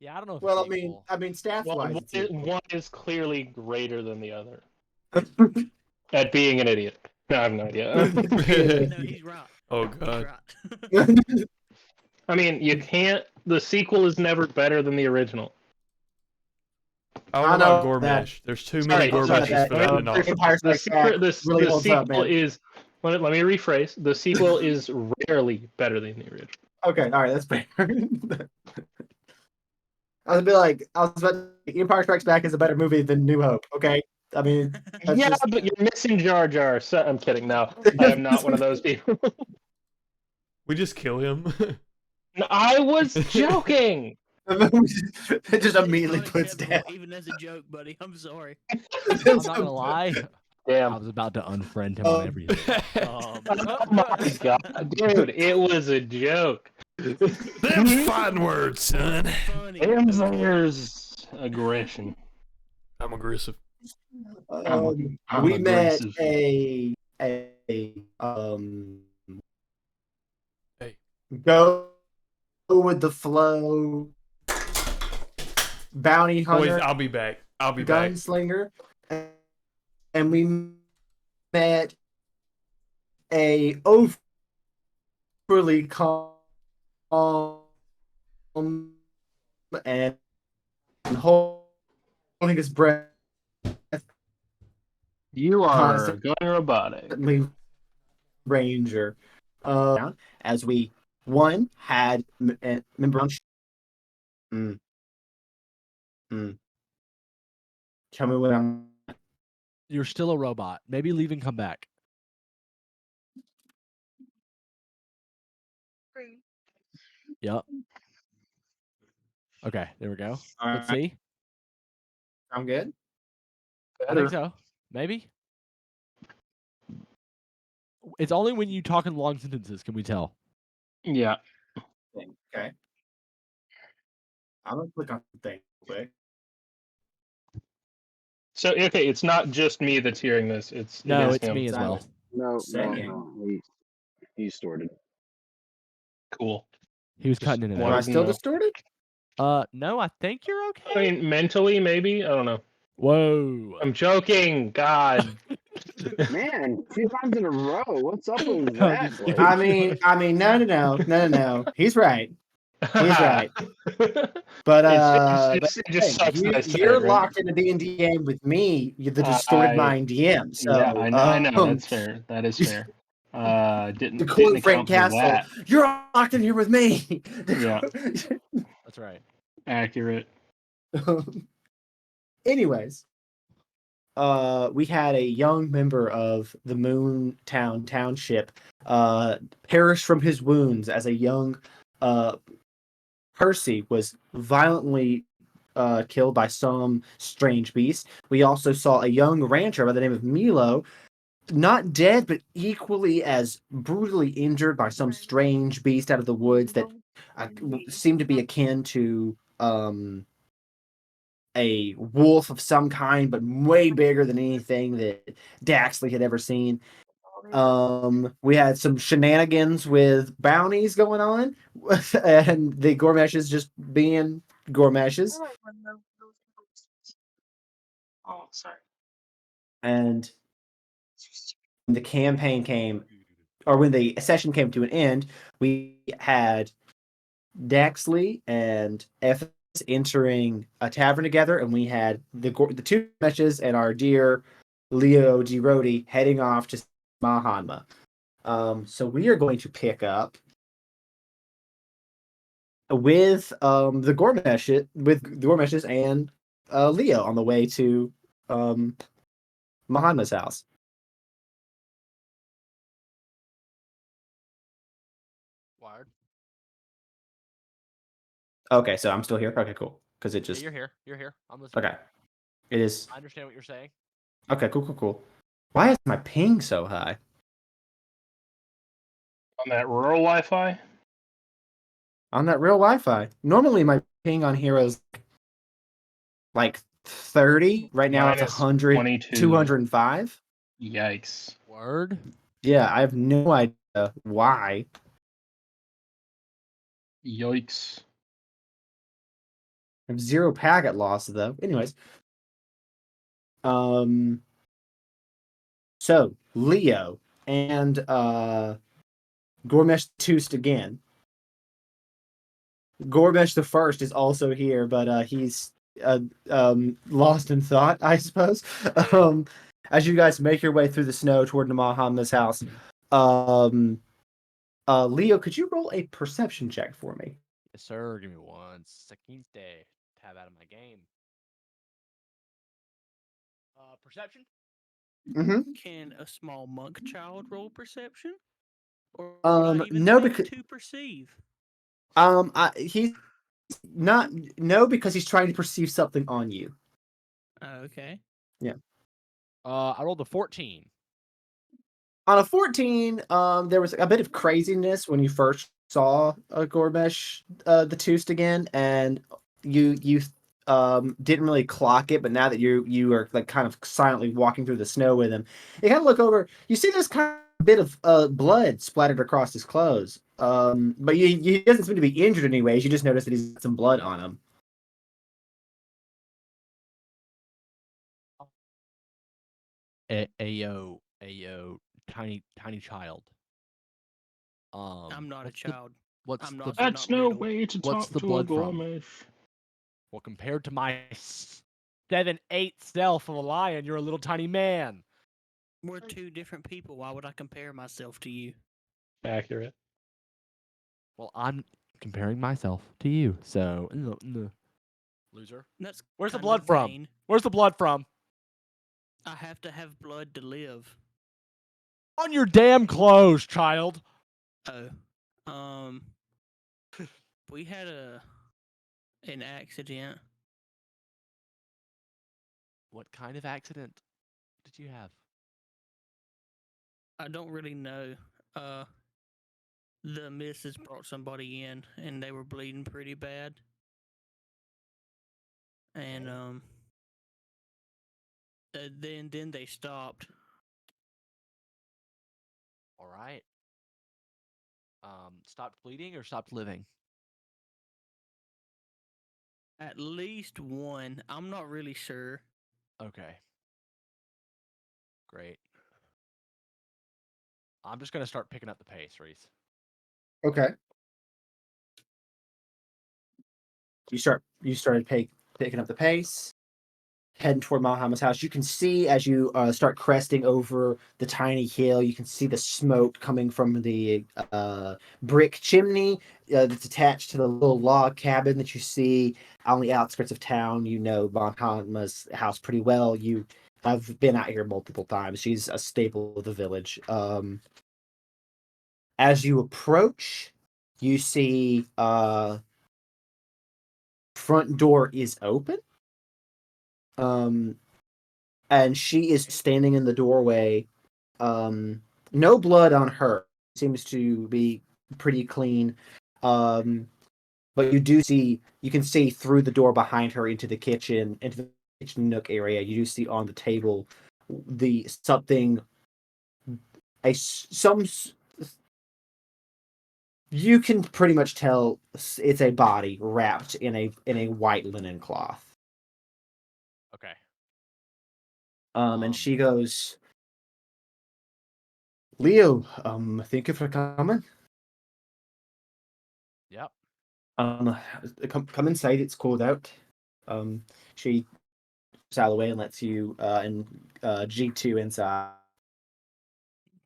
Yeah, I don't know if Well, it's equal. I mean, stats Well, wise, it's equal. one is clearly greater than the other at being an idiot. No, I have no idea. No, he's right. Oh He's god. right. I mean, you can't. The sequel is never better than the original. I don't I know about know that. Gormesh. There's too many Sorry, Gormeshes for that to not. Empire The Strikes Back secret, really the holds up, sequel man. is. Let me rephrase. The sequel is rarely better than the original. Okay, all right, that's fair. I was about to say, Empire Strikes Back is a better movie than New Hope. Okay, I mean, that's Yeah, just but you're missing Jar Jar. So, I'm kidding. No, I am not one of those people. We just kill him. No, I was joking. it just immediately It's puts down. unacceptable, even as a joke, buddy. I'm sorry. I'm not gonna lie. I Damn. was about to unfriend him on everything. Oh my god, dude! It was a joke. Them's fine words, son. Funny. There's aggression. I'm aggressive. I'm We met aggressive. a Hey. go with the flow bounty Boys, hunter I'll be back. I'll be back. gunslinger, and we met a overly calm and holding his breath You are Constantly going robotic. ranger. As we had member on. Tell me what I'm. You're still a robot. Maybe leave and come back. Yep. Okay, there we go. Let's Alright. see. I'm good. I think so. Maybe. It's only when you talk in long sentences can we tell. Yeah. Okay. I'm gonna click on the thing quick. So okay, it's not just me that's hearing this. It's It's him. me as well. No, Saying. he's distorted. Cool. He was Just cutting in and Am I out. wanted to still know. distorted? No, I think you're I okay. mean, mentally, maybe. I don't know. Whoa. I'm joking. God. Man, 2 times in a row. What's up with I'm that? just Blake? kidding. I mean, no. He's right. He's right. But But it just sucks that I said you're it, right? locked in a D&D game with me, you're the distorted mind DM. So yeah, I know. That's fair. That is fair. Didn't to quote account Frank for Castle, that. you're locked in here with me. Yeah. That's right. Accurate. Anyways, we had a young member of the Moon Township perish from his wounds as a young Percy was violently killed by some strange beast. We also saw a young rancher by the name of Milo, not dead, but equally as brutally injured by some strange beast out of the woods that seemed to be akin to a wolf of some kind, but way bigger than anything that Daxley had ever seen. We had some shenanigans with bounties going on, and the Gormeshes just being Gormeshes. Oh, sorry. And when the campaign came, or when the session came to an end, we had Daxley and FS entering a tavern together, and we had the two Gormeshes and our dear Leo Girodi heading off to Mahanma. So we are going to pick up with the Gormeshes and Leo on the way to Mahanma's house. Wired. Okay, so I'm still here. Okay, cool. Because it just Yeah, you're here. You're here. I'm listening. okay. It is I understand what you're saying. okay. Cool. Why is my ping so high? On that rural Wi-Fi. On that real Wi-Fi. Normally my ping on Heroes like 30. Right now it's Minus 100, 22. 205. Yikes. Word. Yeah, I have no idea why. Yikes. I have 0 packet loss though. Anyways. So Leo and Gormesh Toost again. Gormesh the First is also here, but he's lost in thought, I suppose. As you guys make your way through the snow toward Namahan's house, Leo, could you roll a perception check for me? Yes, sir. Give me 1 second. Tab out of my game. Perception? Mm-hmm. Can a small monk child roll perception? Or would I even No, think because to perceive? he's not no because he's trying to perceive something on you. Oh, okay. I rolled a 14. On a 14, there was a bit of craziness when you first saw Gormesh the Toost again, and you didn't really clock it, but now that you are like kind of silently walking through the snow with him, you kind of look over, you see this kind of bit of blood splattered across his clothes. But he doesn't seem to be injured anyways, you just notice that he's got some blood on him. Ayo, tiny child. I'm not a what's child. What's I'm the not- That's not no little. way to What's talk the to a blood from? Gormesh. Well, compared to my 7'8" self of a lion, you're a little tiny man. We're two different people. Why would I compare myself to you? Accurate. Well, I'm comparing myself to you, so loser. That's Where's the kind blood of from? vain. Where's the blood from? I have to have blood to live. On your damn clothes, child. Oh, we had an accident. What kind of accident did you have? I don't really know. The missus brought somebody in, and they were bleeding pretty bad. And then they stopped. All right. Stopped bleeding or stopped living? At least one. I'm not really sure. Okay. Great. I'm just gonna start picking up the pace, Reese. Okay. You started picking up the pace, heading toward Malhama's house. You can see as you start cresting over the tiny hill, you can see the smoke coming from the brick chimney that's attached to the little log cabin that you see on the outskirts of town. You know Malhama's house pretty well. You have been out here multiple times. She's a staple of the village. As you approach, you see front door is open. And she is standing in the doorway. No blood on her. Seems to be pretty clean. But you can see through the door behind her into the kitchen nook area. You do see on the table the something a some you can pretty much tell it's a body wrapped in a white linen cloth. Okay. And she goes, Leo, thank you for coming. Yep. Come inside. It's cold out. She goes out of the way and lets you and G2 inside.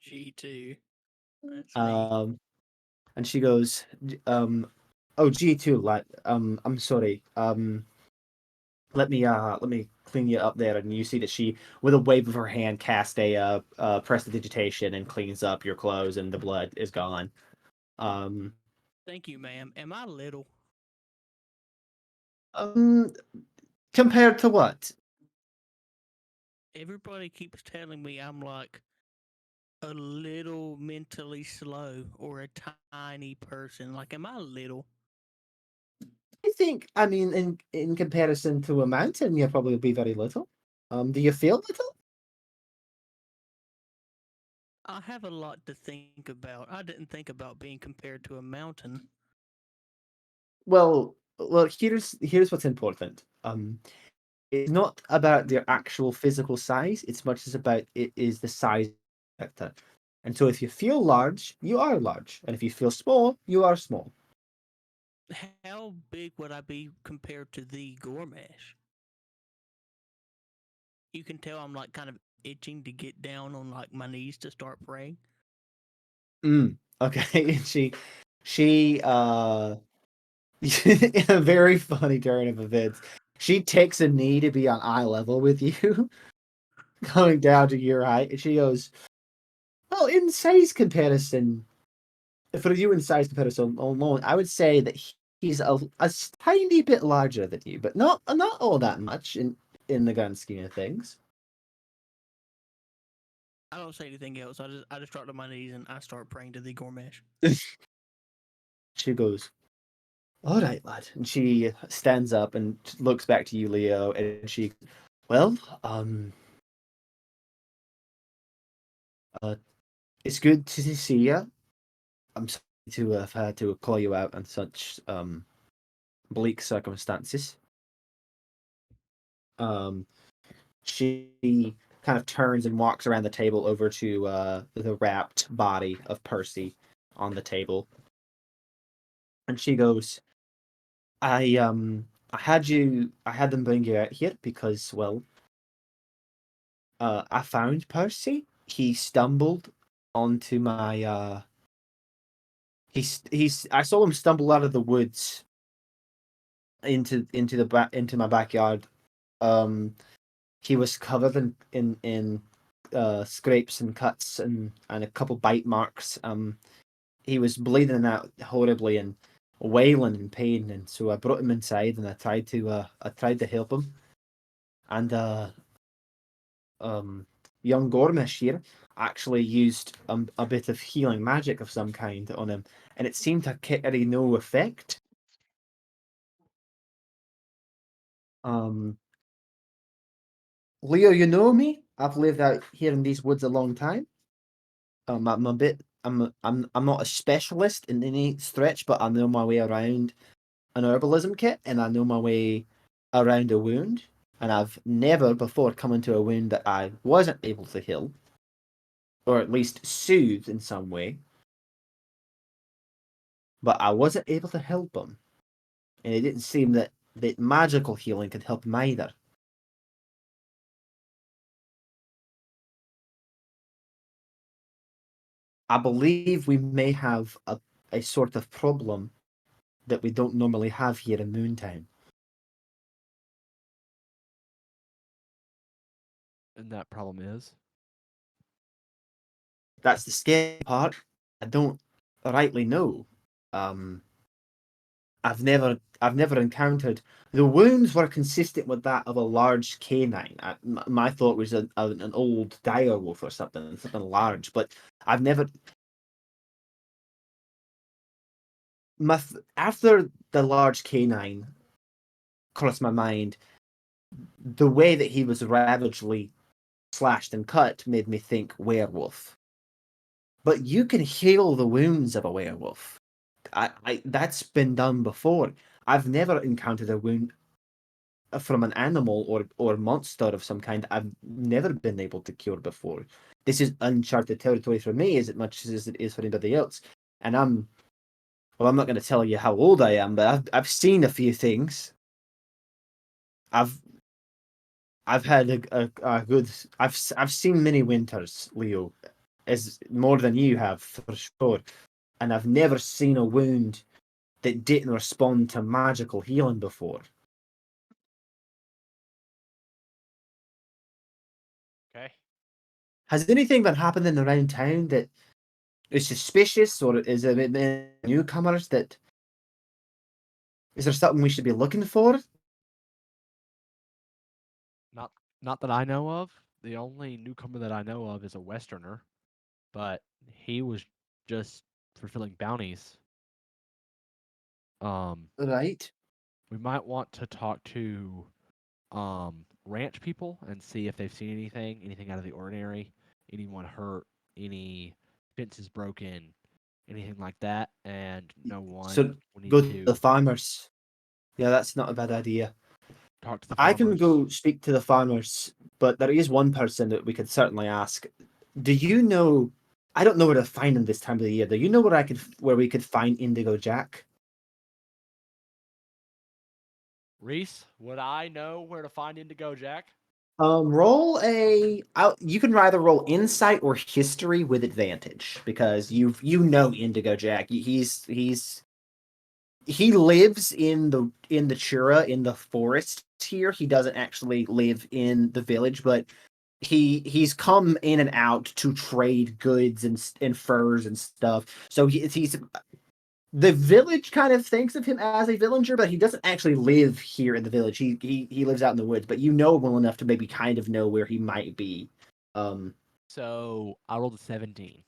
G2. That's me. And she goes, oh G2, like, I'm sorry. Let me clean you up there. And you see that she, with a wave of her hand, cast a prestidigitation and cleans up your clothes, and the blood is gone. Thank you, ma'am. Am I little? Um, compared to what? Everybody keeps telling me I'm like a little mentally slow or a tiny person. Like, am I little? I think, I mean, in comparison to a mountain, you'll probably be very little. Do you feel little? I have a lot to think about. I didn't think about being compared to a mountain. Well, Well, here's what's important. It's not about their actual physical size. It's much as about it is the size of the character. And so, if you feel large, you are large, and if you feel small, you are small. How big would I be compared to the Gormesh? You can tell I'm like kind of itching to get down on like my knees to start praying. Okay. And she in a very funny turn of events, she takes a knee to be on eye level with you, going down to your height, and she goes, "Well, in size comparison, for you in size comparison alone, I would say that he's a tiny bit larger than you, but not all that much in the grand scheme of things." I don't say anything else. I just drop to my knees and I start praying to the Gormesh. She goes, "All right, lad," and she stands up and looks back to you, Leo, and she, "Well, it's good to see you. I'm sorry to have had to call you out in such bleak circumstances." Um, she kind of turns and walks around the table over to the wrapped body of Percy on the table, and she goes, I had them bring you out here because, well, I found Percy. He stumbled onto my I saw him stumble out of the woods into my backyard. He was covered in scrapes and cuts and a couple bite marks. He was bleeding out horribly and wailing in pain, and so I brought him inside and I tried to help him. And young Gormesh here actually used a bit of healing magic of some kind on him, and it seemed to carry no effect. Um, Leo, you know me. I've lived out here in these woods a long time. I'm a bit. I'm not a specialist in any stretch, but I know my way around an herbalism kit, and I know my way around a wound. And I've never before come into a wound that I wasn't able to heal, or at least soothe in some way. But I wasn't able to help him, and it didn't seem that magical healing could help him either. I believe we may have a sort of problem that we don't normally have here in Moontown. And that problem is That's the scary part. I don't rightly know. Um, I've never encountered the wounds were consistent with that of a large canine. My thought was an old dire wolf or something large, but I've never. After the large canine crossed my mind, the way that he was ravagely slashed and cut made me think werewolf. But you can heal the wounds of a werewolf. That's been done before. I've never encountered a wound from an animal or monster of some kind. I've never been able to cure before. This is uncharted territory for me as much as it is for anybody else. And I'm not going to tell you how old I am, but I've seen a few things. I've had a good. I've seen many winters, Leo, as more than you have for sure, and I've never seen a wound that didn't respond to magical healing before. okay. Has anything been happening around town that is suspicious, or is it been newcomers that? Is there something we should be looking for? Not not that I know of. The only newcomer that I know of is a Westerner, but he was just fulfilling bounties. Um, Right. we might want to talk to ranch people and see if they've seen anything out of the ordinary, anyone hurt, any fences broken, anything like that, and no one So we need go to the to farmers. Yeah, that's not a bad idea. Talk to the I farmers. can go speak to the farmers, but there is one person that we could certainly ask. Do you know? I don't know where to find him this time of the year. Do you know where we could find Indigo Jack? Reese, would I know where to find Indigo Jack? Roll a. You can either roll insight or history with advantage because you know Indigo Jack. He lives in the Chura in the forest here. He doesn't actually live in the village, but he's come in and out to trade goods and furs and stuff. So he's the village kind of thinks of him as a villager, but he doesn't actually live here in the village. He lives out in the woods, but you know well enough to maybe kind of know where he might be. So I rolled a 17.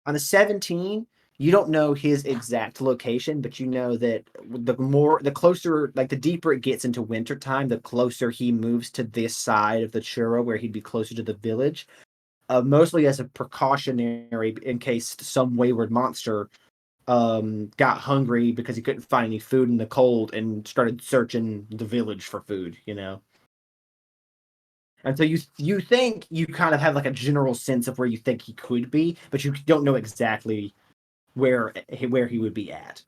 On a 17, you don't know his exact location, but you know that the closer, like the deeper it gets into wintertime, the closer he moves to this side of the Churro, where he'd be closer to the village. Mostly as a precautionary in case some wayward monster got hungry because he couldn't find any food in the cold and started searching the village for food, And so you think you kind of have like a general sense of where you think he could be, but you don't know exactly where he would be at.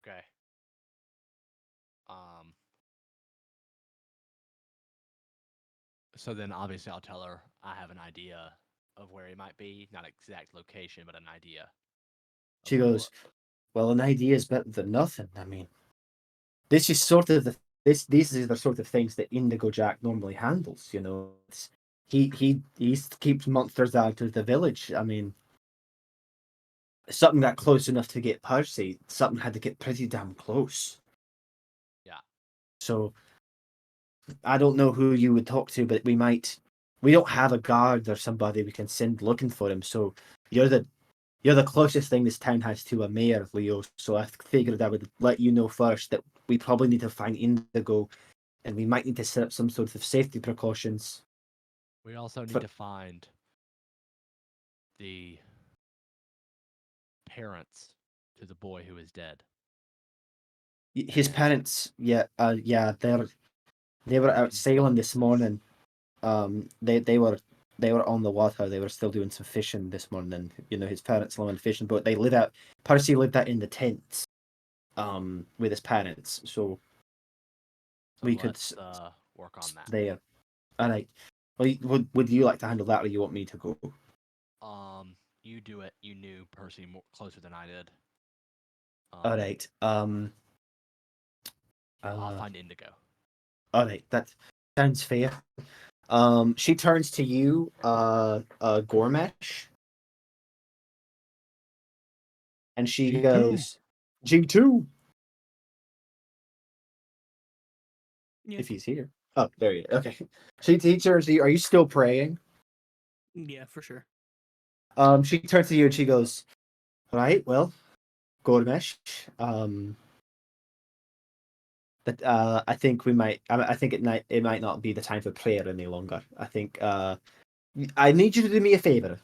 Okay. Um. So then obviously I'll tell her I have an idea of where he might be, not exact location, but an idea. She goes, "Well, an idea is better than nothing. I mean, this is sort of these are the sort of things that Indigo Jack normally handles. He keeps monsters out of the village. I mean, something got close enough to get Percy. Something had to get pretty damn close. Yeah. So I don't know who you would talk to, but we might. We don't have a guard or somebody we can send looking for him. So you're the closest thing this town has to a mayor, Leo. So I figured I would let you know first that we probably need to find Indigo, and we might need to set up some sort of safety precautions. We also need For- to find the parents to the boy who is dead. His parents, yeah, they were out sailing this morning. They were on the water. They were still doing some fishing this morning. His parents live on a fishing boat. They live out. Percy lived out in the tents, with his parents. So So we could let's work on that. there. All right. Well, would you like to handle that, or you want me to go? You do it. You knew Percy closer than I did. All right. I'll find Indigo. All right. That sounds fair. She turns to you, Gormesh, and she G2. goes, "G2." Yeah. If he's here. Oh, there he is. Okay. She turns to you. Are you still praying? Yeah, for sure. She turns to you and she goes, "Right, well, Gormesh, that I think we might. I think it might not be the time for prayer any longer. I think I need you to do me a favor.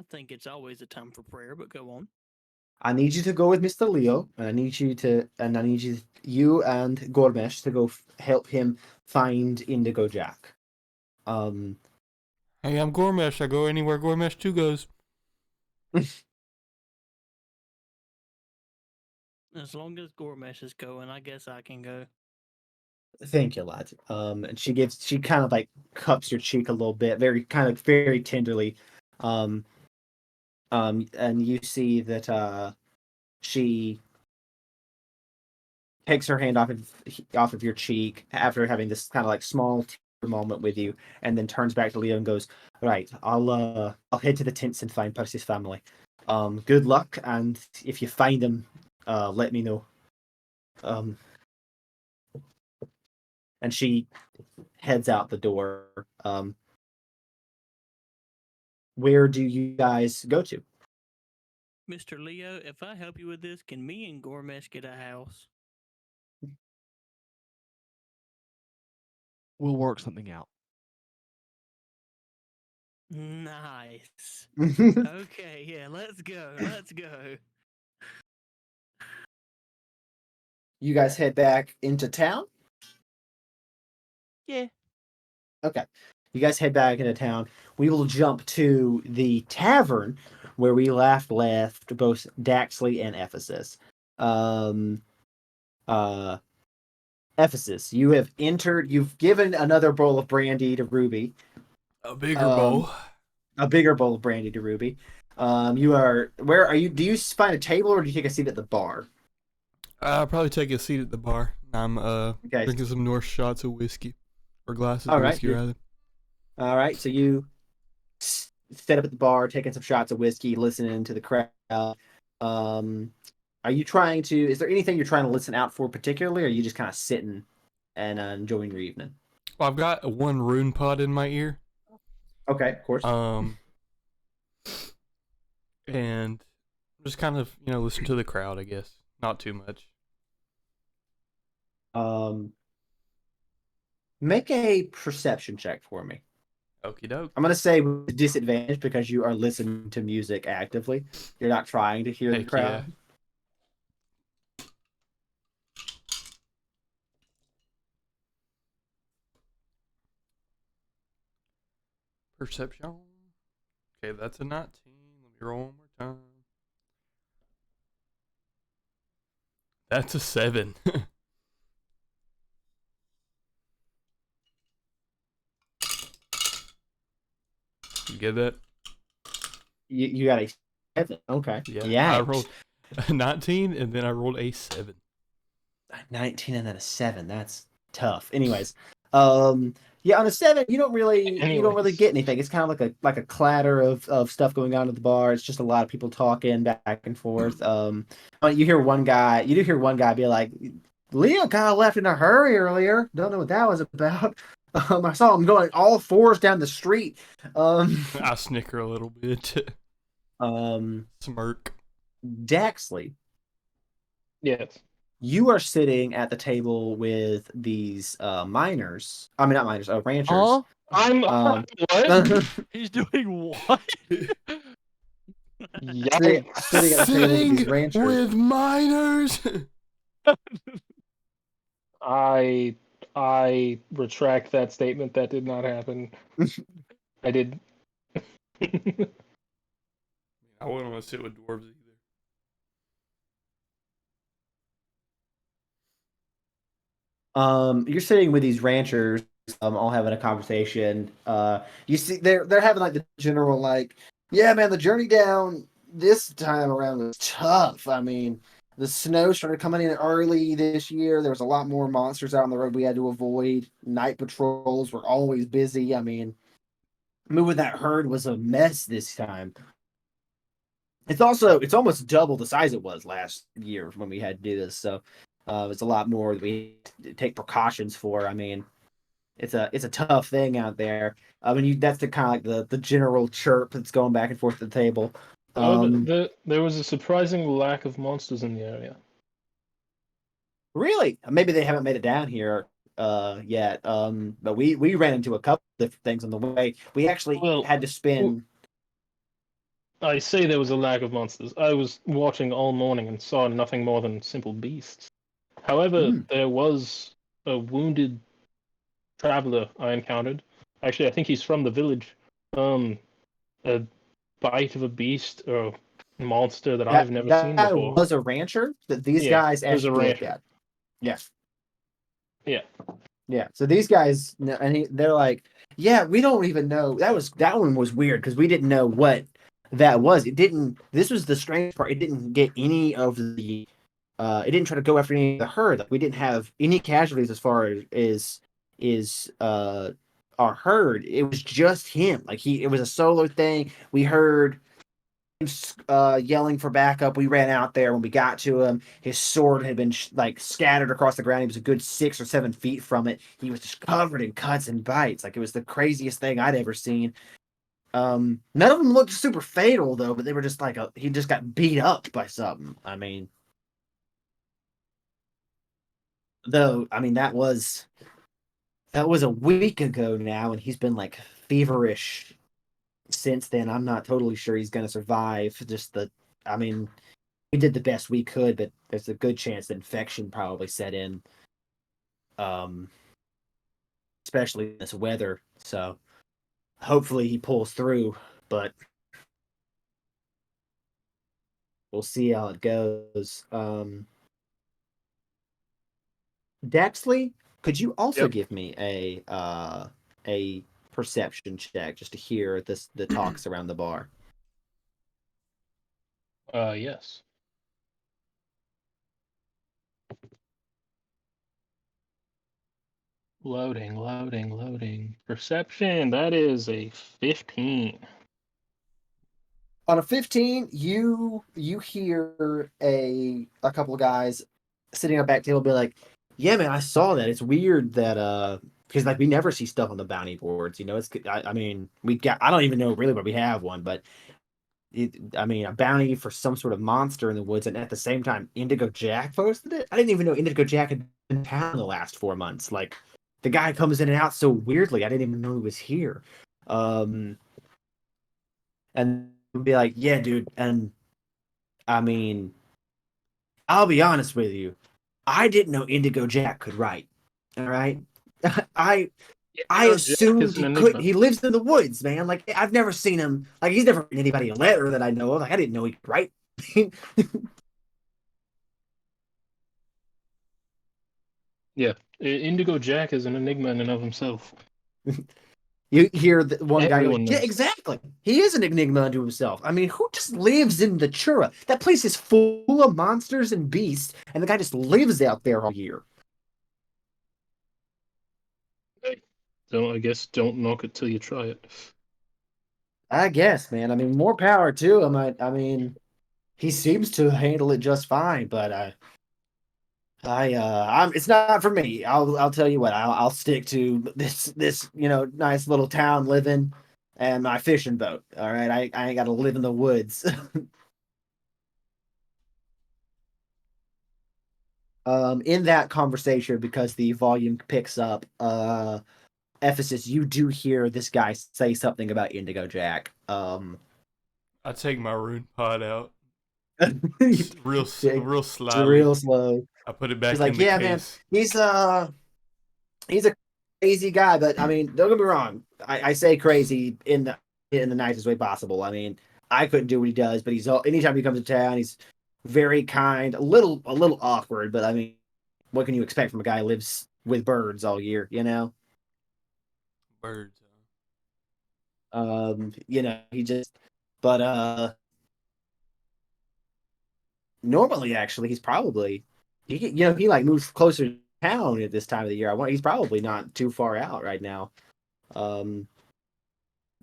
I think it's always a time for prayer, but go on. I need you to go with Mr. Leo, and I need you and Gormesh to go help him find Indigo Jack. Hey, I'm Gormesh. I go anywhere Gormesh 2 goes. As long as Gormesh is going, I guess I can go. Thank you, lad. And she kind of like cups your cheek a little bit, very tenderly. Um, and you see that she takes her hand off of your cheek after having this kind of like small tear moment with you, and then turns back to Leo and goes, "Right, I'll head to the tents and find Percy's family. Good luck, and if you find them, let me know." Um, and she heads out the door. Where do you guys go to? Mr. Leo, if I help you with this, can me and Gormesh get a house? We'll work something out. Nice. Okay, yeah, let's go. Let's go. you guys head back into town. Yeah. Okay. You guys head back into town. We will jump to the tavern where we left both Daxley and Ephesus. Um, Ephesus, you have entered. You've given another bowl of brandy to Ruby. A bigger bowl. A bigger bowl of brandy to Ruby. You are. Where are you? Do you find a table or do you take a seat at the bar? I'll probably take a seat at the bar. I'm Okay. drinking some North shots of whiskey. Or glasses All of right, whiskey, you're- rather. All right. So you set up at the bar, taking some shots of whiskey, listening to the crowd. Are you trying to? Is there anything you're trying to listen out for particularly, or are you just kind of sitting and enjoying your evening? Well, I've got one rune pod in my ear. Okay, of course. And just kind of, listen to the crowd, I guess. Not too much. Make a perception check for me. Okie doke. I'm gonna say with disadvantage because you are listening to music actively. You're not trying to hear the Heck crowd. yeah. Perception. Okay, that's a 19. Let me roll one more time. That's a 7. You get that? You got a 7. Okay. Yeah. I rolled a 19 and then I rolled a 7. 19 and then a 7. That's tough. Anyways, yeah, on a 7, you don't really get anything. It's kind of like a clatter of stuff going on at the bar. It's just a lot of people talking back and forth. You do hear one guy be like, Leo kind of left in a hurry earlier. Don't know what that was about. I saw him going all fours down the street. I snicker a little bit. Smirk. Daxley, Yes. you are sitting at the table with these miners. I mean, not miners, ranchers. Huh? I'm what? He's doing what? Yikes. Sitting at the table with these ranchers. with miners. I retract that statement. That did not happen. I did. I wouldn't want to sit with dwarves either. You're sitting with these ranchers, all having a conversation. You see, they're having like the general like, yeah, man, the journey down this time around was tough. I mean, the snow started coming in early this year. There was a lot more monsters out on the road we had to avoid. Night patrols were always busy. I mean, moving that herd was a mess this time. It's almost double the size it was last year when we had to do this. So it's a lot more that we take precautions for. I mean, it's a tough thing out there. I mean, that's the kind of like the general chirp that's going back and forth at the table. There was a surprising lack of monsters in the area. Really, maybe they haven't made it down here yet. But we ran into a couple different things on the way. We actually had to spin. I say there was a lack of monsters. I was watching all morning and saw nothing more than simple beasts. However, there was a wounded traveler I encountered. Actually, I think he's from the village. A bite of a beast or monster that I've never seen before. Was a rancher that these guys actually looked at. Yes. Yeah. Yeah. So these guys, and they're like, yeah, we don't even know. That one was weird because we didn't know what that was. This was the strange part. It didn't get any of the. It didn't try to go after any of the herd. Like, we didn't have any casualties as far as our herd. It was just him. Like, it was a solo thing. We heard him yelling for backup. We ran out there. When we got to him, his sword had been scattered across the ground. He was a good 6 or 7 feet from it. He was just covered in cuts and bites. Like, it was the craziest thing I'd ever seen. None of them looked super fatal though, but they were just like he just got beat up by something. I mean, that was a week ago now, and he's been like feverish since then. I'm not totally sure he's gonna survive. we did the best we could, but there's a good chance that infection probably set in. Especially in this weather. So hopefully he pulls through, but we'll see how it goes. Dexley, could you also give me a perception check just to hear the talks around the bar? Yes. Loading. Perception, that is a 15. On a 15, you hear a couple of guys sitting at a back table be like, "Yeah, man, I saw that. It's weird that because like we never see stuff on the bounty boards. You know, I mean we got I don't even know really where we have one, but I mean a bounty for some sort of monster in the woods, and at the same time, Indigo Jack posted it. I didn't even know Indigo Jack had been in town the last 4 months. Like the guy comes in and out so weirdly. I didn't even know he was here. And be like, yeah, dude. And I mean, I'll be honest with you. I didn't know Indigo Jack could write. All right. I assumed he could. He lives in the woods, man. Like I've never seen him. Like he's never written anybody a letter that I know of. Like I didn't know he could write. Yeah, Indigo Jack is an enigma in and of himself. You hear one guy go, yeah, knows. exactly. He is an enigma unto himself. I mean, who just lives in the Chura? That place is full of monsters and beasts, and the guy just lives out there all year. I guess don't knock it till you try it. I guess, man. I mean, more power to him. I mean, he seems to handle it just fine, but it's not for me. I'll tell you what. I'll stick to this nice little town living and my fishing boat. All right, I ain't got to live in the woods. In that conversation, because the volume picks up, Ephesus, you do hear this guy say something about Indigo Jack. I take my rune pod out. real slowly. Real slow. I put it back He's like, in the yeah, case. man, he's a crazy guy, but I mean, don't get me wrong. I say crazy in the nicest way possible. I mean, I couldn't do what he does, but anytime he comes to town, he's very kind, a little awkward, but I mean, what can you expect from a guy who lives with birds all year, you know? Birds. He just, but normally actually he's probably he like moves closer to town at this time of the year. He's probably not too far out right now. I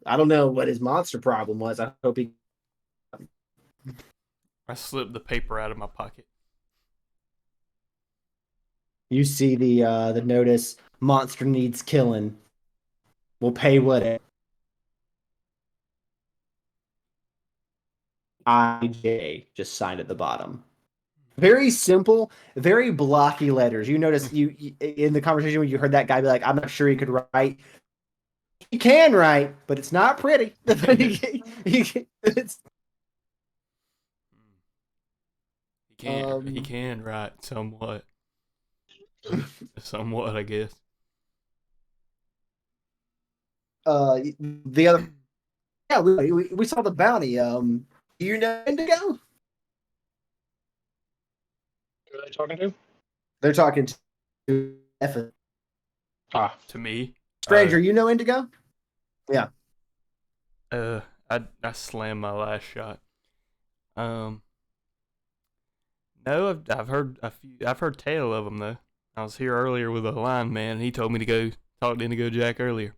don't know what his monster problem was. I hope he. I slipped the paper out of my pocket. You see the notice: monster needs killing. We'll pay whatever. IJ just signed at the bottom. Very simple, very blocky letters. You notice you in the conversation when you heard that guy be like, "I'm not sure he could write." He can write, but it's not pretty. He can write somewhat. Somewhat, I guess. The other, yeah, we saw the bounty. You know Indigo? Who are they talking to? They're talking to F. To me. Stranger, you know Indigo? Yeah. I slammed my last shot. No, I've heard tale of him though. I was here earlier with a lineman, and he told me to go talk to Indigo Jack earlier.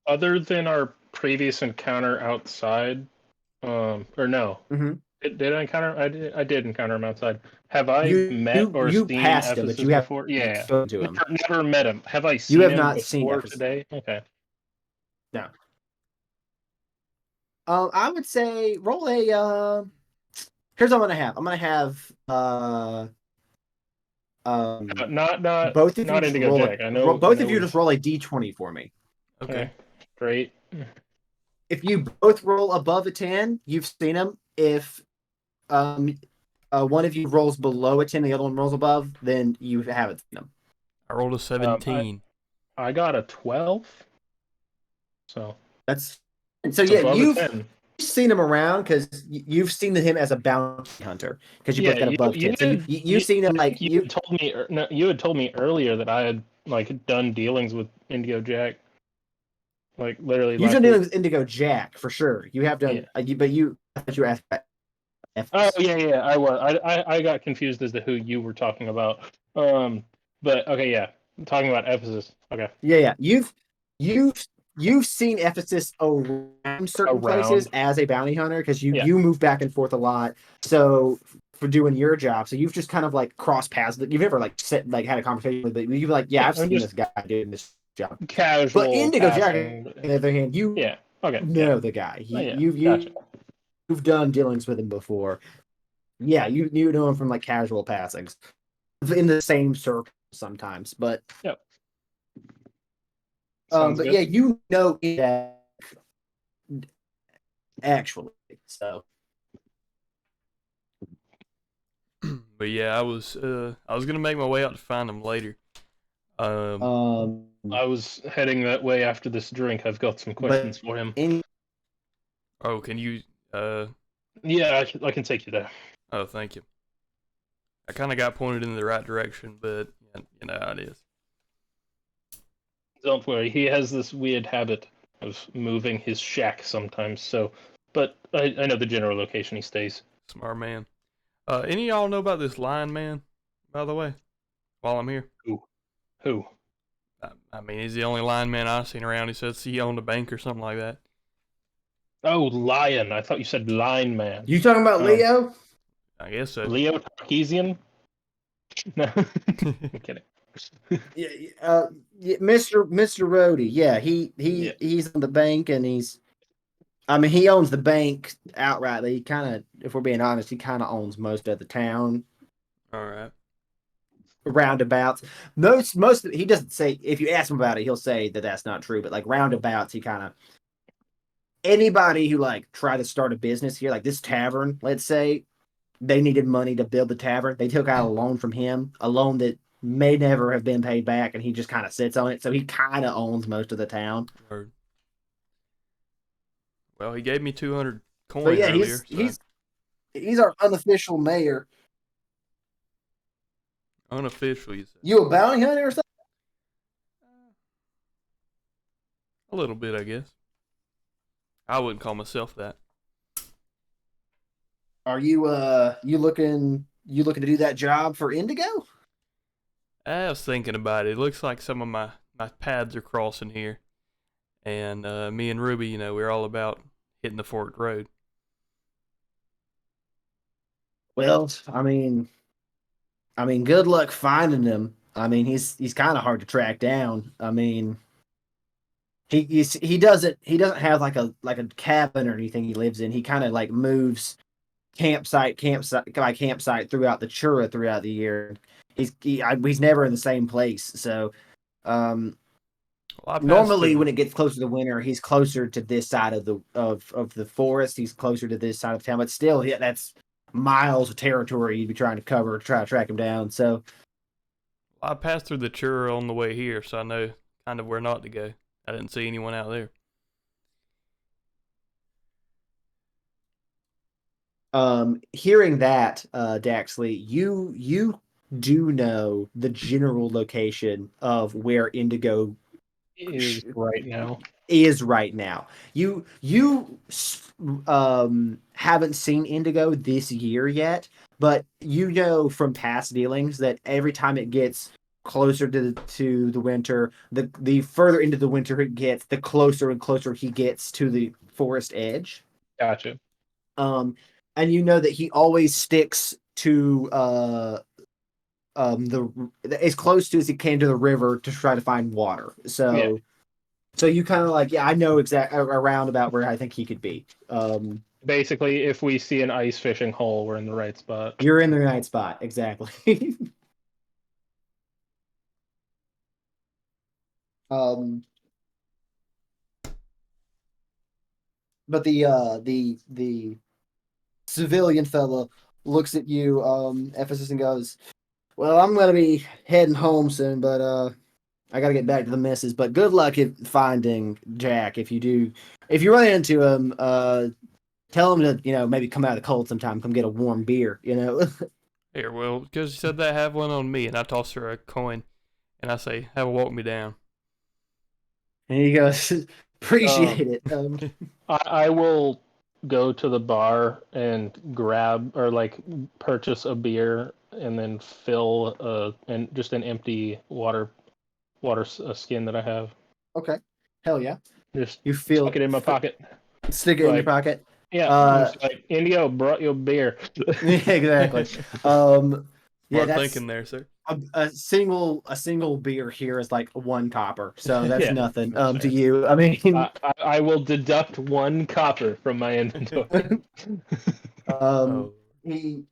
Other than our previous encounter outside, or no? Mm-hmm. Did I encounter? I did encounter him outside. Have I met or seen passed him, but you have before? Yeah, to him. Never met him. Have I seen have him not before seen today? Okay. No. I would say roll a. Here's what I'm gonna have. I'm gonna have not both of not you just Indigo roll Jack. I know both of you just roll a d20 for me. Okay. Great. If you both roll above a 10, you've seen him. If one of you rolls below a 10, the other one rolls above, then you haven't seen them. I rolled a 17. I got a 12. So That's it's so. Yeah, above a you've 10. seen him around because you've seen him as a bounty hunter because you both got above 10. So you've seen him like you told me no, you had told me earlier that I had like done dealings with Indigo Jack. Like literally you've last done week. dealing with Indigo Jack for sure. You have done, but I thought you were asked about Oh yeah, I was. I got confused as to who you were talking about. But okay, yeah, I'm talking about Ephesus. Okay. Yeah. You've seen Ephesus around certain places as a bounty hunter because you move back and forth a lot. So for doing your job, so you've just kind of like crossed paths. You've never like had a conversation with, but you've like, I've seen this guy doing this job. Casual. But Indigo Jack, passing. on the other hand, you know the guy. You've done dealings with him before. Yeah, you know him from like casual passings in the same circle sometimes, but Sounds but good. yeah, you know that actually. So, But yeah, I was gonna make my way out to find him later. I was heading that way after this drink. I've got some questions for him. Oh, can you? Yeah, I can take you there. Oh, thank you. I kind of got pointed in the right direction, but you know how it is. Don't worry, he has this weird habit of moving his shack sometimes. So, but I know the general location he stays. Smart man. Any of y'all know about this lion man, by the way? While I'm here. Who? I mean, he's the only lion man I've seen around. He says he owned a bank or something like that. Oh, lion. I thought you said line man. You talking about Leo? I guess so. Leo Tarkisian? No, I'm kidding. Mr. Rhodey. Yeah, he's in the bank and he owns the bank outright. He kind of, if we're being honest, he kind of owns most of the town. All right. Roundabouts. Most he doesn't say. If you ask him about it, he'll say that that's not true. But like roundabouts, he kind of anybody who like try to start a business here, like this tavern, let's say, they needed money to build the tavern. They took out a loan from him, a loan that may never have been paid back, and he just kind of sits on it. So he kind of owns most of the town. Word. Well, he gave me 200 coins But yeah, earlier. he's our unofficial mayor. Unofficial, you said? You a bounty hunter or something? A little bit, I guess. I wouldn't call myself that. Are you you looking to do that job for Indigo? I was thinking about it. It looks like some of my paths are crossing here. And me and Ruby, we're all about hitting the forked road. Well, I mean, good luck finding him. I mean, he's kind of hard to track down. I mean, he doesn't have like a cabin or anything he lives in. He kind of like moves campsite by campsite throughout the Chura throughout the year. He's never in the same place. So, normally when it gets closer to winter, he's closer to this side of the forest. He's closer to this side of town, but still, that's miles of territory you'd be trying to cover to try to track him down. So I passed through the Chura on the way here, so I know kind of where not to go. I didn't see anyone out there. Hearing that, Daxley, you do know the general location of where Indigo is right now. You haven't seen Indigo this year yet, but you know from past dealings that every time it gets closer to the winter, the further into the winter it gets, the closer and closer he gets to the forest edge. Gotcha. And you know that he always sticks to as close to as he can to the river to try to find water. So you kind of like, I know exactly around about where I think he could be. Basically, if we see an ice fishing hole, we're in the right spot. You're in the right spot, exactly. But the civilian fella looks at you, Ephesus, and goes, "Well, I'm gonna be heading home soon, but I gotta get back to the missus. But good luck at finding Jack. If you run into him, tell him to maybe come out of the cold sometime. Come get a warm beer. Here, well, because you said they have one on me, and I toss her a coin, and I say, "Have a walk me down." And he goes, "Appreciate it." I will go to the bar and grab or purchase a beer and then fill just an empty water skin that I have. Okay, hell yeah. Just You feel stuck it in my pocket. stick it in your pocket. Yeah, just like Indio brought you a beer. Yeah, exactly. Yeah, Smart that's thinking there, sir. a single beer here is like 1 copper, so that's Yeah, nothing that's to fair. you. I mean, I will deduct 1 copper from my inventory. Oh. he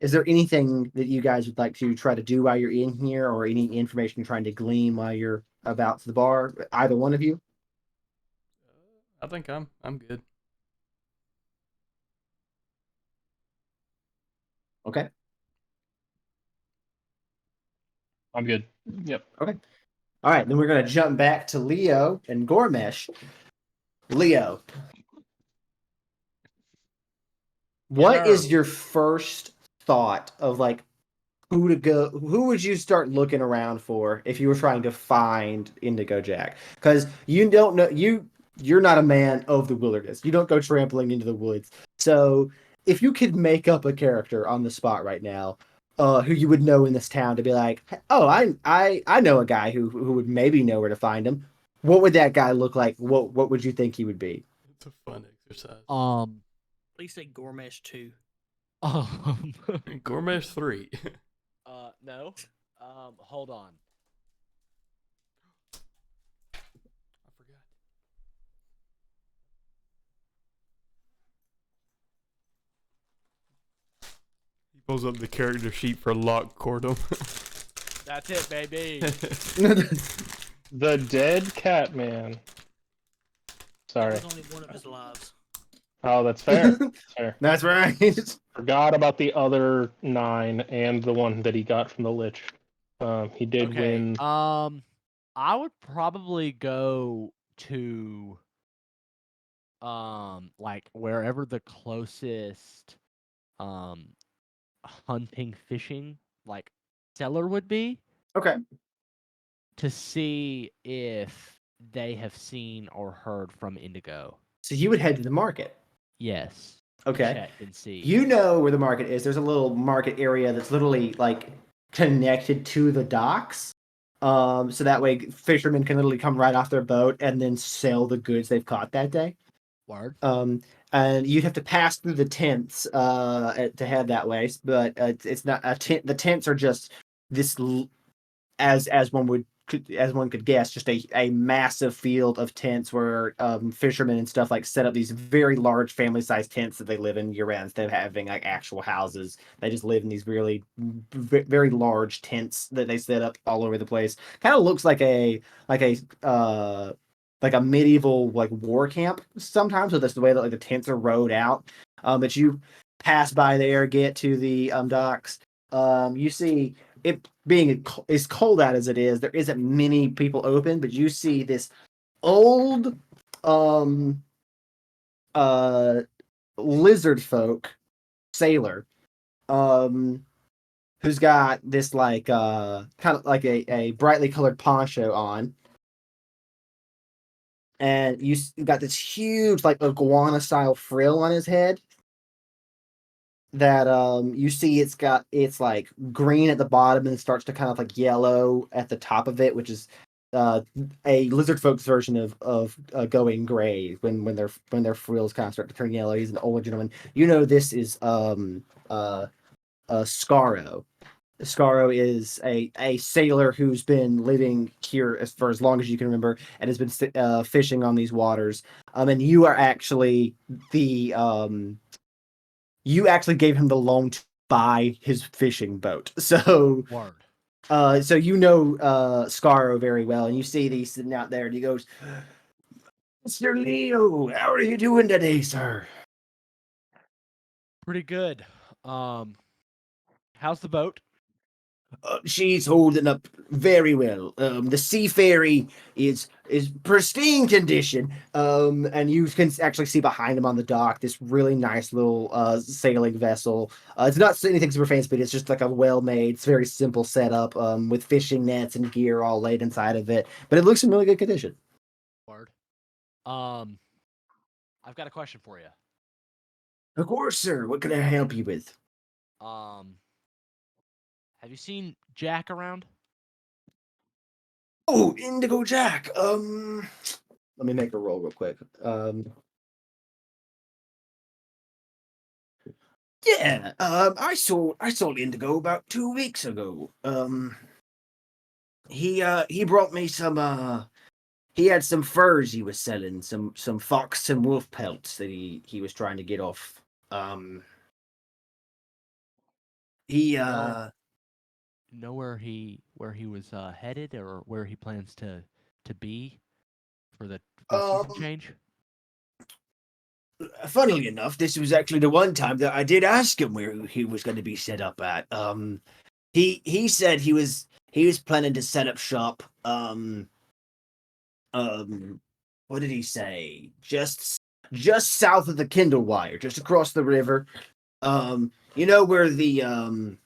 is there anything that you guys would like to try to do while you're in here, or any information you're trying to glean while you're about to the bar? Either one of you? I think I'm good. Okay. I'm good. Yep. Okay. All right, then we're gonna jump back to Leo and Gormesh. Leo, what sir. is your first thought of like who to go? Who would you start looking around for if you were trying to find Indigo Jack? Because you don't know you're not a man of the wilderness. You don't go trampling into the woods. So if you could make up a character on the spot right now, who you would know in this town to be like, oh, I know a guy who would maybe know where to find him. What would that guy look like? What would you think he would be? It's a fun exercise. Please say Gormesh 2. Gormesh 3. No. Hold on. I forgot. He pulls up the character sheet for Lock Cordum. That's it, baby. The dead cat man. That Sorry. was only one of his lives. Oh, that's fair. Fair. That's right. Forgot about the other 9 and the one that he got from the Lich. He did Okay. win. I would probably go to like wherever the closest hunting fishing like cellar would be Okay. to see if they have seen or heard from Indigo. So you would head to the market. Yes. Okay. Check and see. You know where the market is. There's a little market area that's literally like connected to the docks. So that way fishermen can literally come right off their boat and then sell the goods they've caught that day. Word. And you'd have to pass through the tents to head that way, but it's not a tent. The tents are just this, as one could guess, just a massive field of tents where fishermen and stuff like set up these very large family-sized tents that they live in year-round instead of having like actual houses. They just live in these really very large tents that they set up all over the place. Kind of looks like a medieval like war camp sometimes. So that's the way that like the tents are rowed out. But you pass by there, get to the docks. You see it being as cold out as it is, there isn't many people open, but you see this old lizard folk sailor who's got this like kind of like a brightly colored poncho on, and you got this huge like iguana style frill on his head that you see it's like green at the bottom and it starts to kind of like yellow at the top of it, which is a lizard folks version of going gray when their frills kind of start to turn yellow. He's an older gentleman. You know this is Scarro. Scarro is a sailor who's been living here for as long as you can remember and has been fishing on these waters. And you are actually the you actually gave him the loan to buy his fishing boat. So Word. so you know Scarro very well, and you see that he's sitting out there, and he goes, "Mr. Leo, how are you doing today, sir?" Pretty good. How's the boat? She's holding up very well. The Sea Fairy is pristine condition. And you can actually see behind him on the dock this really nice little sailing vessel. It's not anything super fancy, but it's just like a well-made, it's very simple setup with fishing nets and gear all laid inside of it. But it looks in really good condition. Word. I've got a question for you. Of course, sir. What can I help you with? Have you seen Jack around? Oh, Indigo Jack. Let me make a roll real quick. Yeah. I saw Indigo about 2 weeks ago. He brought me some. He had some furs he was selling, some fox and wolf pelts that he was trying to get off. He Know where he was headed or where he plans to be for the season change? Funnily enough, this was actually the one time that I did ask him where he was going to be set up at. He said he was planning to set up shop. What did he say? Just south of the Kindle Wire, just across the river. You know where the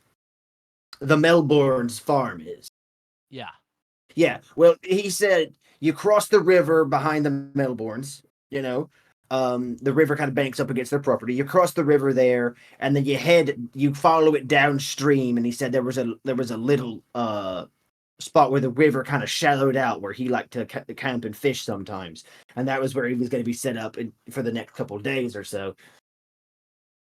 Melbourne's farm is. Yeah. Yeah. Well, he said you cross the river behind the Melbournes. You know, the river kind of banks up against their property. You cross the river there, and then you follow it downstream. And he said there was a little spot where the river kind of shallowed out, where he liked to camp and fish sometimes, and that was where he was going to be set up for the next couple of days or so.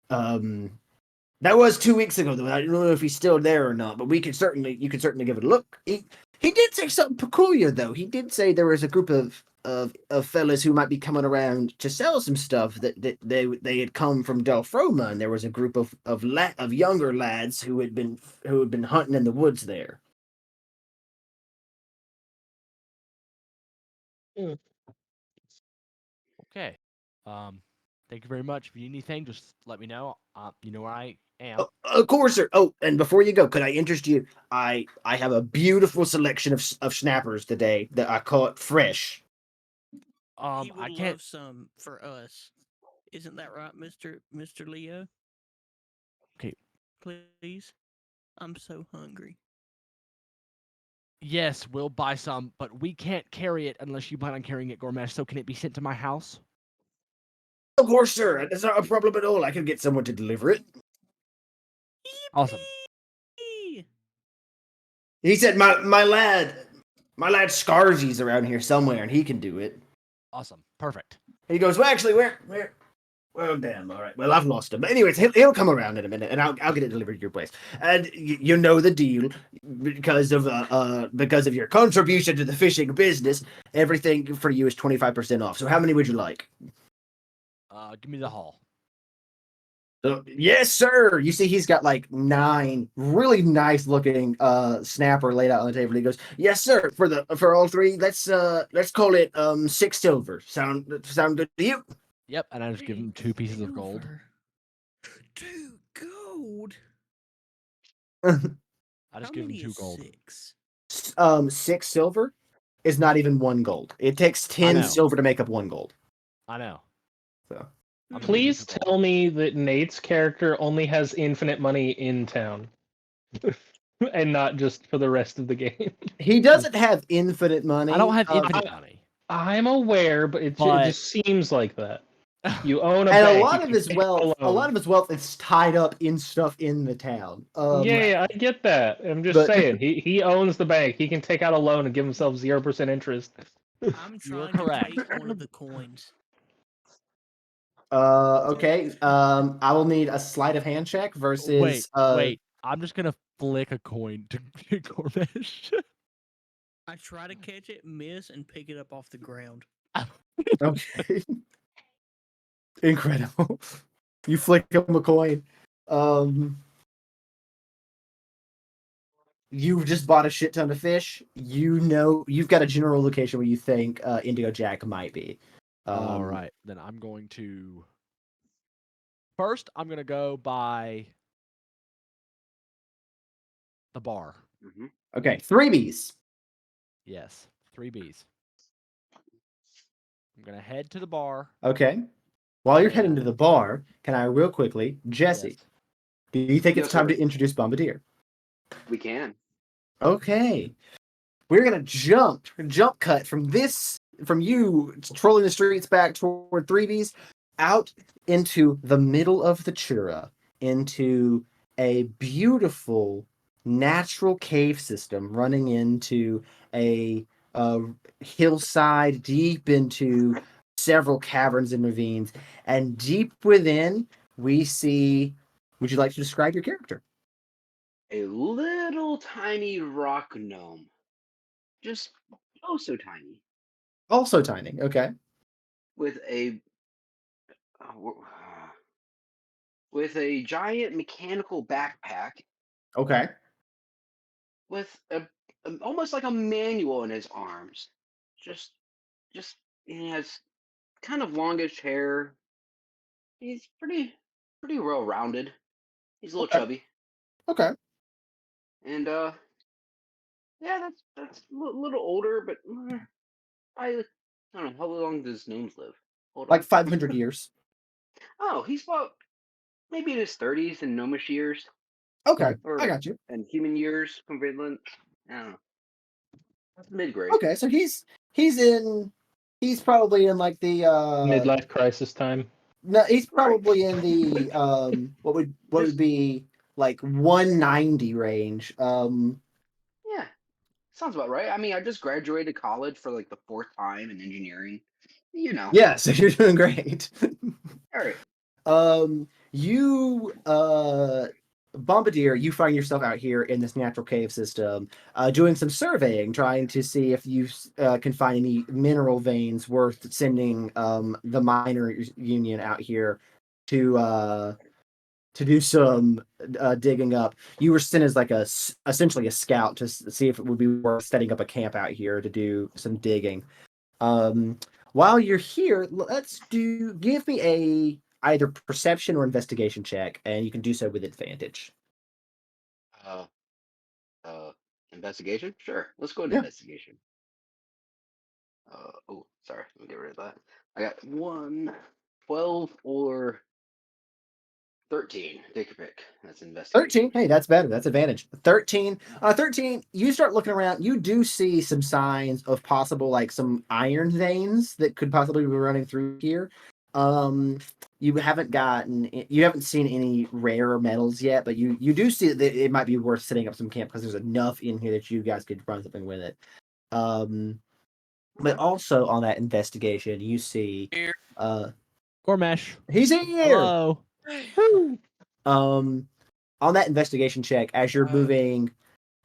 That was 2 weeks ago, though. I don't know if he's still there or not, but you could certainly give it a look. He did say something peculiar, though. He did say there was a group of fellas who might be coming around to sell some stuff that they had come from Delphroma, and there was a group of younger lads who had been hunting in the woods there. Okay. Thank you very much. If you need anything, just let me know. You know where I am. Of course, sir. Oh, and before you go, could I interest you? I have a beautiful selection of snappers today that I caught fresh. He I would can't. love some for us. Isn't that right, Mr. Leo? Okay. Please. I'm so hungry. Yes, we'll buy some, but we can't carry it unless you plan on carrying it, Gormesh. So can it be sent to my house? Of course, sir. That's not a problem at all. I can get someone to deliver it. Awesome. Yippee! He said, my lad Scarzy's around here somewhere, and he can do it. Awesome. Perfect. He goes, well, actually, where? Well, damn. All right. Well, I've lost him. But anyways, he'll come around in a minute, and I'll get it delivered to your place. And you know the deal, because of your contribution to the fishing business. Everything for you is 25% off. So how many would you like? Give me the haul. Yes, sir. You see, he's got like 9 really nice looking snapper laid out on the table. He goes, yes, sir. For all 3, let's call it 6 silver. Sound good to you? Yep, and I just give him 2 pieces of gold. 2 gold. I just How give him many 2 is gold. 6? 6 silver is not even 1 gold. It takes 10 silver to make up 1 gold. I know. So Please tell me that Nate's character only has infinite money in town. And not just for the rest of the game. he doesn't have infinite money. I don't have infinite money. I'm aware, but it just seems like that. You own a and bank. a lot of his wealth is tied up in stuff in the town. Yeah, I get that. I'm just saying, he owns the bank. He can take out a loan and give himself 0% interest. I'm trying to take one of the coins. Okay. I will need a sleight of hand check versus. Wait. I'm just gonna flick a coin to Gormesh. I try to catch it, miss, and pick it up off the ground. Okay. Incredible. You flick him a coin. You've just bought a shit ton of fish. You know, you've got a general location where you think Indigo Jack might be. All right, then I'm going to First, I'm gonna go by the bar. Hmm. Okay, 3Bs. Yes, 3Bs. I'm gonna head to the bar. Okay. While you're heading to And the bar, can I real quickly, Jesse, yes, do you think it's Yes, time sir. to introduce Bombardier? We can. Okay. We're gonna jump cut from you trolling the streets back toward 3Bs out into the middle of the Chura, into a beautiful natural cave system running into a hillside deep into several caverns and ravines, and deep within we see. Would you like to describe your character? A little tiny rock gnome. Just oh so tiny. Also tiny. Okay. With a uh, with a giant mechanical backpack Okay. with almost like a manual in his arms. Just just he has kind of longish hair. He's pretty well rounded. He's a little Okay. chubby. Okay. And yeah, that's a little older, but I don't know how long does gnomes live. Hold Like on. 500 years. Oh, he's about maybe in his 30s in gnomish years, Okay, I or got you. and human years equivalent. I don't know. That's mid grade. Okay, so he's probably in like the Midlife crisis time. no, he's Right. probably in the what would Just be like 190 range. yeah, sounds about right. I mean, I just graduated college for like the fourth time in engineering. You know. Yeah, so you're doing great. All right. You Bombardier, you find yourself out here in this natural cave system, doing some surveying, trying to see if you can find any mineral veins worth sending the miners union out here to do some digging up. You were sent as like essentially a scout to see if it would be worth setting up a camp out here to do some digging. Um, while you're here, give me a either perception or investigation check, and you can do so with advantage. Uh, uh, investigation. Sure. Let's go into Yeah. investigation. Oh, sorry. Let me get rid of that. I got 12 or 13. Take your pick. That's 13. investigation. Hey, that's better. That's advantage. 13. 13, you start looking around. You do see some signs of possible, like some iron veins that could possibly be running through here. Um, you haven't seen any rare metals yet, but you do see that it might be worth setting up some camp because there's enough in here that you guys could run something with it. Um, but Okay. also on that investigation, you see, uh, Gormesh. he's here. Hello. Um, on that investigation check, as you're moving,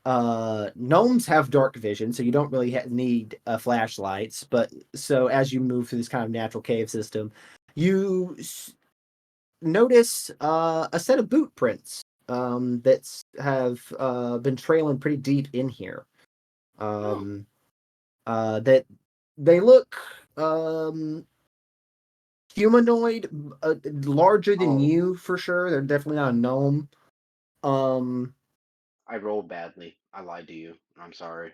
gnomes have dark vision, so you don't really need flashlights. But so as you move through this kind of natural cave system, you notice a set of boot prints that have been trailing pretty deep in here. Oh, That they look humanoid, larger than oh, you for sure. They're definitely not a gnome. Um, I rolled badly. I lied to you. I'm sorry.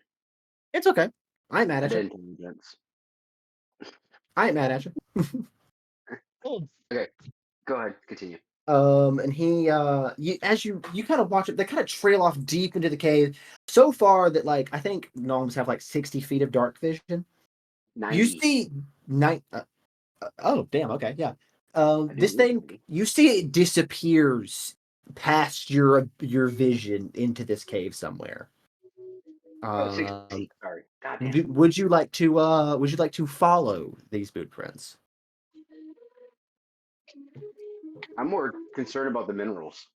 it's okay. I ain't mad I at you. did intelligence. I ain't mad at you. Okay, go ahead. Continue. And as you kind of watch it, they kind of trail off deep into the cave so far that like I think gnomes have like 60 feet of dark vision. You 90. see night. Oh damn. Okay, yeah. I do This live thing 90. you see it disappears past your vision into this cave somewhere. Oh, 60 Um, feet. Sorry. God damn. would you like to follow these boot prints? I'm more concerned about the minerals.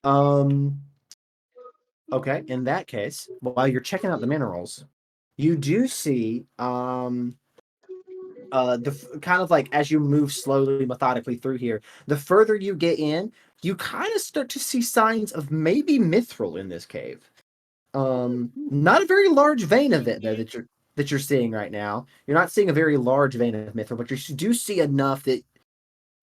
Um, okay, in that case, while you're checking out the minerals, you do see kind of like as you move slowly methodically through here, the further you get in, you kind of start to see signs of maybe mithril in this cave. Not a very large vein of it though that you're seeing right now. You're not seeing a very large vein of mithril, but you do see enough that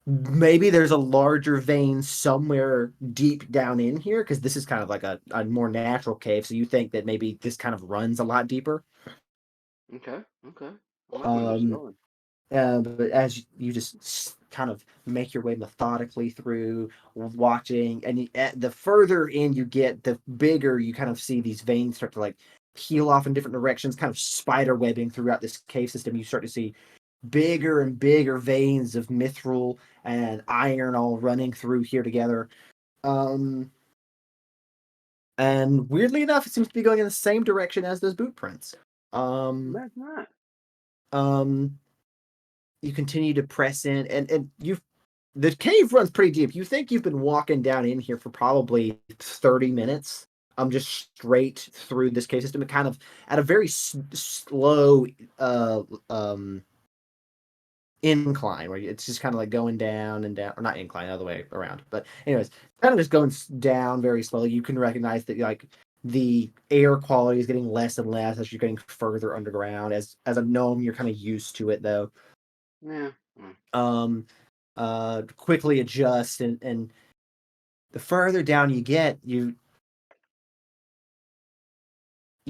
maybe there's a larger vein somewhere deep down in here, because this is kind of like a more natural cave. So you think that maybe this kind of runs a lot deeper. Okay. I like where this is going. But as you just kind of make your way methodically through, watching, and the further in you get, the bigger you kind of see these veins start to like peel off in different directions, kind of spider webbing throughout this cave system. You start to see bigger and bigger veins of mithril and iron all running through here together. And weirdly enough, it seems to be going in the same direction as those boot prints. That's not. You continue to press in, and the cave runs pretty deep. You think you've been walking down in here for probably 30 minutes. Just straight through this cave system, and kind of at a very slow incline, where it's just kind of like going down and down, or not incline, the other way around. But anyways, kind of just going down very slowly. You can recognize that like the air quality is getting less and less as you're getting further underground. As a gnome, you're kind of used to it though. Yeah. Quickly adjust, and the further down you get, you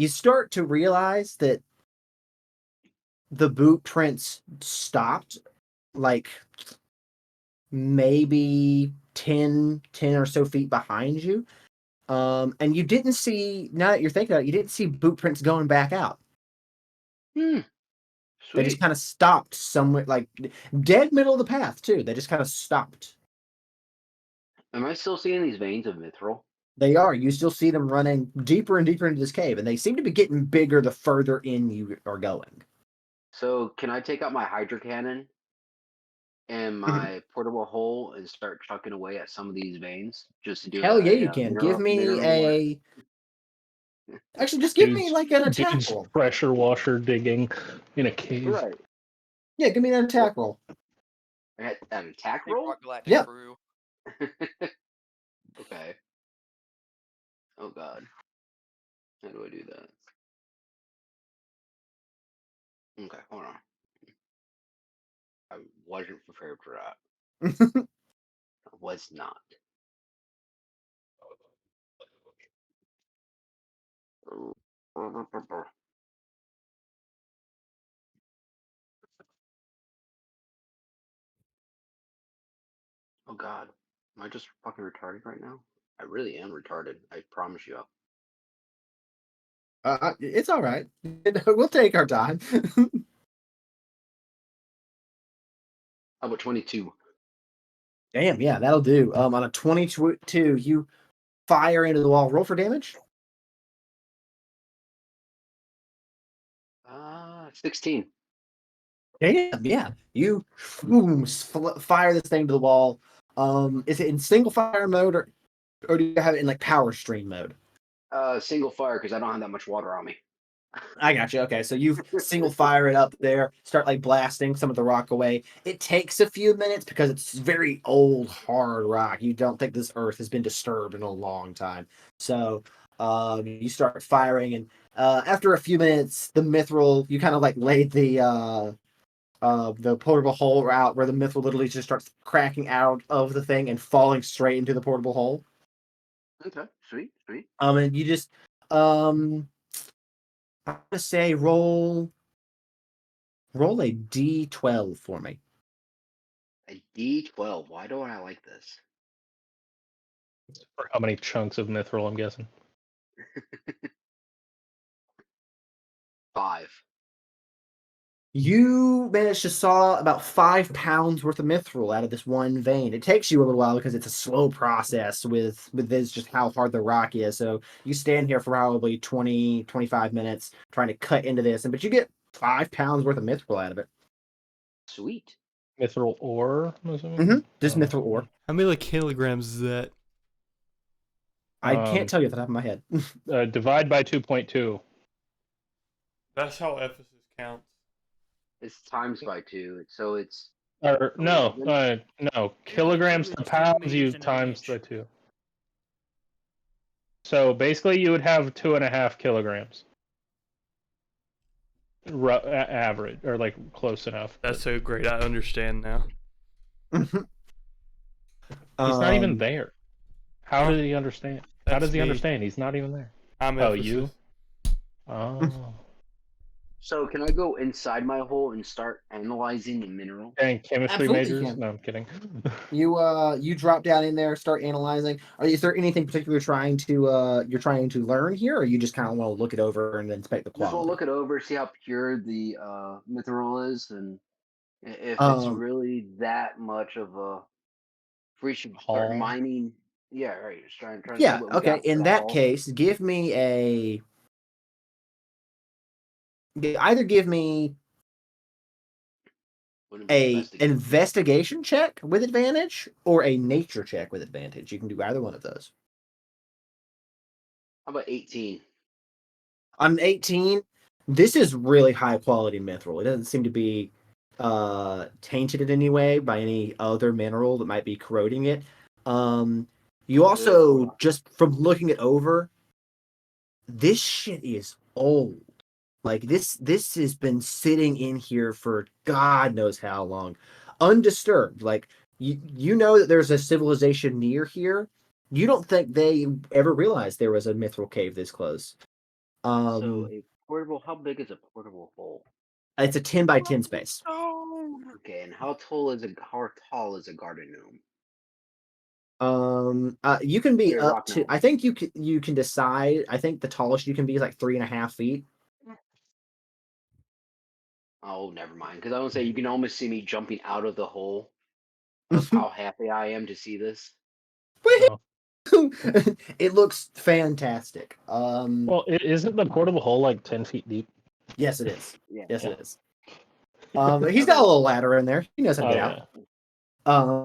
start to realize that the boot prints stopped like maybe 10 or so feet behind you. And you didn't see, now that you're thinking about it, you didn't see boot prints going back out. Sweet. They just kind of stopped somewhere, like dead middle of the path too. They just kind of stopped. Am I still seeing these veins of mithril? They are. You still see them running deeper and deeper into this cave, and they seem to be getting bigger the further in you are going. So can I take out my hydro cannon and my portable hole and start chucking away at some of these veins just to do Hell yeah, a you can. Give me a. Actually, just give me like an attack roll. Pressure washer digging in a cave. Right. Yeah, give me an attack roll. An attack Big roll? Rock Galactic Yeah. Brew. Okay. Oh god. How do I do that? Okay, hold on. I wasn't prepared for that. I was not. Oh god. Am I just fucking retarded right now? I really am retarded. I promise you. It's all right. We'll take our time. How about 22? Damn, yeah, that'll do. On a 22, you fire into the wall. Roll for damage. 16. Damn, yeah. You boom, fire this thing to the wall. Is it in single fire mode, or do you have it in like power stream mode? Single fire because I don't have that much water on me. I got you. Okay, so you single fire it up there, start like blasting some of the rock away. It takes a few minutes because it's very old, hard rock. You don't think this earth has been disturbed in a long time. So you start firing, and after a few minutes, the mithril, you kind of like laid the portable hole out where the mithril literally just starts cracking out of the thing and falling straight into the portable hole. Okay, sweet. And you just I'm gonna say roll a D12 for me. A D12. Why don't I like this? For how many chunks of mithril, I'm guessing. 5. You managed to saw about 5 pounds worth of mithril out of this one vein. It takes you a little while because it's a slow process with this, just how hard the rock is. So you stand here for probably 20, 25 minutes trying to cut into this, but you get 5 pounds worth of mithril out of it. Sweet. Mithril ore, I'm assuming? Just mithril ore. How many kilograms is that? I can't tell you off the top of my head. Divide by 2.2. That's how Ephesus counts. It's times by 2, so it's Or no, no. Kilograms to It's pounds, meters you in an times inch. by 2. So basically, you would have 2.5 kilograms. Average, or like close enough. That's so great. I understand now. He's not even there. How Huh? did he understand? How That's does he me. understand? He's not even there. I'm Oh, Ephesus. you? Oh. So can I go inside my hole and start analyzing the mineral? Dang, chemistry Absolutely majors? can. No, I'm kidding. You drop down in there, start analyzing. Is there anything particular you're trying to learn here, or you just kind of want to look it over and inspect the Just want to quality? look it over, see how pure the mineral is, and if it's Um, really that much of a. If we should start Hall. mining. Yeah, right. Just trying to see yeah, what we okay. got for In the that haul. case, either give me Wouldn't be a investigate. investigation check with advantage or a nature check with advantage. You can do either one of those. How about 18? I'm 18. This is really high quality mithril. It doesn't seem to be tainted in any way by any other mineral that might be corroding it. You also, just from looking it over, this shit is old. Like this has been sitting in here for God knows how long, undisturbed. Like you know that there's a civilization near here. You don't think they ever realized there was a mithril cave this close. So a portable. How big is a portable hole? It's a 10 by 10 space. Okay, and how tall is a garden gnome? You can be Or a up rock to. gnome? I think you can decide. I think the tallest you can be is like 3.5 feet. Oh, never mind. Because I want to say you can almost see me jumping out of the hole of how happy I am to see this. Oh. It looks fantastic. Well, isn't the portable hole like 10 feet deep? Yes, it is. Yeah. Yes, Yeah. it is. He's got a little ladder in there. He knows how to Oh, get yeah. out.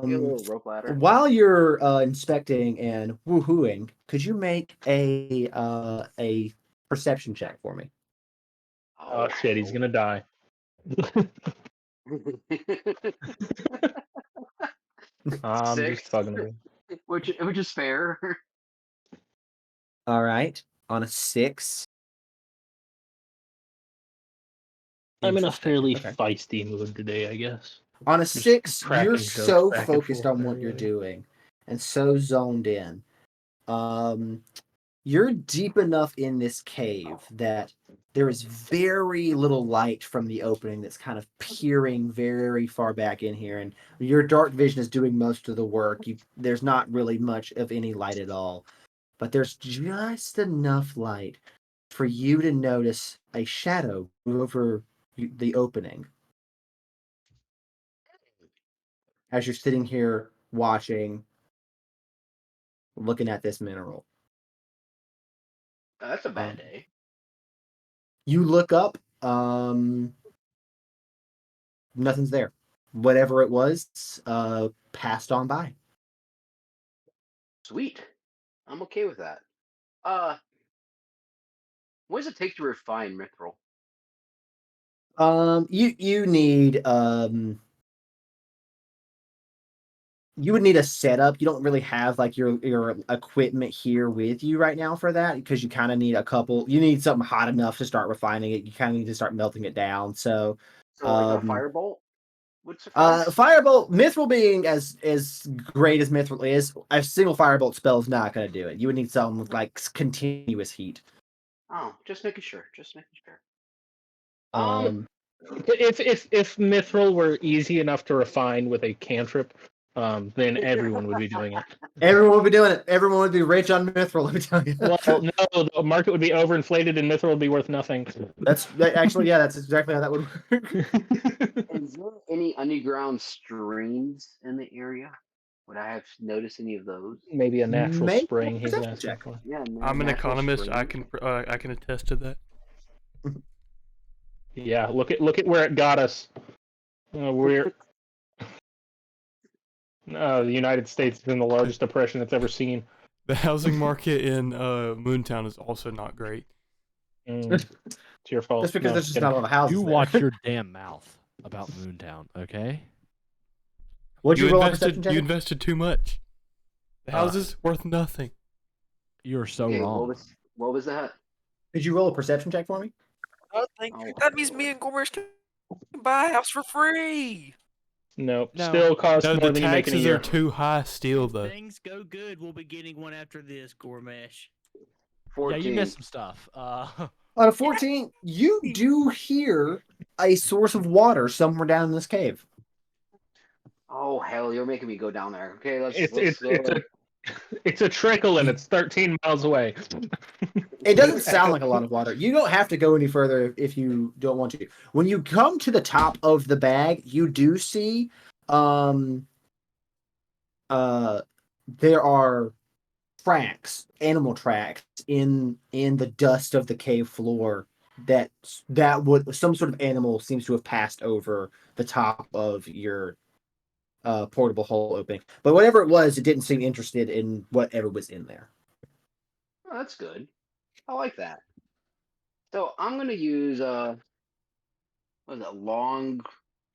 Get a little rope ladder. While you're inspecting and woohooing, could you make a perception check for me? Oh, shit, he's gonna die. I'm 6, just fucking with him. which is fair. All right, on a 6. I'm in a Interesting. fairly Okay. feisty mood today, I guess. On a Just 6, you're cracking jokes so back and focused forth on with what you're everybody. doing and so zoned in. You're deep enough in this cave that there is very little light from the opening that's kind of peering very far back in here, and your dark vision is doing most of the work. There's not really much of any light at all, but there's just enough light for you to notice a shadow move over the opening as you're sitting here watching, looking at this mineral. That's a bad Um, day. You look up, nothing's there. Whatever it was, passed on by. Sweet. I'm okay with that. What does it take to refine mithril? You would need a setup. You don't really have like your equipment here with you right now for that, because you kind of need you need something hot enough to start refining it. You kind of need to start melting it down. So So like a firebolt would suffice? firebolt, mithril being as great as mithril is, a single firebolt spell is not going to do it. You would need some like continuous heat. Oh, just making sure. Just making sure. If mithril were easy enough to refine with a cantrip, then everyone would be doing it. Everyone would be doing it. Everyone would be rich on mithril. Let me tell you. Well, no, the market would be overinflated and mithril would be worth nothing. Actually, yeah, that's exactly how that would work. Is there any underground streams in the area? Would I have noticed any of those? Maybe a natural Make a spring he's perception asking check. for. Yeah, I'm an natural economist. I springs. can attest to that. Yeah, look at where it got us. The United States is in the largest depression it's ever seen. The housing market in Moontown is also not great. It's your fault. Just because No, there's just kidding. not a lot of houses. You there. watch your damn mouth about Moontown, okay? What'd you roll a perception invested check? you invested too much. The houses worth nothing. You're so Okay, wrong. what was that? Did you roll a perception check for me? Nothing. Oh, That means me and Gormesh can buy a house for free. Nope. No. Still costs No, more the than you make in a taxes year. are too high still, If though. things go good, we'll be getting one after this, Gormesh. 14. Yeah, you missed some stuff. On a 14, you do hear a source of water somewhere down in this cave. Oh hell, you're making me go down there. Okay, let's It's a trickle and it's 13 miles away. It doesn't sound like a lot of water. You don't have to go any further if you don't want to. When you come to the top of the bag, you do see there are tracks, animal tracks in the dust of the cave floor that would some sort of animal seems to have passed over the top of your portable hole opening. But whatever it was, it didn't seem interested in whatever was in there. Oh, that's good. I like that. So I'm gonna use what is it,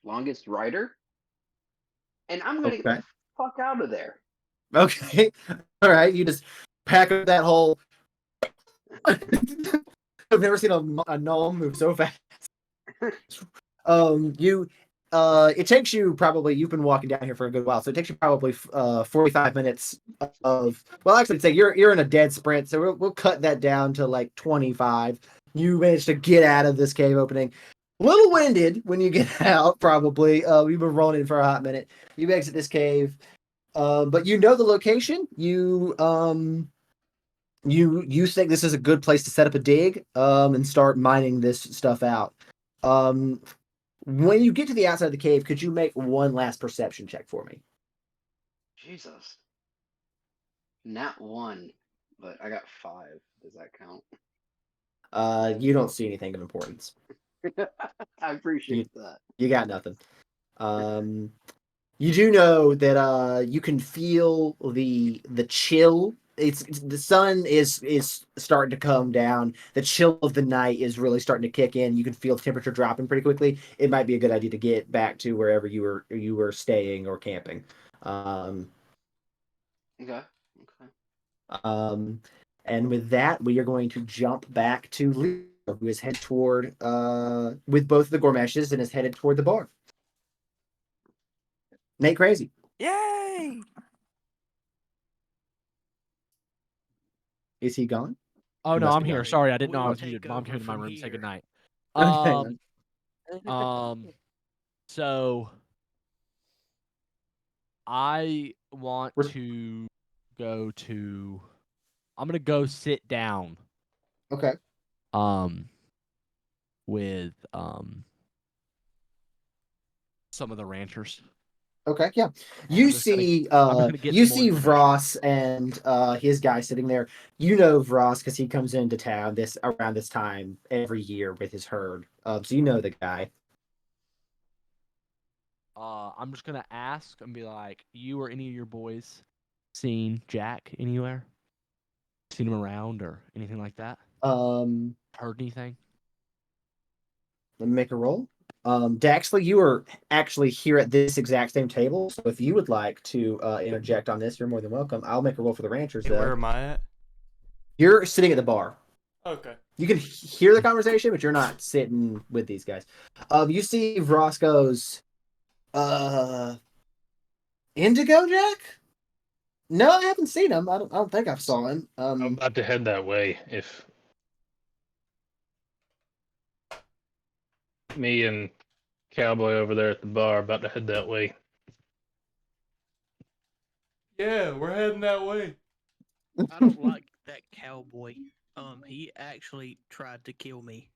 longest rider, and I'm gonna get Okay. the fuck out of there. Okay. All right. You just pack up that whole. I've never seen a gnome move so fast. It takes you probably. You've been walking down here for a good while, so it takes you probably 45 minutes of. Well, actually, I'd say you're in a dead sprint, so we'll cut that down to like 25. You managed to get out of this cave opening. A little winded when you get out, probably. You've been rolling for a hot minute. You exit this cave. But you know the location. You think this is a good place to set up a dig and start mining this stuff out. When you get to the outside of the cave, could you make one last perception check for me? Jesus. Not one, but I got 5. Does that count? You don't see anything of importance. I appreciate that. You got nothing. You do know that you can feel the chill. It's the sun is starting to come down. The chill of the night is really starting to kick in. You can feel the temperature dropping pretty quickly. It might be a good idea to get back to wherever you were staying or camping. Okay. And with that, we are going to jump back to Leo, who is headed toward with both the Gormeshes and is headed toward the bar. Nate Crazy. Yay! Is he gone? Oh He no, must I'm be here. gone. Sorry, I didn't know I We'll was muted. take Mom came over into my from room to say here. goodnight. Okay. So I want to go to. I'm gonna go sit down. Okay. With some of the ranchers. Okay, yeah. I'm You just gonna- see I'm gonna get you some more see information. Vross and his guy sitting there. You know Vross because he comes into town around this time every year with his herd. So you know the guy. I'm just gonna ask and be like, you or any of your boys seen Jack anywhere? Seen him around or anything like that? Heard anything? Let me make a roll. Daxley, you are actually here at this exact same table. So if you would like to interject on this, you're more than welcome. I'll make a roll for the ranchers. Hey, where am I at? You're sitting at the bar. Okay. You can hear the conversation, but you're not sitting with these guys. You see Roscoe's Indigo Jack? No, I haven't seen him. I don't think I saw him. I'm about to head that way. If me and Cowboy over there at the bar about to head that way. Yeah, we're heading that way. I don't like that cowboy. He actually tried to kill me.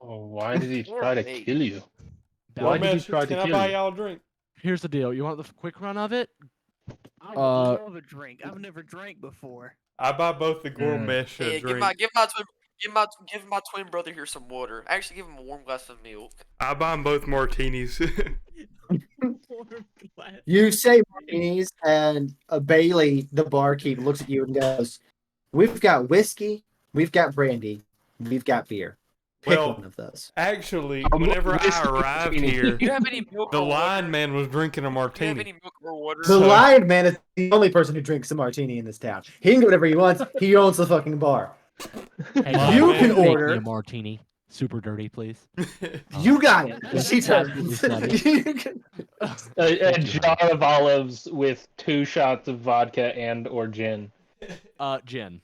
Oh, why did he try to Hey. kill you? Now, Why did he Gormesh, try to can I kill buy you? y'all a drink? here's the deal. You want the quick run of it? I would Uh, love a drink. I've never drank before. I buy both the Gormesh Hey, a drink. give my twin brother here some water. Actually, give him a warm glass of milk. I buy them both martinis. You say martinis, and Bailey, the barkeep, looks at you and goes, "We've got whiskey, we've got brandy, we've got beer. Pick Well, one of those." Actually, whenever I arrived here, Do you have any milk the or water? line man was drinking a Do you have martini. any milk or water? The So- Lion Man is the only person who drinks a martini in this town. He can do whatever he wants. He owns the fucking bar. Hey, My You man. can make me order. a martini. super dirty, please. You got it. She Absolutely turns. stunning. A jar of olives with 2 shots of vodka and or gin. Gin.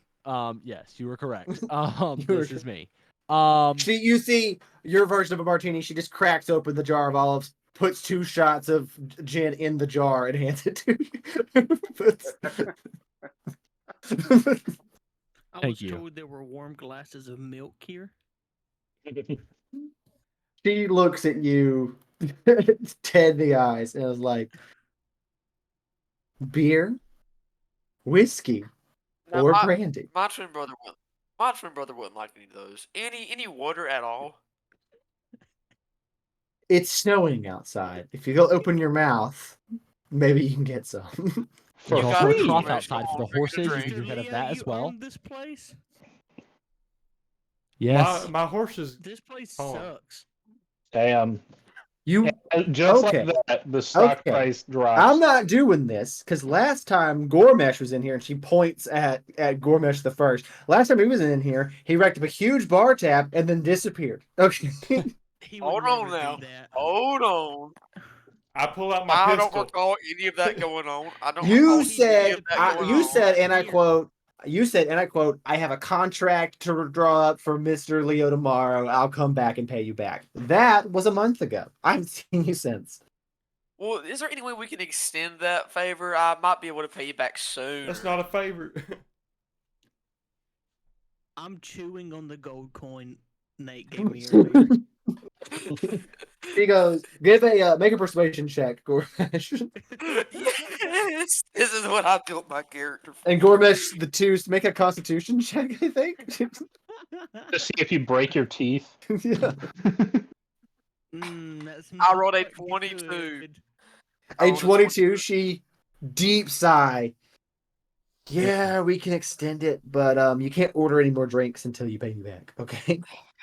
Yes, you were correct. You were This is me. You see your version of a martini. She just cracks open the jar of olives, puts 2 shots of gin in the jar, and hands it to you. I Thank was you. told there were warm glasses of milk here. She looks at you dead in the eyes and is like, beer, whiskey, Now, or brandy. my twin brother wouldn't like any of those. Any water at all? It's snowing outside. If you go open your mouth, maybe you can get some. There's For also a free. trough Gormesh, outside for come the on, bring it a horses. You drink. can drink out of Leo, that you as well. own this place? Yes. My horses. This place Oh. sucks. Damn. You Just Okay. like that, the stock Okay. price drops. I'm not doing this because last time Gormesh was in here, and she points at Gormesh the first. Last time he was in here, he racked up a huge bar tab and then disappeared. Okay. He would Hold never on now. do that. Hold on. I pull out my I don't pistol. recall any of that going on. I don't You recall any said, of that going you on. said, and I quote, I have a contract to draw up for Mr. Leo tomorrow. I'll come back and pay you back. That was a month ago. I haven't seen you since. Well, is there any way we can extend that favor? I might be able to pay you back soon. That's not a favor. I'm chewing on the gold coin Nate gave me earlier. He goes, make a persuasion check, Gormesh. Yes, this is what I built my character for. And Gormesh, the twos, make a constitution check, I think. To see if you break your teeth. Yeah. That's I rolled a not 22. good. Age 22, she deep sigh. Yeah, we can extend it, but you can't order any more drinks until you pay me back, okay?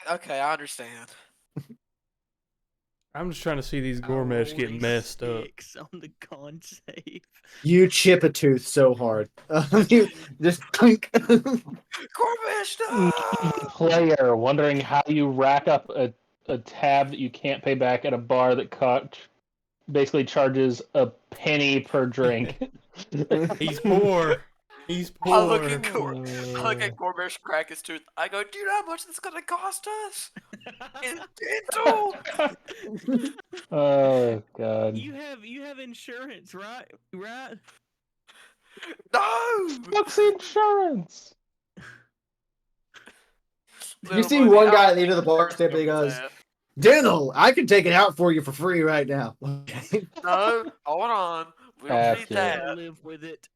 Okay, I understand. I'm just trying to see these I Gormesh rolled getting a messed up. 6 on the con save. You chip a tooth so hard. You just clink. Gormesh, no! Player wondering how you rack up a tab that you can't pay back at a bar that basically charges a penny per drink. He's poor. He's poor. I look at Gormesh crack his tooth. I go, do you know how much this is gonna cost us? In dental! Oh god. You have insurance, right? Right? No! What's insurance? You see one guy at the end of the bar step and he goes, Dental, I can take it out for you for free right now. Okay. No, hold on. We don't need that. I'll live with it.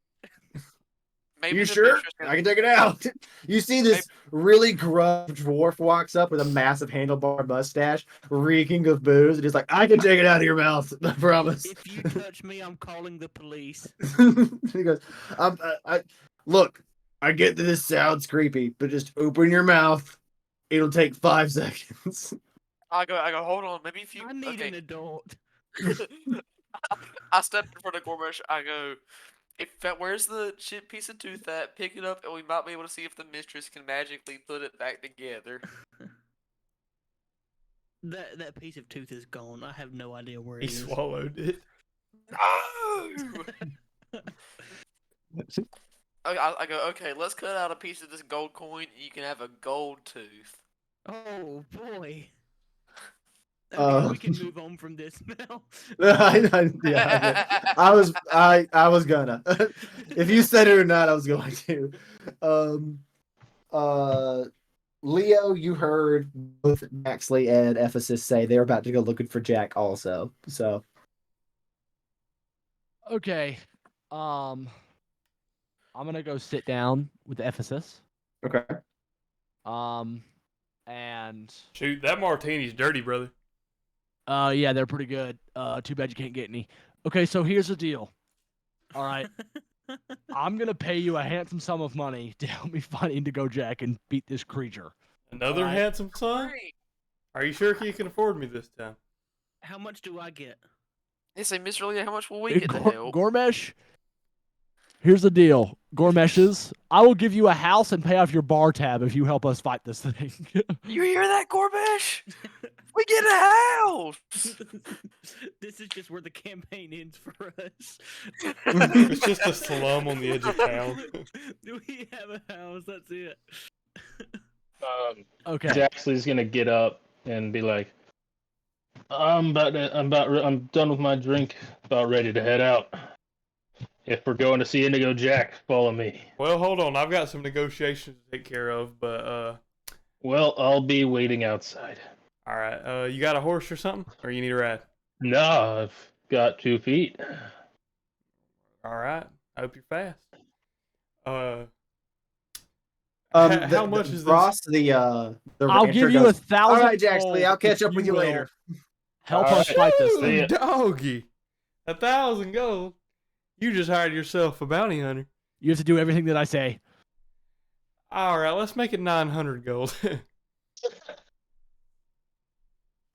Maybe You the sure? mistress can- I can take it out. You see this really gruff dwarf walks up with a massive handlebar mustache, reeking of booze, and he's like, I can take it out of your mouth. I promise. If you touch me, I'm calling the police. He goes, look, I get that this sounds creepy, but just open your mouth. It'll take 5 seconds. I go, hold on, maybe if you I need an adult. I step in front of Gormesh, I go, where's the chip piece of tooth at? Pick it up and we might be able to see if the mistress can magically put it back together. That piece of tooth is gone. I have no idea where it He is. swallowed it. No! I go, okay, let's cut out a piece of this gold coin and you can have a gold tooth. Oh boy. Okay, we can move on from this now. I was gonna. If you said it or not, I was going to. Leo, you heard both Maxley and Ephesus say they're about to go looking for Jack also. So Okay. I'm gonna go sit down with Ephesus. okay. And Shoot, that martini's dirty, brother. yeah, they're pretty good. Too bad you can't get any. Okay, so here's the deal. All right. I'm gonna pay you a handsome sum of money to help me find Indigo Jack and beat this creature. Another Alright. handsome son? Great. Are you sure he can afford me this time? How much do I get? They say, Mr. Lee, how much will we get to help? Gormesh, Here's the deal, Gormeshes. I will give you a house and pay off your bar tab if you help us fight this thing. You hear that, Gormesh? We get a house. This is just where the campaign ends for us. It's just a slum on the edge of town. We have a house. That's it. Okay. Jaxley's gonna get up and be like, I'm done with my drink. About ready to head out. If we're going to see Indigo Jack, follow me. Well, hold on. I've got some negotiations to take care of, but Well, I'll be waiting outside. all right. You got a horse or something, or you need a ride? No, I've got 2 feet. All right. I hope you're fast. How much is this? Ross, the I'll rancher give you goes, 1,000. All right, Jaxley, gold I'll catch if up with you you will later. Help All us right. fight this See thing. ya. Doggy. 1,000 gold. You just hired yourself a bounty hunter. You have to do everything that I say. All right, let's make it 900 gold.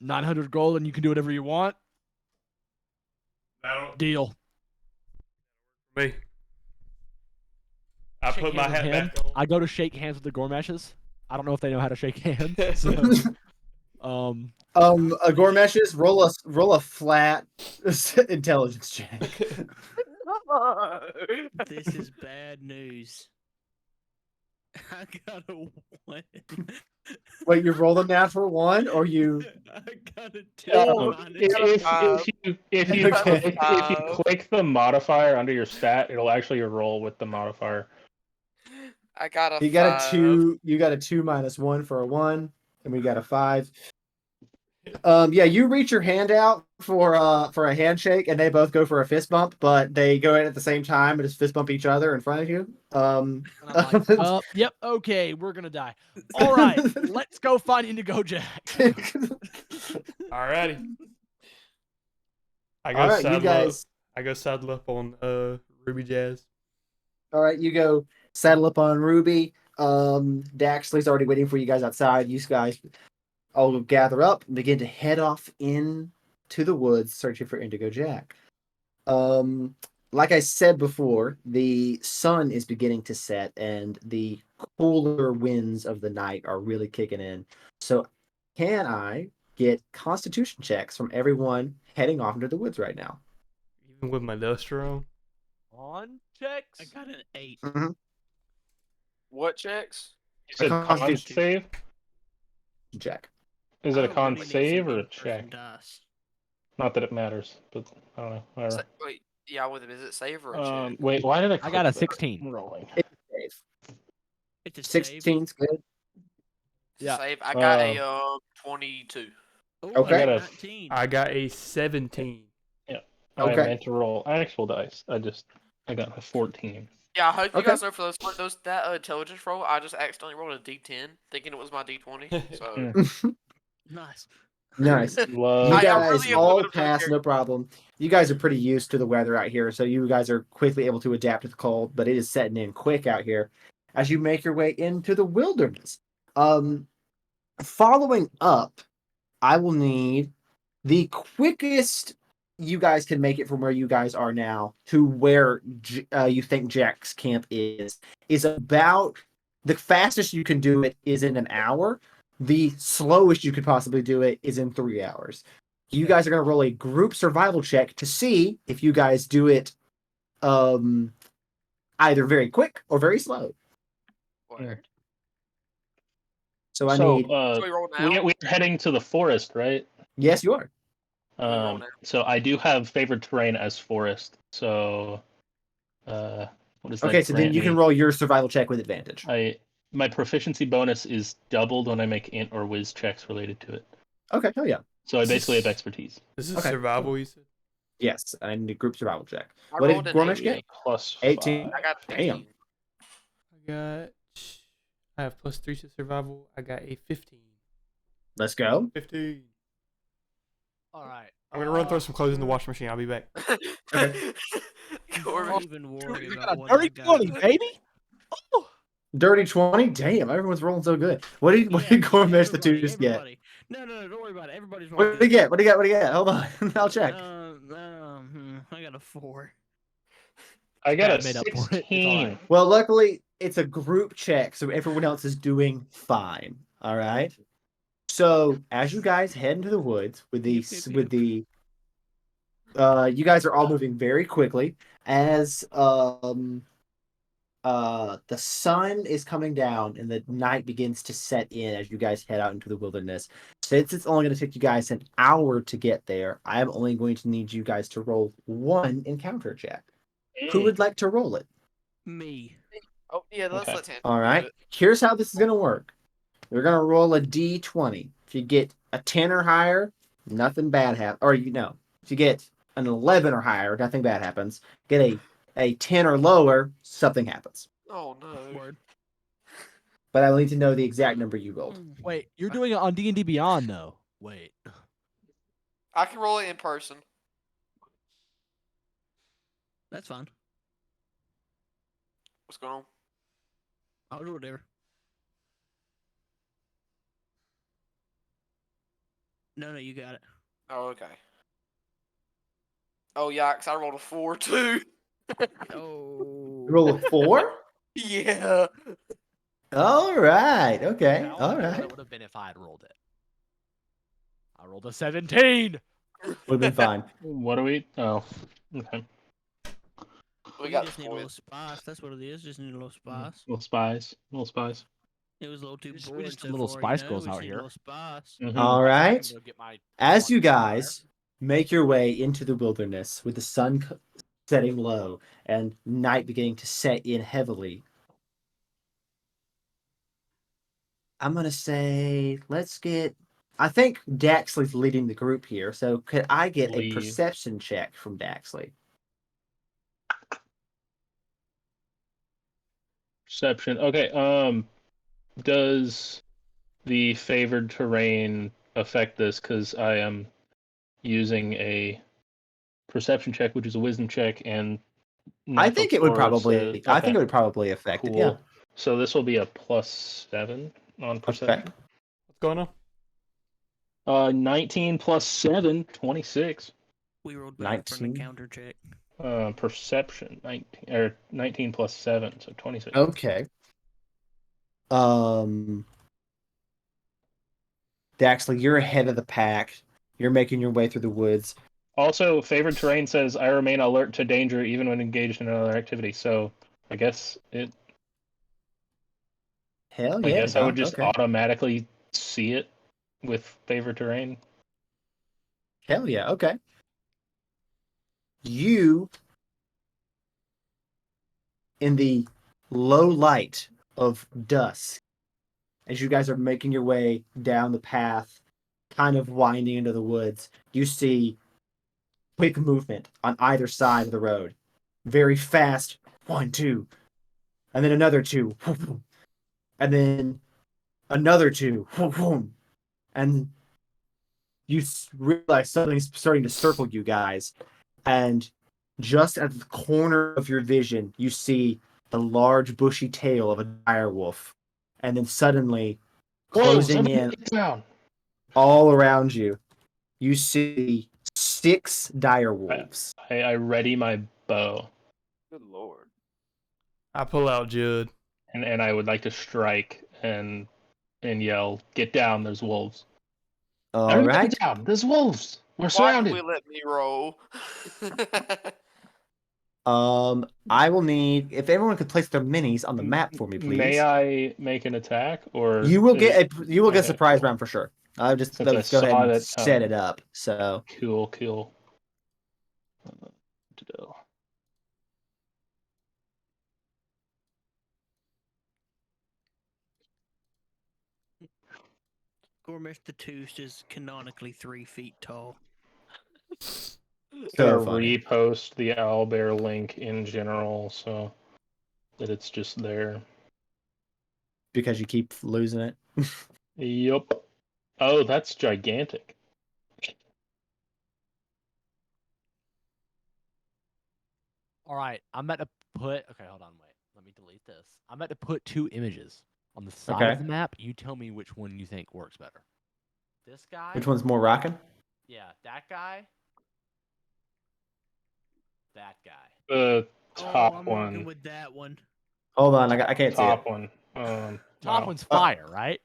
900 gold, and you can do whatever you want. That'll Deal. me. I Shake put my hands with hat him. back on. I go to shake hands with the Gormeshes. I don't know if they know how to shake hands. So, Gormeshes, roll a flat intelligence check. This is bad news. I got a 1. Wait, you rolled a natural 1, or you? I got a 2 If you click the modifier under your stat, it'll actually roll with the modifier. I got a You got 5. a 2. You got a 2 minus 1 for a 1, and we got a 5. Yeah, you reach your hand out for a handshake, and they both go for a fist bump, but they go in at the same time and just fist bump each other in front of you. and I'm like, yep, okay, we're gonna die. All right, let's go find Indigo Jack. Alrighty. I go All right, you saddle guys. up. I go saddle up on Ruby Jazz. All right, you go saddle up on Ruby. Daxley's already waiting for you guys outside. You guys all gather up and begin to head off into the woods searching for Indigo Jack. Like I said before, the sun is beginning to set and the cooler winds of the night are really kicking in. So can I get constitution checks from everyone heading off into the woods right now? Even with my duster On checks. I got an 8. Mm-hmm. What checks? You said con Constitution. save? Check. Is it a I don't con really need save some or a in-person check? dice. Not that it matters, but I don't know. Whatever. Wait, yeah, with him, is it save or a check? Wait, why did I? I got a click that? 16. I'm rolling. It's a save. 16's good. Yeah. Save. I got a 22. Oh, Okay. I I got got a- 19. I got a 17. I Okay. meant to roll actual dice. I got a 14. Yeah, I hope you Okay. guys know for that intelligence roll, I just accidentally rolled a D10, thinking it was my D20. So Nice. Nice. Love. You I guys really am all looking for the pass, no problem. You guys are pretty used to the weather out here, so you guys are quickly able to adapt to the cold, but it is setting in quick out here as you make your way into the wilderness. Following up, I will need the quickest you guys can make it from where you guys are now to where you think Jack's camp is about the fastest you can do it is in an hour. The slowest you could possibly do it is in 3 hours. You guys are going to roll a group survival check to see if you guys do it either very quick or very slow. word. So I need... So we roll now. We're heading to the forest, right? Yes, you are. roll now. So I do have favored terrain as forest. So, what does that Okay, so then grant you can me? roll your survival check with advantage. My proficiency bonus is doubled when I make int or whiz checks related to it. Okay, hell yeah. So I basically have expertise. This is Okay. survival, you said? Yes, I need a group survival check. I What did rolled an Gormesh 18. get? Plus 18. 5. I got Damn. 18. I have +3 to survival. I got a 15. Let's go. 15. All right. I'm gonna run throw some clothes in the washing machine. I'll be back. Okay. Don't even worry You about got a what I dirty got. 20, baby. Oh. Dirty 20? Damn, everyone's rolling so good. What did Gormesh the two just get? everybody. No, don't worry about it. Everybody's What rolling did he good. get? What did he get? What did he get? Hold on. I'll check. I got a 4. I got a Pat made up for it. It's all 16. right. Well, luckily it's a group check, so everyone else is doing fine. All right. So as you guys head into the woods with Yep, these, yep, with the, you guys are all moving very quickly as the sun is coming down and the night begins to set in as you guys head out into the wilderness. Since it's only going to take you guys an hour to get there, I am only going to need you guys to roll one encounter check. Who would like to roll it? Me. Oh yeah, let's Okay. let Tan. All do right. it. Here's how this is going to work. You're going to roll a d20. If you get a 10 or higher, nothing bad happens. Or if you get an 11 or higher, nothing bad happens. Get a 10 or lower, something happens. Oh no. Word. But I will need to know the exact number you rolled. Wait, you're doing it on D&D Beyond though. Wait. I can roll it in person. That's fine. What's going on? I'll do whatever. No, you got it. Oh okay. Oh yeah, 'cause I rolled a 4 too. Oh. Roll a 4? Yeah. All right. Okay. That All would be what right. it would have been if I had rolled it. I rolled a 17. Would have been fine. What do we? Oh, okay. We We got just the need a little point. spice. That's what it is. Just need a little spice. Little spies. Little spies. It was a little too We boring just so a little far, Spice you know? Girls We just out need here. a little spice. Mhm. All right. I'm gonna get my As you bonfire. guys make your way into the wilderness with the sun setting low and night beginning to set in heavily, I'm going to say, I think Daxley's leading the group here. So could I get a Lead. perception check from Daxley? Perception. Okay. Does the favored terrain affect this? Because I am using a perception check, which is a wisdom check, and I think it would probably. I think it okay, would probably affect cool. it. Yeah. So this will be a +7 on perception. What's going on? 19 plus 7, 26. We rolled better for an 19. encounter check. Perception 19 plus 7, so 26. Okay. Daxley, you're ahead of the pack. You're making your way through the woods. Also, favored terrain says I remain alert to danger even when engaged in another activity. So I guess Hell I yeah. guess I would just okay. automatically see it with favored terrain. Hell yeah. Okay. You, in the low light of dusk, as you guys are making your way down the path, kind of winding into the woods, you see quick movement on either side of the road. Very fast. 1, 2. And then another 2. And then another 2. And you realize something's starting to circle you guys. And just at the corner of your vision, you see the large bushy tail of a dire wolf. And then suddenly, closing in down. all around you, you see 6 dire wolves. I ready my bow, Good lord. I pull out Judd. and I would like to strike and yell, "Get down! There's wolves!" All Everybody right. down! There's wolves! We're Why surrounded. did we let me roll? I will need if everyone could place their minis on the map for me, please. May I make an attack, or You will get a okay, surprise cool. round for sure. Since I Let's go ahead saw and that, set it up. So Cool. Gormesh the Toost is canonically 3 feet tall. So Gonna funny. repost the owlbear link in general, so that it's just there. Because you keep losing it. Yup. Oh, that's gigantic. All right, I'm about to put. Okay, hold on, wait. Let me delete this. I'm about to put 2 images on the side Okay. of the map. You tell me which one you think works better. This guy. Which one's more rocking? Yeah, that guy. That guy. The top I'm one. working with that one. Hold on, I can't see it. Top one. Top Wow. one's fire, right?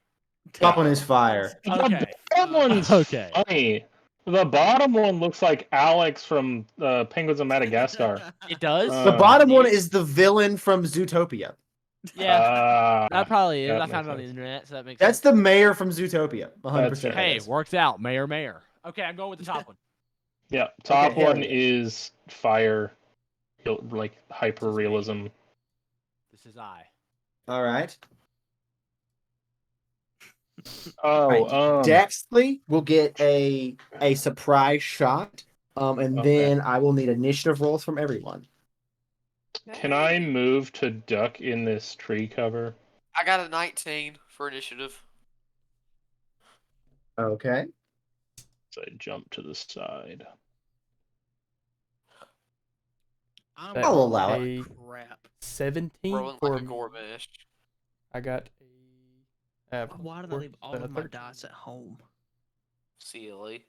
Top one is fire. Okay. The bottom one's okay. funny. The bottom one looks like Alex from Penguins of Madagascar. It does. The Um, bottom one is the villain from Zootopia. Yeah, that probably is. that I found makes it on the sense. internet, so that makes That's sense. the mayor from Zootopia. 100%. That's fair. Hey, Yes. works out. Mayor. Okay, I'm going with the top one. Yeah, top hell one yeah. is fire, like hyper This is me. realism. This is I. All right. Oh, Dexley will get a surprise shot. And Okay. then I will need initiative rolls from everyone. can I move to duck in this tree cover? I got a 19 for initiative. Okay. So I jump to the side. I'm That I'll rolling allow like it. crap. 17 Rolling for like a me. Gormesh. I got a. Why did I leave all of my dice at home? Silly.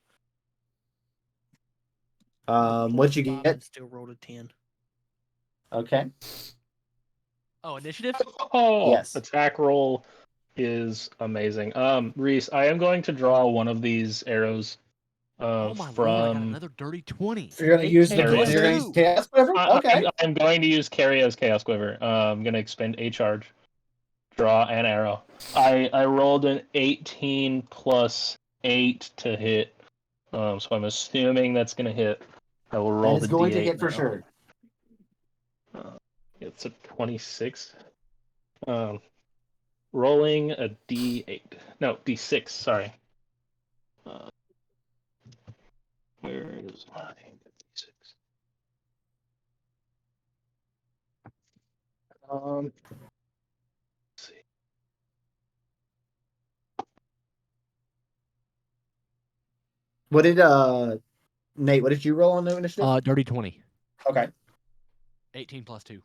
What'd you Five get? and still rolled a 10. Okay. Oh, initiative? Oh, Yes. attack roll is amazing. Reese, I am going to draw one of these arrows. Oh my lord! I got From another dirty 20. So you're gonna use the Carry plus you're gonna it. use 2. chaos quiver? Okay. I'm going to use Carrio's Chaos Quiver. I'm going to expend a charge. Draw an arrow. I rolled an 18 plus 8 to hit. So I'm assuming that's going to hit. I will roll And it's the going D8 to hit for now. sure. It's a 26. Rolling a D8. No, D6, sorry. Where is my D6? Let's see. What did Nate? What did you roll on the initiative? Dirty 20. Okay. 18 plus 2.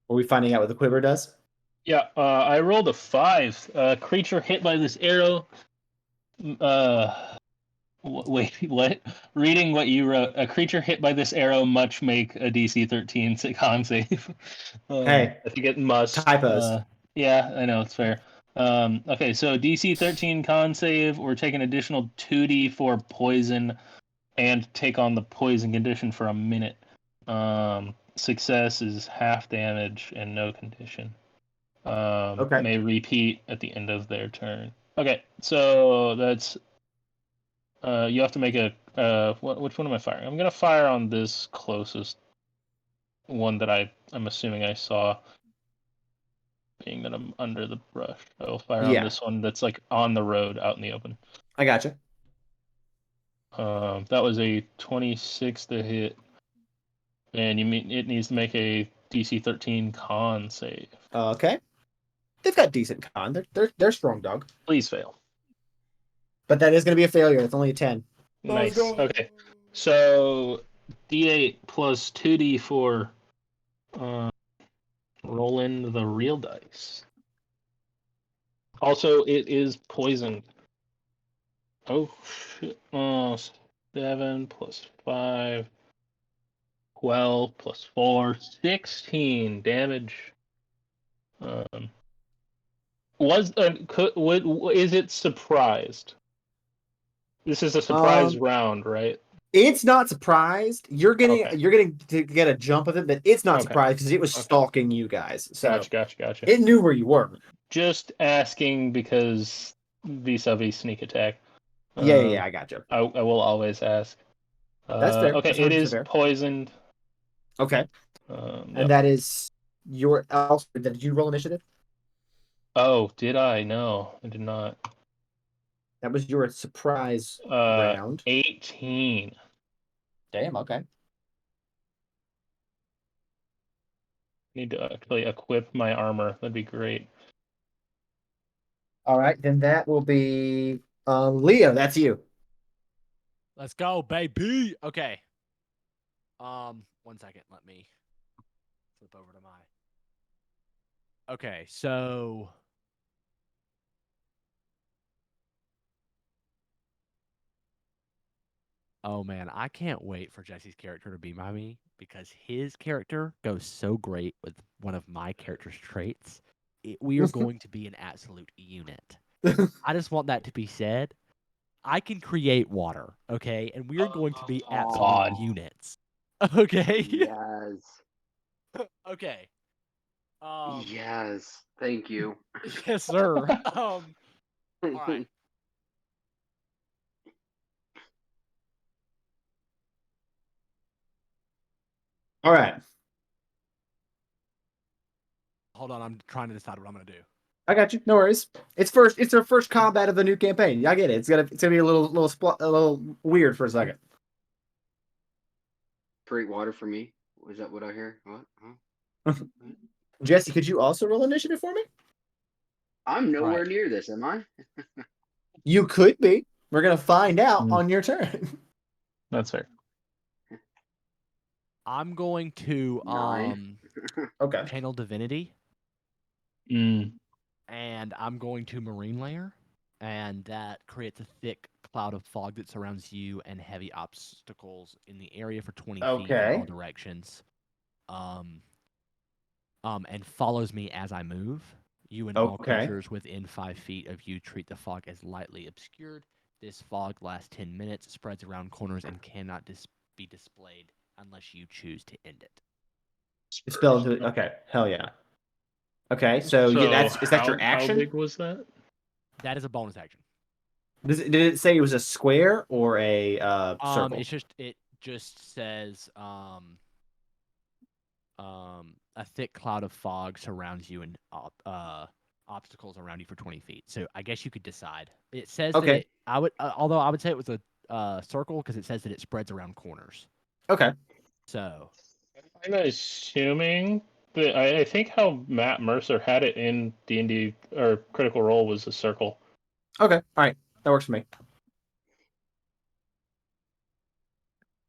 Are we finding out what the quiver does? Yeah, I rolled a 5. Creature hit by this arrow. Wait, what? Reading what you wrote. A creature hit by this arrow must make a DC 13 con save. Hey, I think it must. typos. Yeah, I know, it's fair. Okay, so DC 13 con save, or take an additional 2d for poison, and take on the poison condition for a minute. Success is half damage and no condition. Okay. May repeat at the end of their turn. Okay, so that's you have to make a which one am I firing? I'm gonna fire on this closest one that I'm assuming I saw, being that I'm under the brush. I will fire on Yeah. this one that's like on the road out in the open. I gotcha. That was a 26 to hit, and it needs to make a DC 13 con save. Okay. They've got decent con. They're strong dog. Please fail. But that is gonna be a failure. It's only a 10. Nice. Okay. So D8 plus 2D4. Roll in the real dice. Also, it is poisoned. Oh shit. 7 plus 5. 12 plus 4. 16 damage. Is it surprised? This is a surprise round, right? It's not surprised. You're getting to get a jump of it, but it's not Okay. surprised because it was stalking you guys. So Gotcha. it knew where you were. Just asking because vis-a-vis sneak attack. Yeah, I gotcha. I will always ask. That's fair. Okay, That's it 100% is fair. poisoned. Okay. Yep. And that is your else. Did you roll initiative? Oh, did I? No, I did not. That was your surprise round. 18. Damn, okay. Need to actually equip my armor. That'd be great. All right, then that will be Leo, that's you. Let's go, baby. Okay. 1 second. Let me flip over to my. Okay, so Oh man, I can't wait for Jesse's character to be me because his character goes so great with one of my character's traits. We are going to be an absolute unit. I just want that to be said. I can create water, okay, and we are going to be absolute God. units. Okay. Yes. Okay. Yes. Thank you. Yes, sir. All right. All right. Hold on, I'm trying to decide what I'm gonna do. I got you. No worries. It's their first combat of the new campaign. I get it. It's gonna be a little weird for a second. Create water for me. Was that what I hear? What? Huh? Jesse, could you also roll initiative for me? I'm nowhere Right. near this, am I? You could be. We're gonna find out Mm. on your turn. That's fair. I'm going to 9. Okay. channel divinity, Mm. and I'm going to marine layer, and that creates a thick cloud of fog that surrounds you and heavy obstacles in the area for 20 feet in Okay. all directions. And follows me as I move. You and all Okay. creatures within 5 feet of you treat the fog as lightly obscured. This fog lasts 10 minutes, spreads around corners, and cannot be displayed unless you choose to end it. It's spelled into okay. Hell yeah. Okay, so yeah, is that your How action? big was that? That is a bonus action. Did it say it was a square or a circle? It just says a thick cloud of fog surrounds you and obstacles around you for 20 feet. So I guess you could decide. It says that Okay. although I would say it was a circle because it says that it spreads around corners. Okay. So I'm assuming that I think how Matt Mercer had it in D&D or Critical Role was a circle. Okay. All right. That works for me.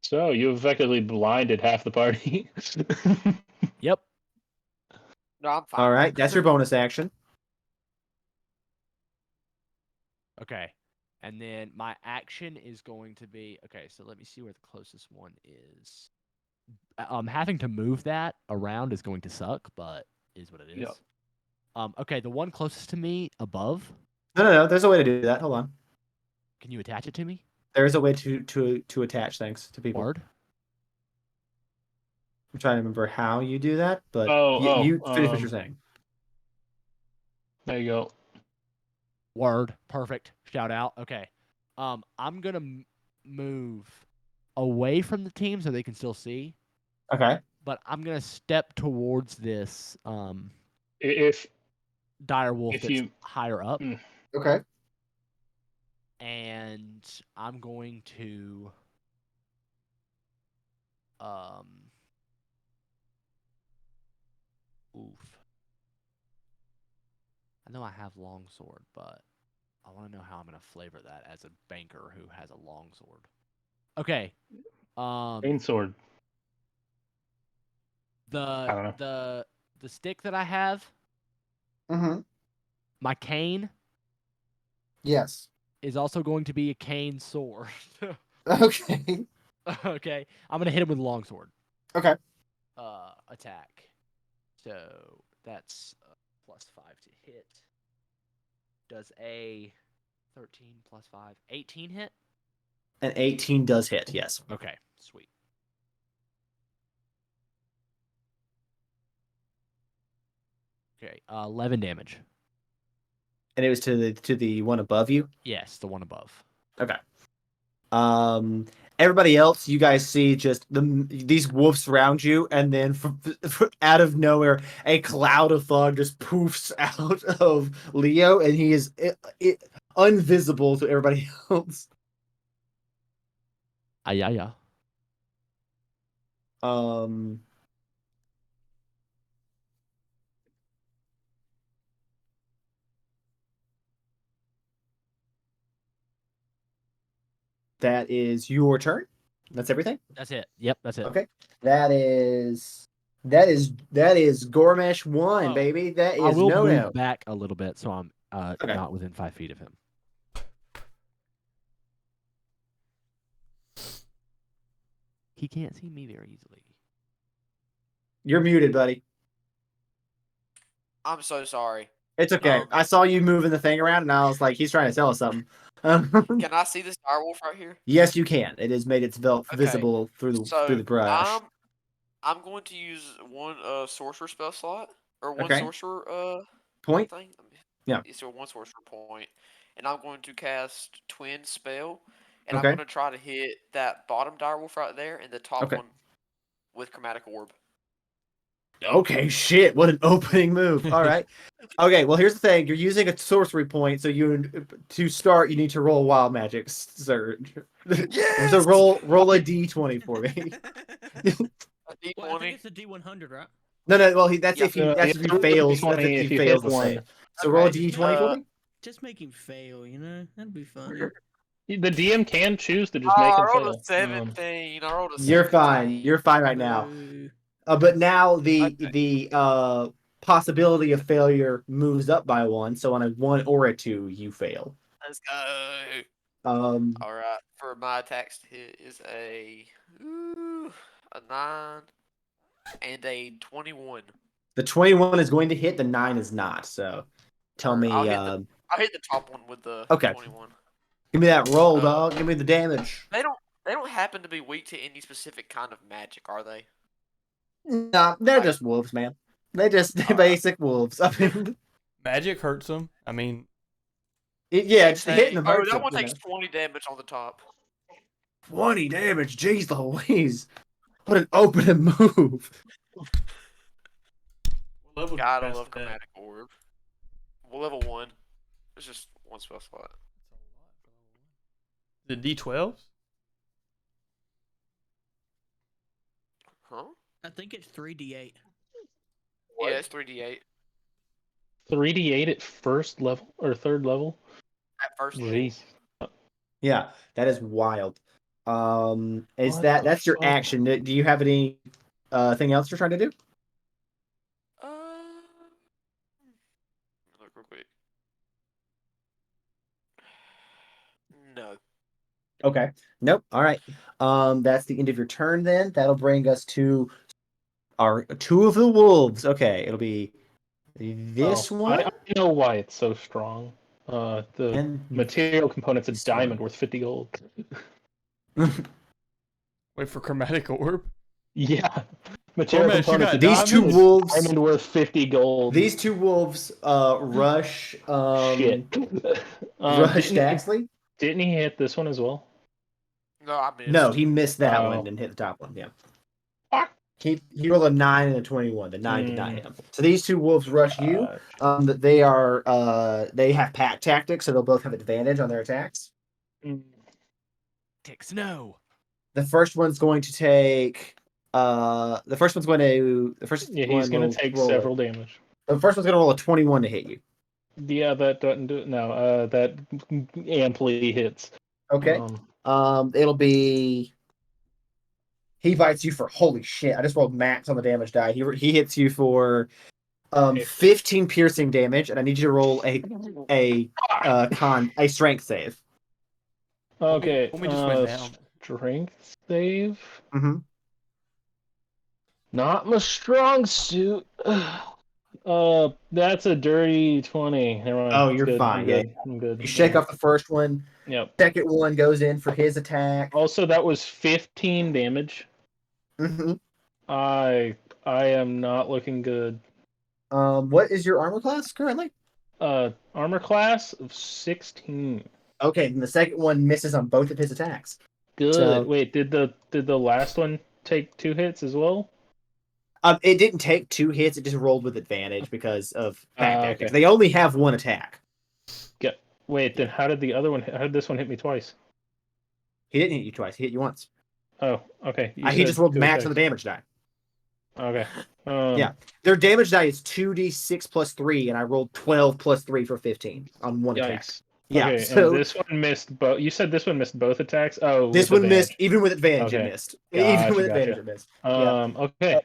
So you effectively blinded half the party. yep. No, I'm fine. All right. That's your bonus action. Okay. And then my action is going to be okay. So let me see where the closest one is. Having to move that around is going to suck, but is what it is. Yep. Okay, the one closest to me above. No. There's a way to do that. Hold on. Can you attach it to me? There is a way to attach things to people. Word. I'm trying to remember how you do that, but you finish what you're saying. There you go. Word. Perfect. Shout out. Okay. I'm gonna move away from the team so they can still see. Okay. But I'm gonna step towards this If dire wolf if that's you- higher up, Okay. and I'm going to oof. I know I have longsword, but I want to know how I'm gonna flavor that as a banker who has a longsword. Okay. Chain sword. I don't The stick that I have, Mm-hmm. my cane, Yes. is also going to be a cane sword. Okay. Okay. I'm gonna hit him with a longsword. Okay. Attack. So that's +5 to hit. Does a 13 plus 5, 18 hit? An 18 does hit. Yes. Okay, sweet. Okay, 11 damage. And it was to the one above you. Yes, the one above. Okay. Everybody else, you guys see just these wolves surround you, and then from out of nowhere, a cloud of fog just poofs out of Leo, and he is invisible to everybody else. Yeah. That is your turn. That's everything. That's it. Yep, that's it. Okay. That is Gormesh 1, Oh, baby. That I is will move no. back a little bit so I'm Okay. not within 5 feet of him. he can't see me very easily. You're muted, buddy. I'm so sorry. It's okay. I saw you moving the thing around, and I was like, he's trying to tell us something. Can I see this direwolf right here? Yes, you can. It has made its Okay. visible through the brush. I'm going to use one sorcerer spell slot or one Okay. sorcerer Point? thing. Yeah. So one sorcerer point, and I'm going to cast twin spell, and Okay. I'm going to try to hit that bottom direwolf right there and the top Okay. one with chromatic orb. Okay, shit. What an opening move. All right. Okay, well, here's the thing. You're using a sorcery point, so to start, you need to roll wild magic surge. Yes! So roll a d20 for me. A D20. Well, I think it's a D100, right? No. Well, that's Yeah. if he Yeah, fails. That's D20 if he fails the save. So roll a Okay. d20 for me. Just make him fail, you know? That'd be funny. The DM can choose to just Oh, make I him rolled a fail. 17. I rolled a 17. You're fine. You're fine right now. Boo. But now the Okay. possibility of failure moves up by 1. So on a 1 or a 2, you fail. Let's go. All Alright, for my attacks to hit is a 9 and a 21. The 21 is going to hit. The 9 is not. So tell me. I'll hit the top one with the Okay. 21. Give me that roll, dog. Give me the damage. They don't happen to be weak to any specific kind of magic, are they? Nah, they're just wolves, man. They're basic wolves. I mean, Magic hurts them. I mean, just hitting them hurts that them, one you takes know. 20 damage on the top. 20 damage. Jeez Louise. What an opening move. Gotta love chromatic orb. Well, level 1. It's just one spell slot. the D12s? Huh? I think it's 3d8. Yeah, it's 3d8 3d8 at first level or third level. at first level. Jeez. Yeah, that is wild. Is What that's the your fuck? action? Do you have any thing else you're trying to do? Look real quick. No. Okay. Nope. All right. That's the end of your turn then. That'll bring us to our 2 of the wolves. Okay, it'll be this one. I know why it's so strong. The And material component's a this one. diamond worth 50 gold. Wait for chromatic orb? Yeah. Material Gormesh, you component's a got These 2 diamond, wolves. diamond worth 50 gold. These 2 wolves rush Shit. rush Daxley. Didn't he hit this one as well? No, I missed. No, he missed that Oh. one and hit the top one. Yeah. Fuck. He rolled a 9 and a 21. The 9 did not hit him. So these 2 wolves rush you. They have pack tactics, so they'll both have advantage on their attacks. Ticks no. The first one's going to take. The first one's going to. The first. Yeah, one he's going will to take roll several damage. The first one's going to roll a 21 to hit you. Yeah, that doesn't do it. No, that amply hits. Okay. It'll be. He bites you for holy shit. I just rolled max on the damage die. He hits you for 15 piercing damage, and I need you to roll a strength save. Okay. Homie just went down. Strength save. Mm-hmm. Not my strong suit. That's a dirty 20. Never mind. Oh, It's you're good. fine. I'm good. I'm good. You shake off the first one. Yep. Second one goes in for his attack. Also, that was 15 damage. Mm-hmm. I am not looking good. What is your armor class currently? Armor class of 16. Okay, and the second one misses on both of his attacks. Good. So- Wait, did the last one take 2 hits as well? It didn't take 2 hits. It just rolled with advantage because of pack tactics. Okay. They only have 1 attack. Wait, then how did this one hit me twice? He didn't hit you twice. He hit you once. Oh, okay. You He said just rolled 2 max on the attacks. damage die. Okay. Yeah. Their damage die is 2d6 plus 3, and I rolled 12 plus 3 for 15 on 1 attack. Yikes. Yeah, Okay, so and this one missed both. You said this one missed both attacks. Oh, this with one missed, advantage. even with advantage, Okay. it missed. Even with Gotcha. advantage, it missed. Yeah. Okay.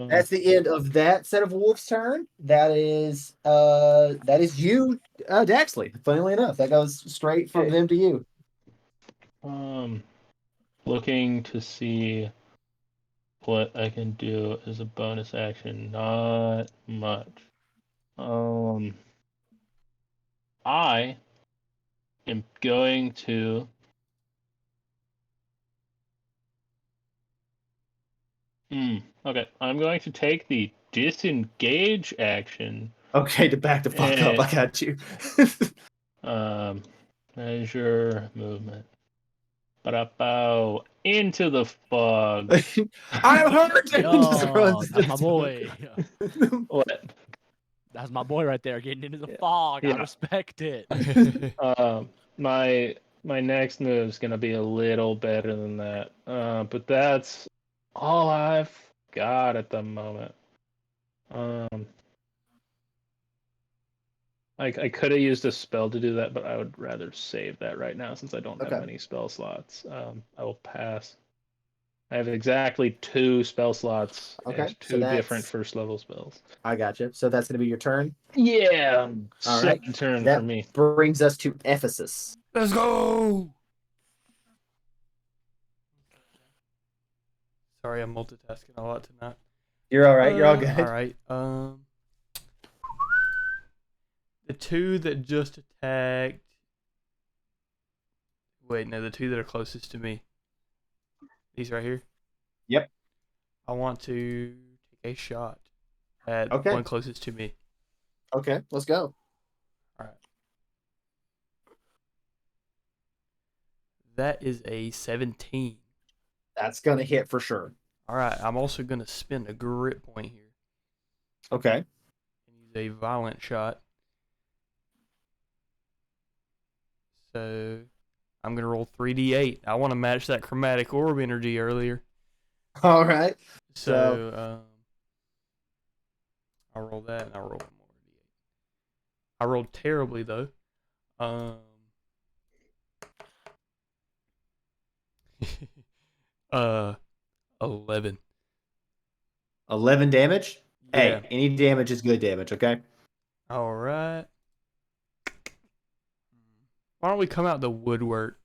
That's the end of that set of wolves' turn. That is you, Daxley. Funnily enough, that goes straight from them to you. Looking to see what I can do as a bonus action. Not much. I am going to. Okay, I'm going to take the disengage action. Okay, to back the fuck up, I got you. Measure movement. Ba-da-bow. Into the fog. I'm hurt. Just Yo, runs that's my into boy. the- What? That's my boy right there, getting into the Yeah. fog. I Yeah. respect it. My next move is gonna be a little better than that. But that's all I've got at the moment. I could have used a spell to do that, but I would rather save that right now since I don't have Okay. many spell slots. I will pass. I have exactly 2 spell slots Okay, and so 2 different that's- first level spells. I got you. So that's going to be your turn. Yeah, All right. second turn That for me. brings us to Ephesus. Let's go. Sorry, I'm multitasking a lot tonight. You're all right. You're all good. All right. The 2 that just attacked. Wait, no, the 2 that are closest to me. These right here. Yep. I want to take a shot at the Okay. one closest to me. Okay, let's go. All right. That is a 17. That's going to hit for sure. All right. I'm also going to spend a grit point here Okay. and use a violent shot. So I'm going to roll 3d8. I want to match that chromatic orb energy earlier. All right. So I'll roll that and I'll roll one more d8. I rolled terribly though. 11. 11 damage. Yeah. Hey, any damage is good damage, okay? All right. Why don't we come out the woodwork?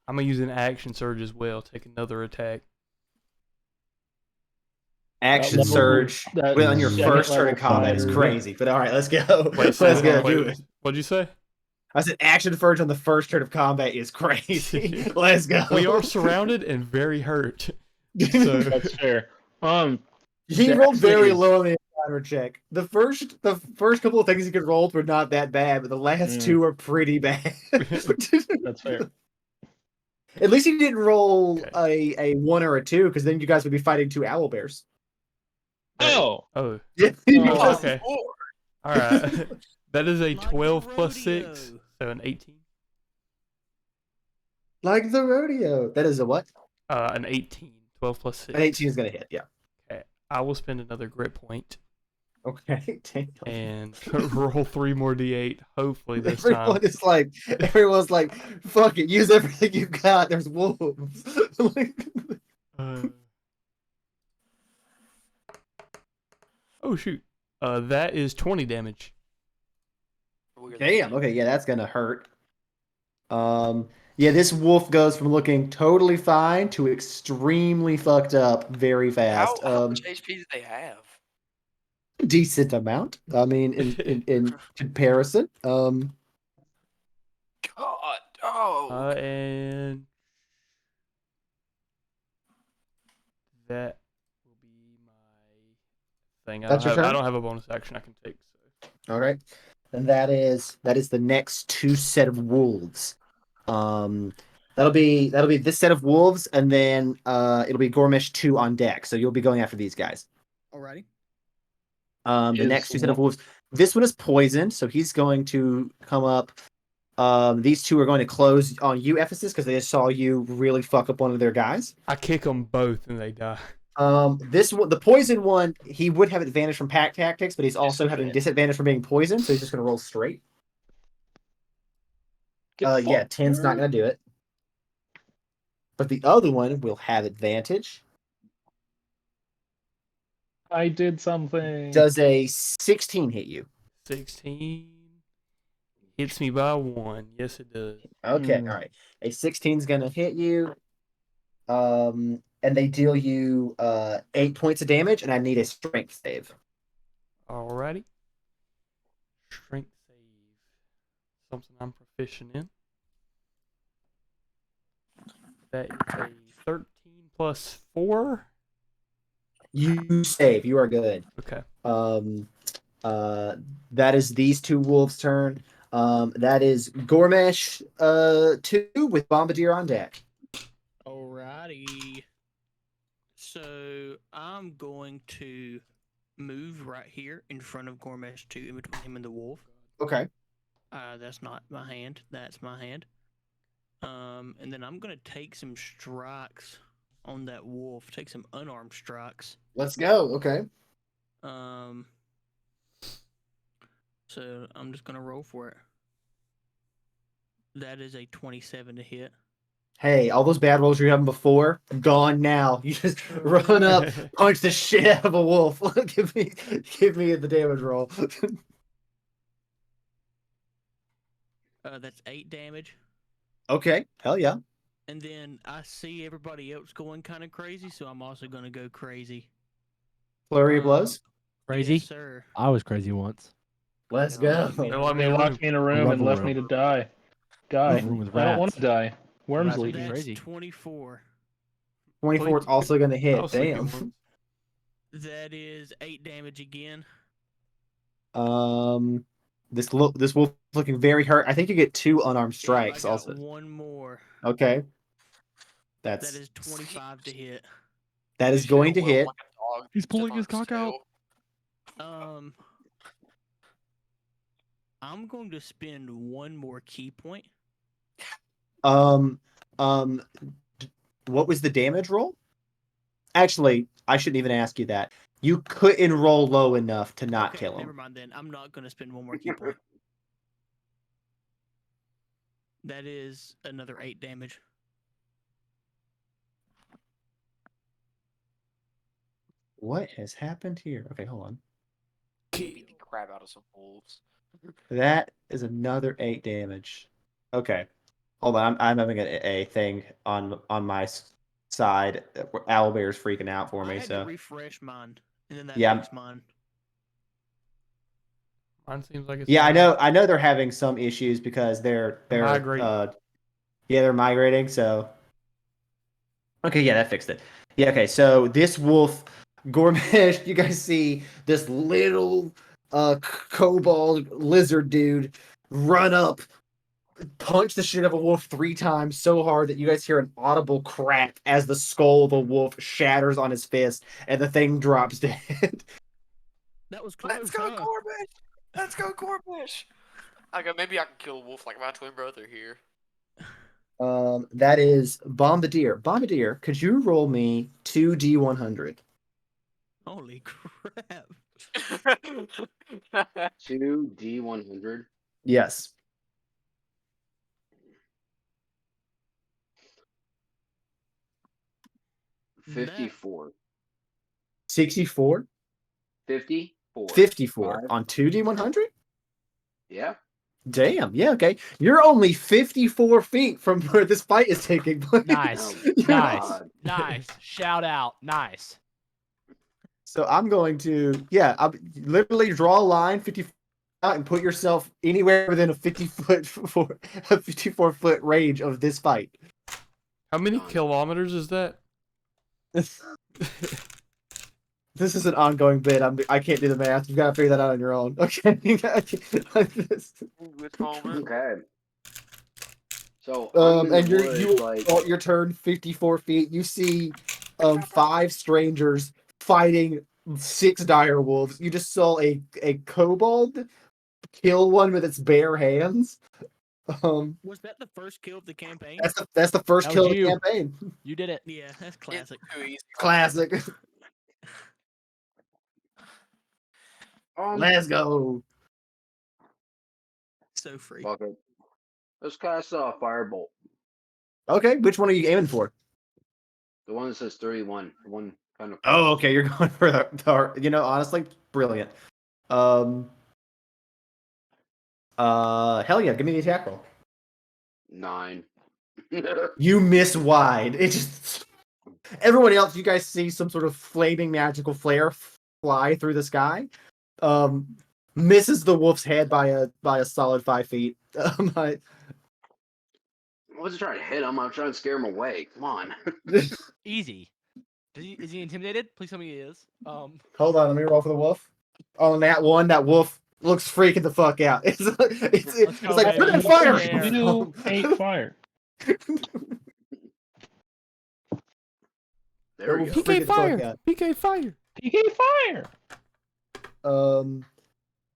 I'm gonna use an action surge as well. Take another attack. Action level- surge that well, on your second first turn level of combat is fighter. crazy. But all right, let's go. Wait, Let's say go. that- Do wait, it. what'd you say? I said action surge on the first turn of combat is crazy. Let's go. We are surrounded and very hurt. So That's fair. He Dex rolled very is- low on the encounter check. The first couple of things he could roll were not that bad, but the last 2 are pretty bad. That's fair. At least he didn't roll Okay. a 1 or a 2, because then you guys would be fighting 2 owl bears. Oh, oh, Yeah. Oh, okay. All right. That is a Like the 12 plus 6, rodeo. so an 18. Like the rodeo. That is a what? An 18. 12 plus 6. An 18 is gonna hit. Yeah. Okay. I will spend another grit point Okay. Damn. and roll 3 more d8. Hopefully this Everyone time. is like, everyone's like, fuck it, use everything you've got. There's wolves. Like- Oh shoot. That is 20 damage. Damn. Okay, yeah, that's gonna hurt. Yeah, this wolf goes from looking totally fine to extremely fucked up very fast. How much HP do they have? Decent amount. I mean, in comparison. God. Oh. And that will be my thing. That's your I turn? don't have a bonus action I can take. So. All right, and that is the next 2 set of wolves. That'll be this set of wolves, and then it'll be Gormesh 2 on deck. So you'll be going after these guys. Alrighty. The Is next 2 set of one- wolves. This one is poisoned, so he's going to come up. These 2 are going to close on you, Ephesus, because they just saw you really fuck up one of their guys. I kick them both and they die. This one, the poison one, he would have advantage from pack tactics, but he's also having disadvantage from being poisoned, so he's just gonna roll straight. Yeah, 10's not gonna do it. But the other one will have advantage. I did something. Does a 16 hit you? 16 hits me by 1. Yes, it does. Okay, Hmm. all right. A 16's gonna hit you. and they deal you 8 points of damage, and I need a strength save. Alrighty. Strength save. Something I'm proficient in. That is a 13 plus 4. You save. You are good. Okay. That is these two wolves' turn. That is Gormesh 2 with Bombardier on deck. Alrighty. So I'm going to move right here in front of Gormesh 2, in between him and the wolf. Okay. That's not my hand. That's my hand. And then I'm gonna take some strikes on that wolf. Take some unarmed strikes. Let's go. Okay. So I'm just gonna roll for it. That is a 27 to hit. Hey, all those bad rolls you were having before, gone now. You just run up, punch the shit out of a wolf. give me the damage roll. That's 8 damage. Okay. Hell yeah. And then I see everybody else going kind of crazy, so I'm also gonna go crazy. Flurry of blows. Crazy? Yes, sir. I was crazy once. Let's They go. Let me they in a locked me in a room love and a left room. me to die. Love a room with I don't want rats. to die. Worms Rats will are eat me. That's crazy. 24. 24 is also going to hit. I'll sleep in Damn. one. That is 8 damage again. This wolf looking very hurt. I think you get 2 unarmed Yep, strikes I got also. one more. Okay. That is 25 to hit. That is You going to should whelp hit. like a dog, He's step pulling on his its cock out. tail. I'm going to spend one more key point. Um what was the damage roll? Actually, I shouldn't even ask you that. You couldn't roll low enough to not Okay, kill him. never mind then. I'm not going to spend one more key point. That is another 8 damage. What has happened here? Okay, hold on. Beat the crap out of some wolves. That is another 8 damage. Okay. Hold on. I'm having a thing on my side. Owlbear's freaking out for I me, had so to refresh mine, and then that Yeah. fixed mine. Mine seems like it's yeah, fine. I know they're having some issues because they're Migrating. they're migrating, so okay, yeah, that fixed it. Yeah, okay, so this wolf Gormesh, you guys see this little kobold lizard dude run up, punch the shit out of a wolf 3 times so hard that you guys hear an audible crack as the skull of the wolf shatters on his fist and the thing drops dead. That was close. Let's go, huh? Gormesh! Let's go, Gormesh! I go. Maybe I can kill a wolf like my twin brother here. That is Bombardier. Bombardier, could you roll me 2d100? Holy crap. 2d100. Yes. That- 54. 64? 54. 54 Five. on 2d100? Yeah. Damn, yeah, okay. You're only 54 feet from where this fight is taking place. Nice. Oh, Nice. God. Nice. Shout out. Nice. So I'm going to, I'll literally draw a line 50 out and put yourself anywhere within a 54-foot range of this fight. How many Done. kilometers is that? This is an ongoing bit. I can't do the math. You've got to figure that out on your own. Okay. With Homer. Okay. So I'm in And the woods, you like start your turn 54 feet. You see 5 strangers fighting 6 dire wolves. You just saw a kobold kill one with its bare hands. Was that the first kill of the campaign? That's the first That kill was of the you. campaign. You did it. Yeah, that's classic. Too easy. Classic. Let's go. So free. fuck it. Let's cast a firebolt. Okay, which one are you aiming for? The one that says 31. The one kind of. Oh, okay, you're going for the honestly, brilliant. Hell yeah, give me the attack roll. 9. You miss wide. It just Everyone else, you guys see some sort of flaming magical flare fly through the sky. Misses the wolf's head by a solid 5 feet. I wasn't trying to hit him. I'm trying to scare him away. Come on. Easy. Is he intimidated? Please tell me he is. Hold on, let me roll for the wolf. On that one, that wolf looks freaking the fuck out. It's go, like put baby. in fire. Yeah. You hate fire. There we go. Freaking the fuck out. PK fire. PK fire.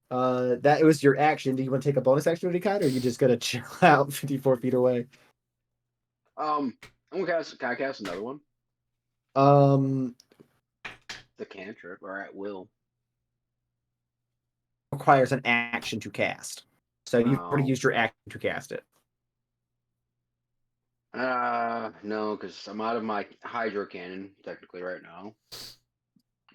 That was your action. Do you want to take a bonus action, Kind, or are you just gonna chill out 54 feet away? I'm gonna cast. Can I cast another one? The cantrip, or at will. Requires an action to cast. So you've already Oh. used your action to cast it. No, because I'm out of my hydro cannon technically right now.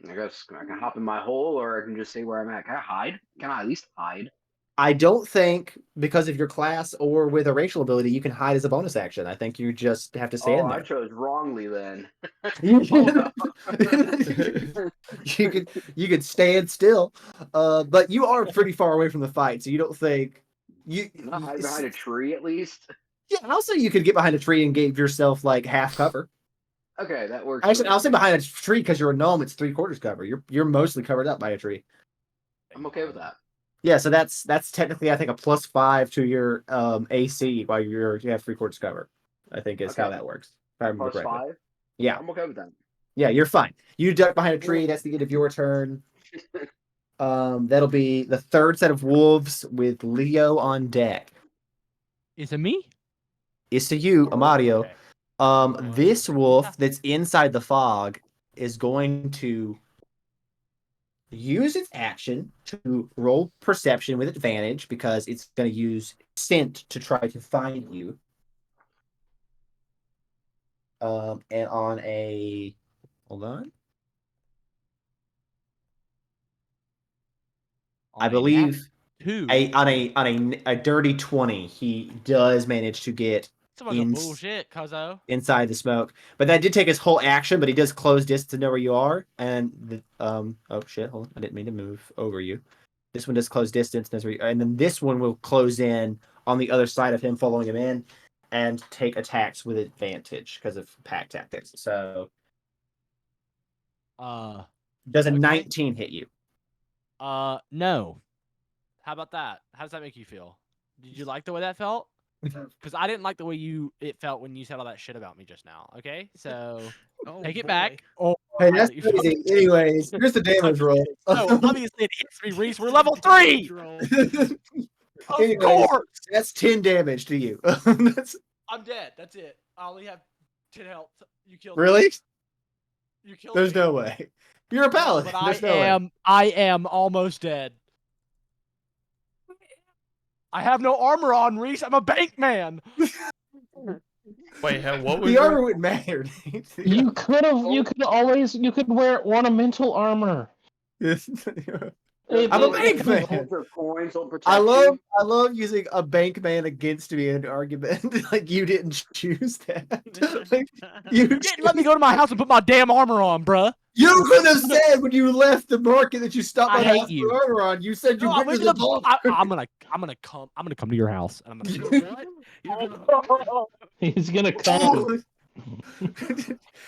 I guess I can hop in my hole, or I can just stay where I'm at. Can I hide? Can I at least hide? I don't think because of your class or with a racial ability you can hide as a bonus action. I think you just have to stay in I there. chose wrongly then. you could stand still, but you are pretty far away from the fight, so you don't think you. Can I hide behind a tree at least? Yeah, I'll say you could get behind a tree and give yourself like half cover. Okay, that works. Actually, I'll say behind a tree because you're a gnome. It's 3/4 cover. You're mostly covered up by a tree. I'm okay with that. Yeah, so that's technically I think a +5 to your AC while you have 3/4 cover. I think is how Okay. that works. If I remember correctly. +5. Yeah, I'm okay with that. yeah, you're fine. You duck behind a tree. That's the end of your turn. That'll be the third set of wolves with Leo on deck. Is it me? It's to you, Amadio. Okay. This wolf that's inside the fog is going to use its action to roll perception with advantage because it's going to use scent to try to find you. And on a hold on, I believe Two. on a dirty 20, he does manage to get Some bullshit, cuzzo. inside the smoke. But that did take his whole action, but he does close distance to know where you are. And oh shit, hold on. I didn't mean to move over you. This one does close distance, and then this one will close in on the other side of him, following him in, and take attacks with advantage because of pack tactics. So does a okay. 19 hit you? No. How about that? How does that make you feel? Did you like the way that felt? Because I didn't like the way it felt when you said all that shit about me just now. Okay, so take it back. Oh, Hey, that's crazy. Anyways, here's the damage roll. No, obviously it hits me, Reese. We're level 3. Of Anyways, course. that's 10 damage to you. I'm dead. That's it. I only have 10 health. You killed me. Really? You killed There's me. no way. You're a paladin. But There's no way. I am almost dead. I have no armor on, Reese. I'm a bank man. Wait, what was The armor wouldn't matter. You could wear ornamental armor. I'm a bank man. Ultra coins will protect I you. love using a bank man against me in an argument. Like you didn't choose that. Like, You didn't let me go to my house and put my damn armor on, bruh. you could have said when you left the market that you stopped I my hate house you. for armor on. You said you No, I'm witnessed gonna, the ball. I'm gonna come to your house and I'm gonna. He's gonna come.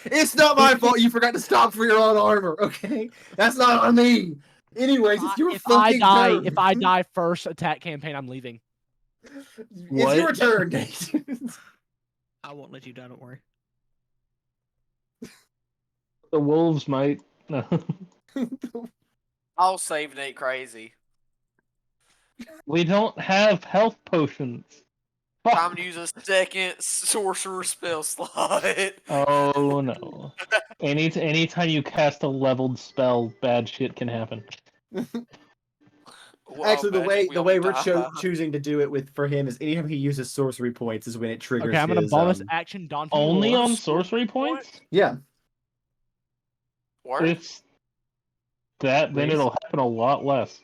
It's not my fault you forgot to stop for your own armor, okay? That's not on me. Anyways, it's your fucking turn. If I die first attack campaign, I'm leaving. It's your turn, Nate. I won't let you die. Don't worry. The wolves might. No. I'll save Nate Crazy. We don't have health potions. Time to use a second sorcerer spell slot. Oh no. Anytime you cast a leveled spell, bad shit can happen. Well, Actually, the way we're die. choosing to do it for him is anytime he uses sorcery points is when it triggers. Okay, I'm gonna his, bonus action Daunting Only Roar. on sorcery points? Yeah. Word? It's that, then Please. it'll happen a lot less.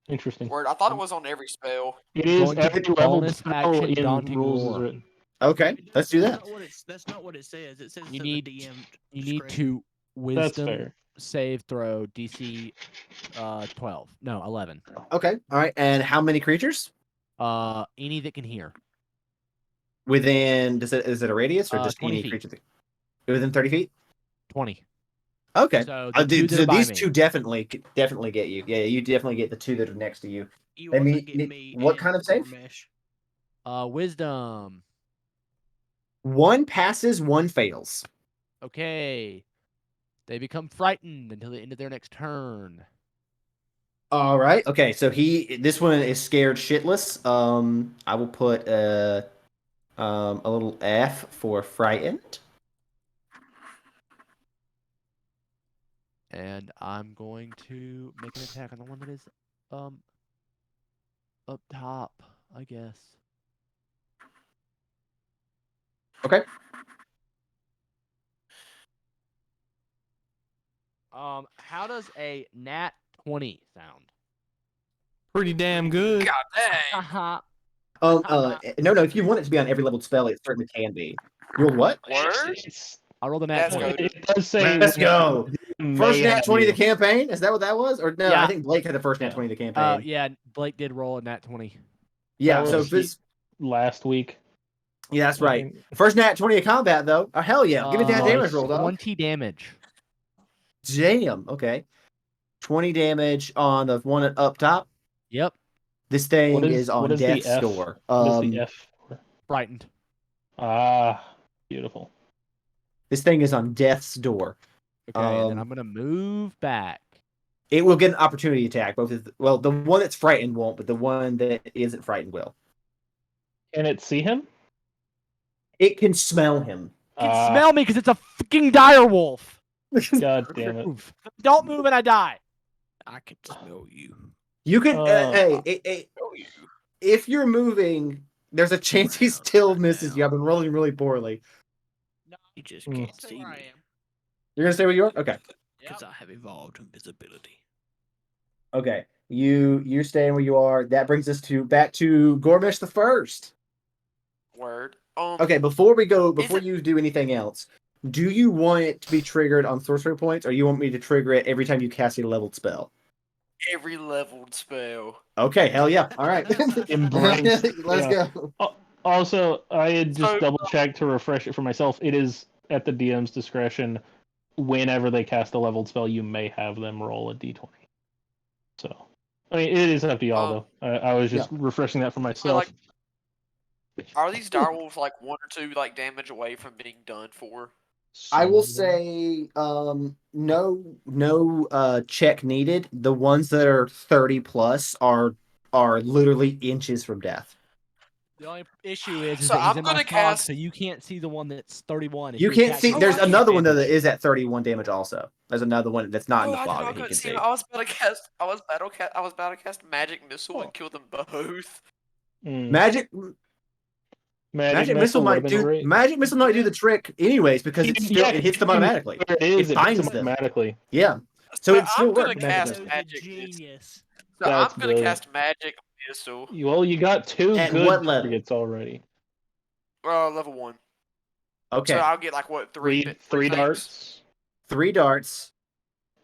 Interesting. Word. I thought it was on every spell. It is Going to every hit level bonus spell action in Daunting rules is Roar. written. Okay, let's do that. That's not what it says. It says You it's need at the DM. you need discretion. to wisdom fair. save throw DC 12. No, 11. Okay, all right. And how many creatures Any that can hear. within? Is it a radius or just 20 any feet. creature within 30 feet? 20. Okay. So the two that So are by these me. two definitely get you. Yeah, you definitely get the two that are next to you. You They also meet- get meet- me. what and kind of save? Gormesh. Wisdom. One passes, one fails. Okay. They become frightened until the end of their next turn. All right. Okay. So this one is scared shitless. I will put a little F for frightened. And I'm going to make an attack on the one that is up top, I guess. Okay. How does a nat 20 sound? Pretty damn good. God dang. Haha. No. If you want it to be on every leveled spell, it certainly can be. You rolled what? Word? I rolled a nat That's 20. good. It does say. Let's go. First may nat have 20 of the you. campaign? Is that what that was? Or no, Yeah. I think Blake had the first nat Yeah. 20 of the campaign. Yeah, Blake did roll a nat 20. Yeah, That so was if this last week. yeah, that's I right. think. First nat 20 of combat though. Oh hell yeah. Give me that Nice. damage roll, dog. 20 damage. Damn. Okay. 20 damage on the one up top. Yep. This thing What is on the death's F? door. What is the F for? Frightened. Ah, beautiful. This thing is on death's door. Okay, and then I'm gonna move back. It will get an opportunity attack. The one that's frightened won't, but the one that isn't frightened will. Can it see him? It can smell him. You can smell me because it's a fucking dire wolf. God damn it. Move. Don't move and I die. I can smell you. You can. Oh. If you're moving, there's a chance he still misses you. I've been rolling really poorly. No, You just Hmm. can't stay see where I me am. You're gonna stay where you are. Okay. because I have evolved invisibility. Okay. You're staying where you are. That brings us back to Gormesh the First. Word. Okay. Before you do anything else, do you want it to be triggered on sorcery points, or you want me to trigger it every time you cast a leveled spell? Every leveled spell. Okay. Hell yeah. All right. Embrace. Let's Yeah. go. Also, I had just So- double checked to refresh it for myself. It is at the DM's discretion. Whenever they cast a leveled spell, you may have them roll a d20. So, I mean, it is up to y'all, though. I was just refreshing that for myself. Are these direwolves like 1 or 2 like damage away from being done for? I will Some of them. say, no check needed. The ones that are 30 plus are literally inches from death. The only issue is So that he's I'm in my gonna fog, cast- so you can't see the one that's 31. If You can't see. attack There's him, another one though that advantage. is at 31 damage. Also, there's another one that's not in the I did fog not that he go- can see. see. I was about to cast magic missile and kill them both. Magic Magic missile would've might been do. great. Magic missile might do the trick anyways because it hits them automatically. There it is. It It hits finds them them. automatically. Yeah. So But it still I'm gonna works. cast Those are magic. genius. So That's I'm gonna brilliant. cast magic missile. Well, you got 2 At good what level? targets already. Level 1. Okay. So I'll get like what three Three things? darts. 3 darts.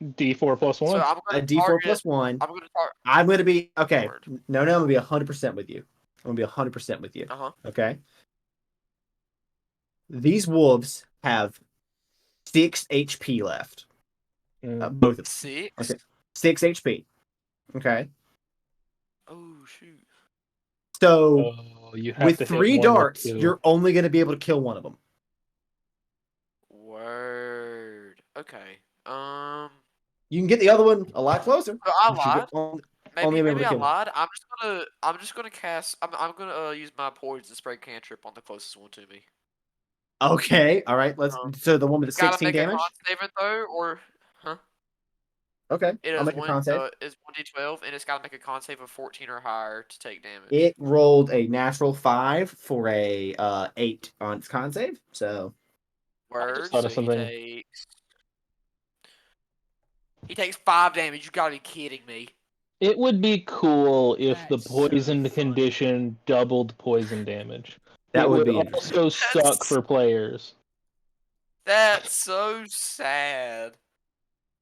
D4 plus 1. So I'm A gonna D4 target. plus 1. I'm gonna target. I'm gonna be okay. Word. No, I'm gonna be 100% with you. I'm gonna be 100% with you. Okay. These wolves have 6 HP left. Both of them. 6. Okay. 6 HP. Okay. Oh shoot. So You have with to hit 3 one with darts, 2. you're only gonna be able to kill one of them. Word. Okay. You can get the other one a lot closer. So I but you're lied. only able Maybe to I kill one. lied. I'm just gonna cast. I'm gonna use my poison spray cantrip on the closest one to me. Okay. All right. Let's. So the one with the Gotta 16 make damage. a con saving throw, or huh? Okay. It I'll is make a con save. is 1d12, and it's gotta make a con save of 14 or higher to take damage. It rolled a natural 5 for a 8 on its con save. So Word. thought So of something. he takes 5 damage. You gotta be kidding me. It would be cool if the That's so poisoned funny. condition doubled poison damage. That it would would be interesting. also suck for players. That's so sad.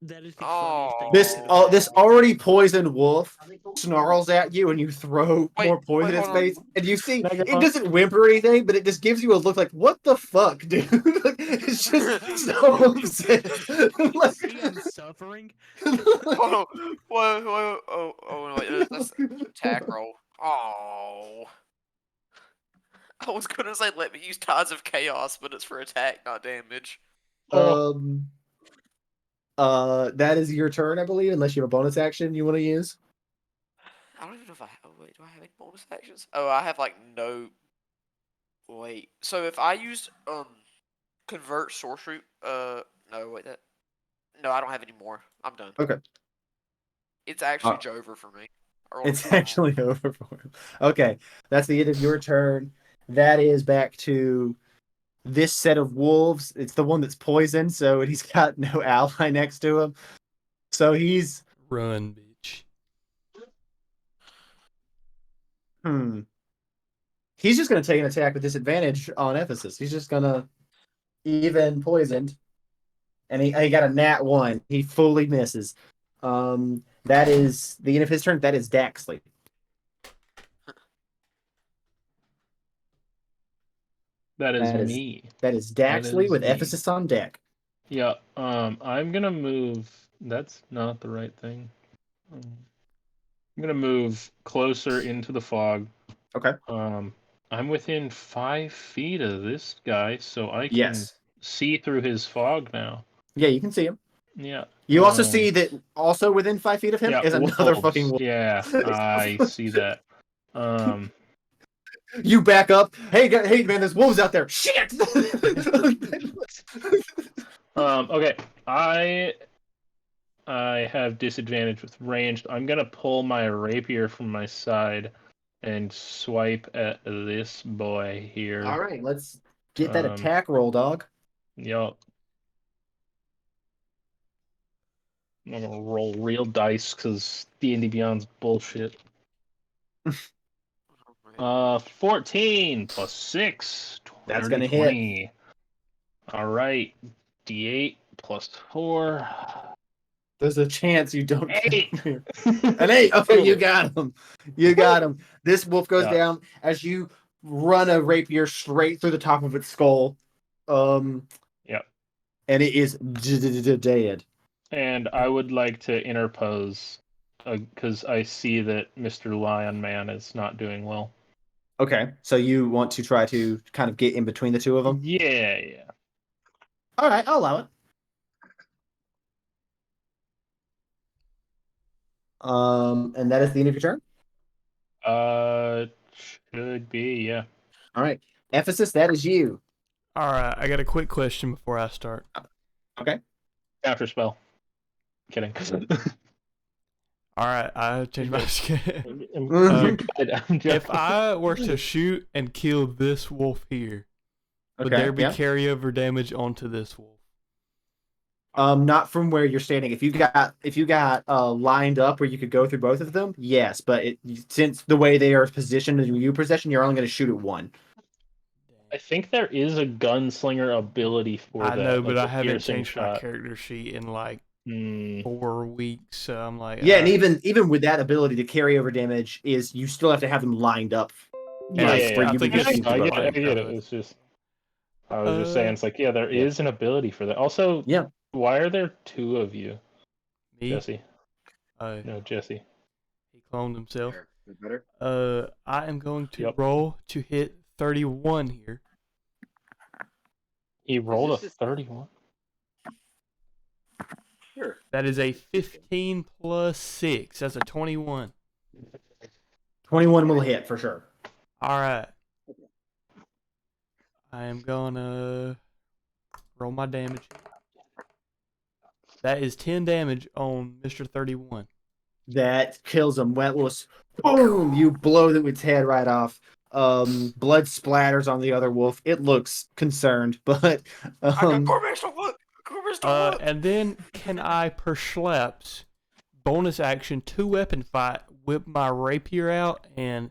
That is the funniest thing. This that could have this happened. already poisoned wolf snarls at you, and you throw Wait, more poison wait, in its hold on. face, and you see Mega it Punk. doesn't whimper or anything, but it just gives you a look like, "What the fuck, dude?" Like, it's just so upset. You see him suffering. Hold on. Whoa, oh, wait, that's attack roll. Oh. I was gonna say let me use Tides of Chaos, but it's for attack, not damage. Um. That is your turn, I believe, unless you have a bonus action you want to use. I don't even know if oh wait, do I have any bonus actions? Oh, I have like no. Wait, so if I used convert sorcery, no wait no, I don't have any more. I'm done. Okay. It's actually Jover for me. It's actually over for him. Okay, that's the end of your turn. That is back to this set of wolves. It's the one that's poisoned, so he's got no ally next to him. So he's Run, bitch. He's just gonna take an attack with disadvantage on Ephesus. He's just gonna even poisoned, and he got a nat 1. He fully misses. That is the end of his turn. That is Daxley. That is That is- me. That is That Daxley is with me. Ephesus on deck. Yeah. I'm gonna move. That's not the right thing. I'm gonna move closer into the fog. Okay. I'm within 5 feet of this guy, so I can Yes. see through his fog now. Yeah, you can see him. Yeah. You also see that also within 5 feet of him is another wolves. fucking wolf. Yeah, I see that. You back up. Hey, man, there's wolves out there. Shit. Okay. I have disadvantage with ranged. I'm gonna pull my rapier from my side and swipe at this boy here. All right, let's get that Um, attack roll, dog. Yup. I'm gonna roll real dice because D&D Beyond's bullshit. 14 plus 6. That's gonna 20. All right. D8 plus 4. There's a chance you don't. 8. An 8. Okay, you got him. You got him. This wolf goes Yeah. down as you run a rapier straight through the top of its skull. Yep. And it is dead. And I would like to interpose because I see that Mr. Lion Man is not doing well. Okay, so you want to try to kind of get in between the two of them? Yeah. All right, I'll allow it. And that is the end of your turn? Should be, yeah. All right. Ephesus, that is you. All right, I got a quick question before I start. Okay. After spell. Kidding. All right, I changed my skin. I'm joking. If I were to shoot and kill this wolf here, would there be carryover damage onto this wolf? Not from where you're standing. If you got lined up where you could go through both of them, yes. But since the way they are positioned in your possession, you're only going to shoot at one. I think there is a gunslinger ability for that. I know, but like I haven't piercing changed my shot. character sheet in like 4 weeks, so I'm like, Yeah, and even with that ability, the carryover damage is you still have to have them lined up. Yeah, like, yeah, where I you think would it's- shoot I the get it. I weapon. get it. It's just I was just saying, it's like, yeah, there is an ability for that. Also, Yeah. why are there 2 of you, me? Jesse? No, No, Jesse. he cloned himself. Better. I am going to Yep. roll to hit 31 here. He rolled a this 31. Sure. That is a 15 plus 6. That's a 21. 21 will hit for sure. All right. I am gonna roll my damage. That is 10 damage on Mr. 31. That kills him. Wetlos, boom! You blow its head right off. Blood splatters on the other wolf. It looks concerned, but I got Gormesh to look. Gormesh to look. And then can I perhaps bonus action 2 weapon fight, whip my rapier out and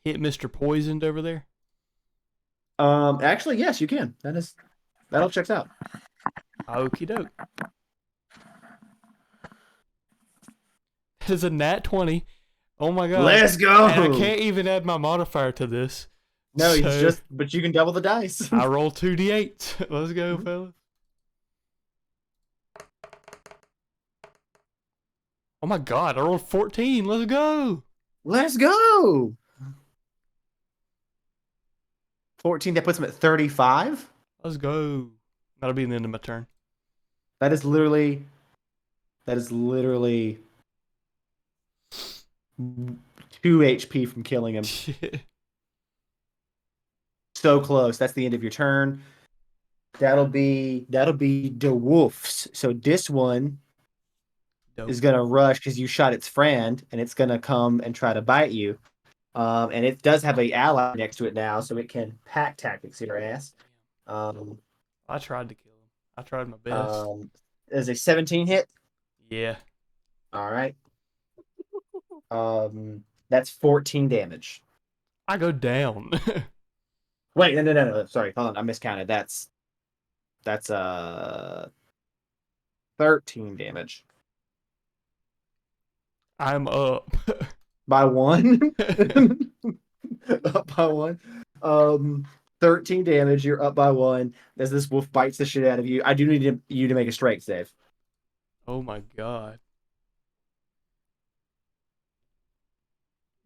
hit Mr. Poisoned over there? Actually, yes, you can. That all checks out. Okie doke. That is a nat 20. Oh my god. Let's go. And I can't even add my modifier to this. No, it's So, just, but you can double the dice. I roll 2d8. Let's go, Mhm. fellas. Oh my god, I rolled 14. Let's go. Let's go. 14, that puts him at 35. Let's go. That'll be the end of my turn. That is literally 2 HP from killing him. So close. That's the end of your turn. That'll be the wolves. So this one Dope. is gonna rush because you shot its friend, and it's gonna come and try to bite you. And it does have an ally next to it now, so it can pack tactics your ass. I tried to kill him. I tried my best. Is a 17 hit? Yeah. All right. That's 14 damage. I go down. Wait, no. Sorry, hold on. I miscounted. That's 13 damage. I'm up. By 1. Up by 1. 13 damage. You're up by 1. As this wolf bites the shit out of you. I do need you to make a strength save. Oh my god.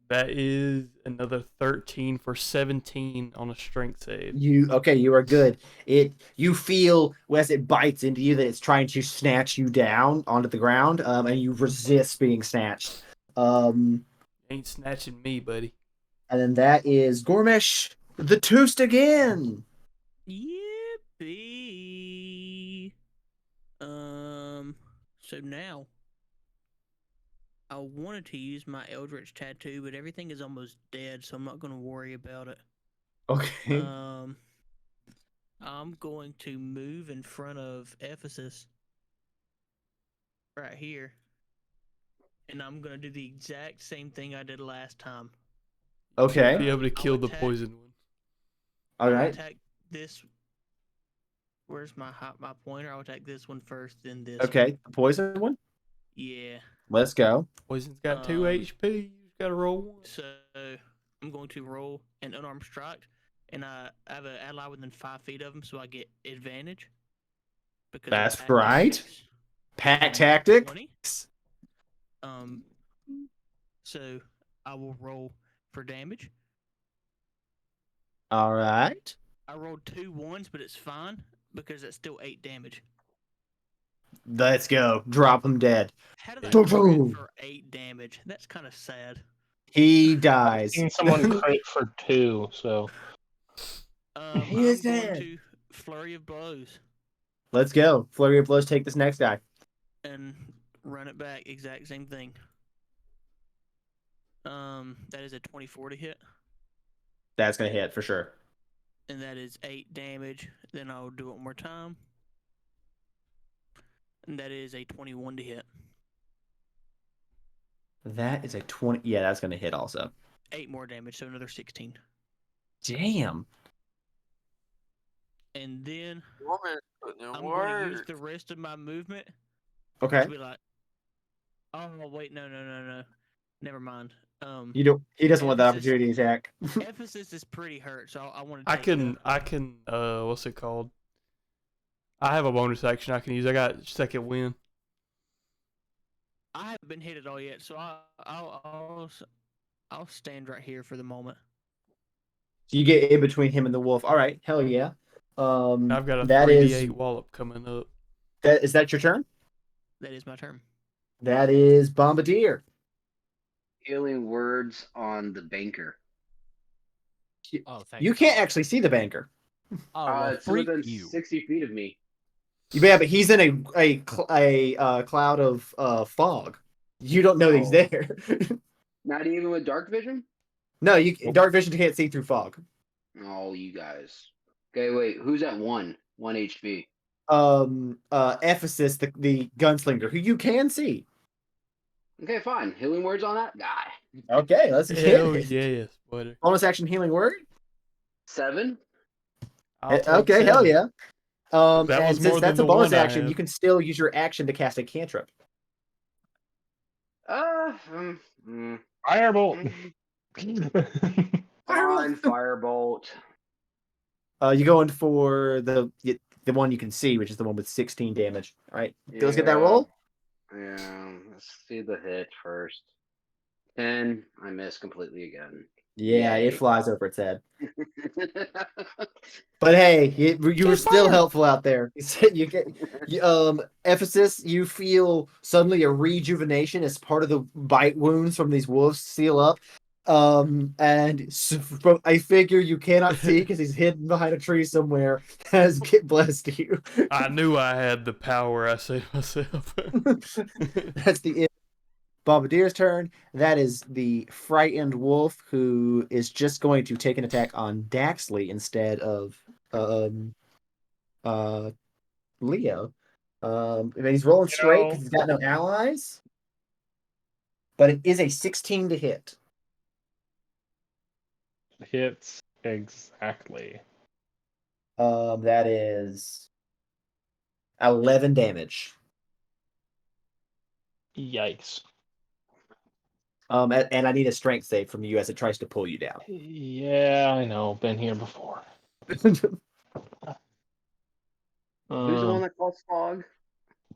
That is another 13 for 17 on a strength save. You are good. You feel as it bites into you that it's trying to snatch you down onto the ground, and you resist being snatched. Ain't snatching me, buddy. And then that is Gormesh the Toast again. Yippee! So now I wanted to use my Eldritch tattoo, but everything is almost dead, so I'm not going to worry about it. Okay. I'm going to move in front of Ephesus right here, and I'm going to do the exact same thing I did last time. Okay. Be able to kill the attack- poison one. All I'll right. attack this. Where's my pointer? I'll attack this one first, then this. Okay. The poison one. Yeah. Let's go. Poison's got 2 HP. You just gotta roll 1. So I'm going to roll an unarmed strike, and I have an ally within 5 feet of him, so I get advantage. Because of That's pack right. tactics. Pack tactic. 20. So I will roll for damage. All right. I rolled 2 1s, but it's fine because it's still 8 damage. Let's go. Drop him dead. How did I Boom, crit boom. for 8 damage? That's kind of sad. He I've dies. seen someone crit for 2, so He is I'm going dead. to flurry of blows Let's go. Flurry of blows. Take this next guy. and run it back. Exact same thing. That is a 24 to hit, That's gonna hit for sure. and that is 8 damage. Then I'll do it one more time, and that is a 21 to hit. That is a 20. Yeah, that's gonna hit also. 8 more damage, so another 16. Damn. And then Woman putting in I'm going to use work. the rest of my movement Okay. to be like, oh wait, no, never mind. You don't. He doesn't want that Ephesus- opportunity attack. Ephesus is pretty hurt, so I want to. I can, what's it called? I have a bonus action I can use. I got second wind. I haven't been hit at all yet, so I'll stand right here for the moment. So you get in between him and the wolf. All right. Hell yeah. I've got a that 3d8 is wallop coming up. is that your turn? That is my turn. That is Bombardier. Healing words on the banker. Oh, thank You can't God. actually see the banker. Oh, well, It's freak within you. 60 feet of me. Yeah, but he's in a cloud of fog. You don't know he's Oh. there. Not even with dark vision? No, dark vision can't see through fog. Oh, you guys. Okay, wait. Who's at 1 HP? Ephesus, the gunslinger, who you can see. Okay, fine. Healing words on that guy. Okay, let's get Hell it. yes, buddy. Bonus action healing word. 7. I'll take Okay, hell 7. yeah. That And was since more than that's a the bonus one I action, you had. can still use your action to cast a cantrip. Mm, Firebolt. fine, firebolt. You going for the one you can see, which is the one with 16 damage. All right, let's get that Yeah. roll. Yeah. Let's see the hit first. 10. I miss completely again. Yeah, it Yay. flies over its head. But hey, you were still helpful out there. You said Ephesus, you feel suddenly a rejuvenation as part of the bite wounds from these wolves seal up. And from a figure you cannot see because he's hidden behind a tree somewhere has blessed you. I knew I had the power. I saved myself. That's the end. Bombardier's turn. That is the frightened wolf who is just going to take an attack on Daxley instead of uh Leo. And he's rolling straight because he's got no allies. But it is a 16 to hit. Hits exactly. That is 11 damage. Yikes. And I need a strength save from you as it tries to pull you down. Yeah, I know. Been here before. Who's the one that calls fog?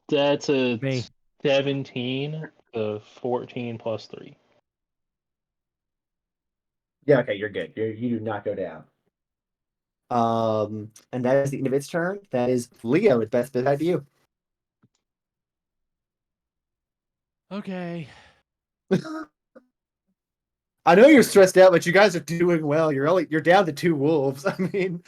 That's a Me. 17 to 14 plus 3. Yeah, okay, you're good. You do not go down. And that is the end of its turn. That is Leo. It's best back to you. Okay. I know you're stressed out, but you guys are doing well. You're down to 2 wolves. I mean,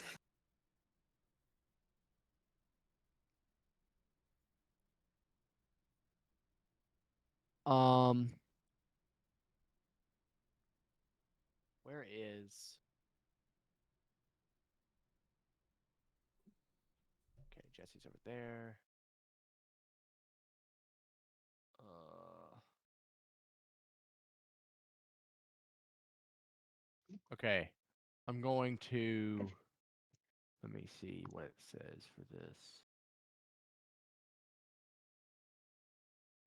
Where is? Okay, Jesse's over there. Okay, I'm going to. Let me see what it says for this.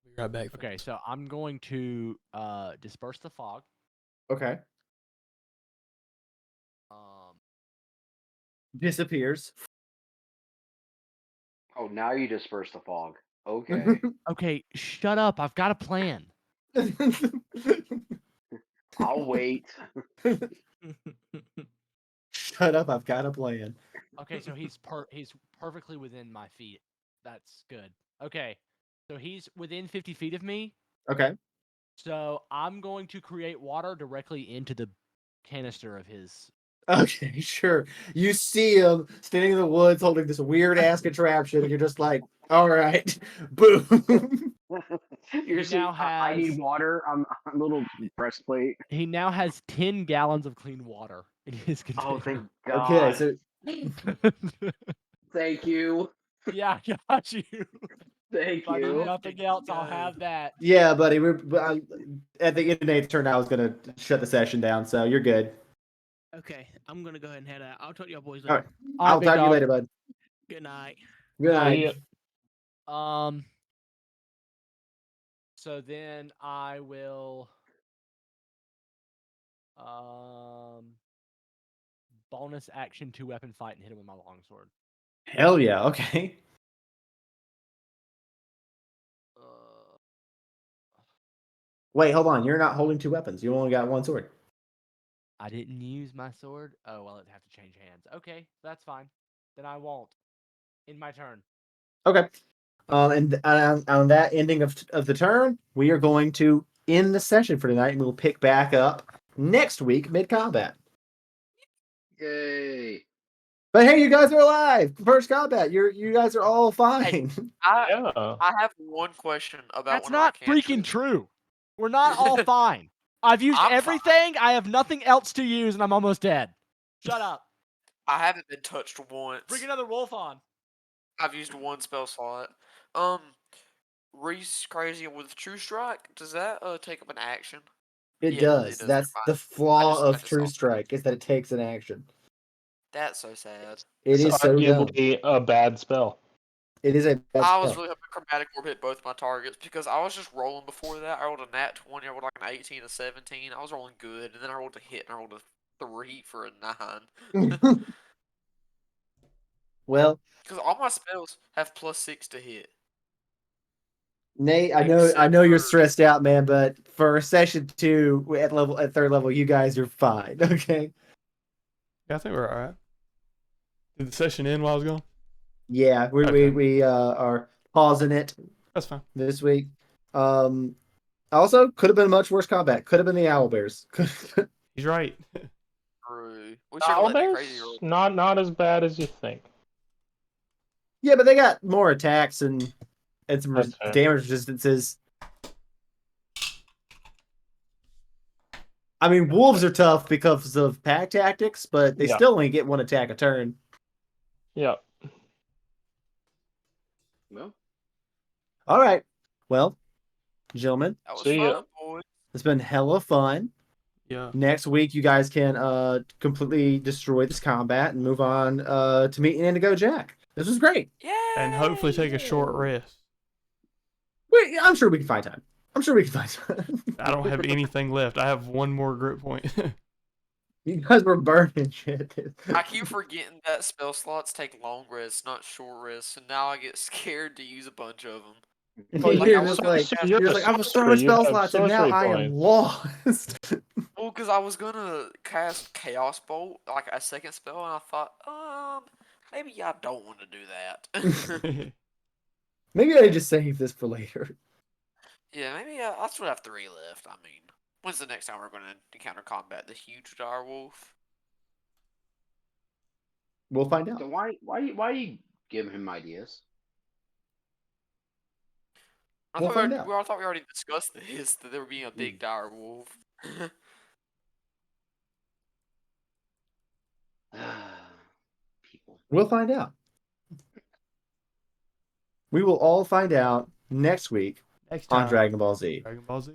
Be right back. Okay, folks. so I'm going to disperse the fog. okay. Um, Disappears. Oh, now you disperse the fog. Okay. okay, shut up. I've got a plan. I'll wait. Shut up, I've got a plan. Okay, so he's perfectly within my feet. That's good. Okay, so he's within 50 feet of me. Okay. So I'm going to create water directly into the canister of his. Okay, sure. You see him standing in the woods holding this weird ass contraption, and you're just like, all right, boom. You're saying, now I need has- water. I'm a little breastplate. He now has 10 gallons of clean water in his Oh, container. thank Okay, God. so Thank you. Yeah, I got you. Thank If I need you. nothing else, I'll have that. yeah, buddy, at the end of the turn, I was gonna shut the session down, so you're good. Okay, I'm gonna go ahead and head out. I'll talk to y'all boys All later. right, All right, I'll big talk to you dog. later, bud. Good night. Good night. See ya. So then I will bonus action 2-weapon fight and hit him with my longsword. Hell yeah. Okay. Wait, hold on. You're not holding 2 weapons. You only got 1 sword. I didn't use my sword. Oh, well, it'd have to change hands. Okay, that's fine. Then I won't. In my turn. Okay. And on that ending of the turn, we are going to end the session for tonight, and we'll pick back up next week mid combat. Yay. But hey, you guys are alive. First combat. You guys are all fine. Yeah. I have one question about That's one of my not freaking cantrips. true. We're not all fine. I've used I'm fine. everything. I have nothing else to use, and I'm almost dead. Shut up. I haven't been touched once. Bring another wolf on. I've used 1 spell slot. Reese crazy with True Strike. Does that take up an action? It Yeah, does. it does. That's Fine. the flaw I of just True saw. Strike is that it takes an action. That's so sad. It It's is so dumb. arguably a bad spell. It is a bad I was spell. really hoping Chromatic Orb hit both my targets because I was just rolling before that. I rolled a nat 20, I rolled like an 18, a 17. I was rolling good, and then I rolled a hit, and I rolled a 3 for a 9. Well, Because all my spells have +6 to hit. Nate, I Except know you're for- stressed out, man, but for session 2 at third level, you guys are fine. Okay. Yeah, I think we're all right. Did the session end while I was gone? Yeah, Okay. we are pausing it That's fine. this week. Also could have been much worse combat. Could have been the Owlbears. He's right. True. We should have let that crazy roll. Not as bad as you think. Yeah, but they got more attacks and some That's fair. damage resistances. I mean, wolves are tough because of pack tactics, but they Yeah. still only get 1 attack a turn. Yeah. Well, All right. Well, gentlemen, That was See ya. fun, boys. it's been hella fun. Yeah. Next week, you guys can completely destroy this combat and move on to meeting Indigo Jack. This was great. Yeah. And hopefully take a short rest. I'm sure we can find time. I'm sure we can find time. I don't have anything left. I have one more group point. You guys were burning shit. I keep forgetting that spell slots take long rests, not short rests, and now I get scared to use a bunch of them. Well, Like, you're I just was like, gonna you're cast- just like, I was sorcerer, throwing you spell have slots and now sorcery I am points. lost. Well, because I was gonna cast Chaos Bolt, like a second spell, and I thought, maybe I don't want to do that. Maybe I just save this for later. Yeah, maybe I still have 3 left. I mean, when's the next time we're gonna encounter combat? The huge dire wolf? We'll find out. so why you giving him ideas? I We'll thought find we, out. I thought we already discussed this, that there would be a big dire wolf. People. We'll find out. We will all find out next week Next on time. Dragon Ball Z. Dragon Ball Z.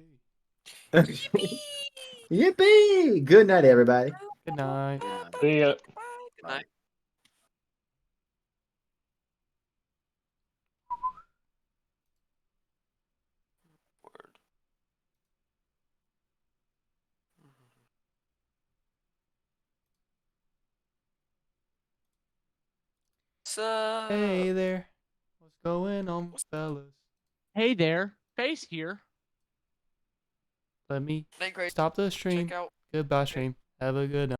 Yippee! Good night, everybody. Good night. See ya. Good night. Word. So, Hey there. What's going on, fellas? Hey there, Face here. Let me Nate Gray, stop the stream. check out Goodbye, stream. Have a good night.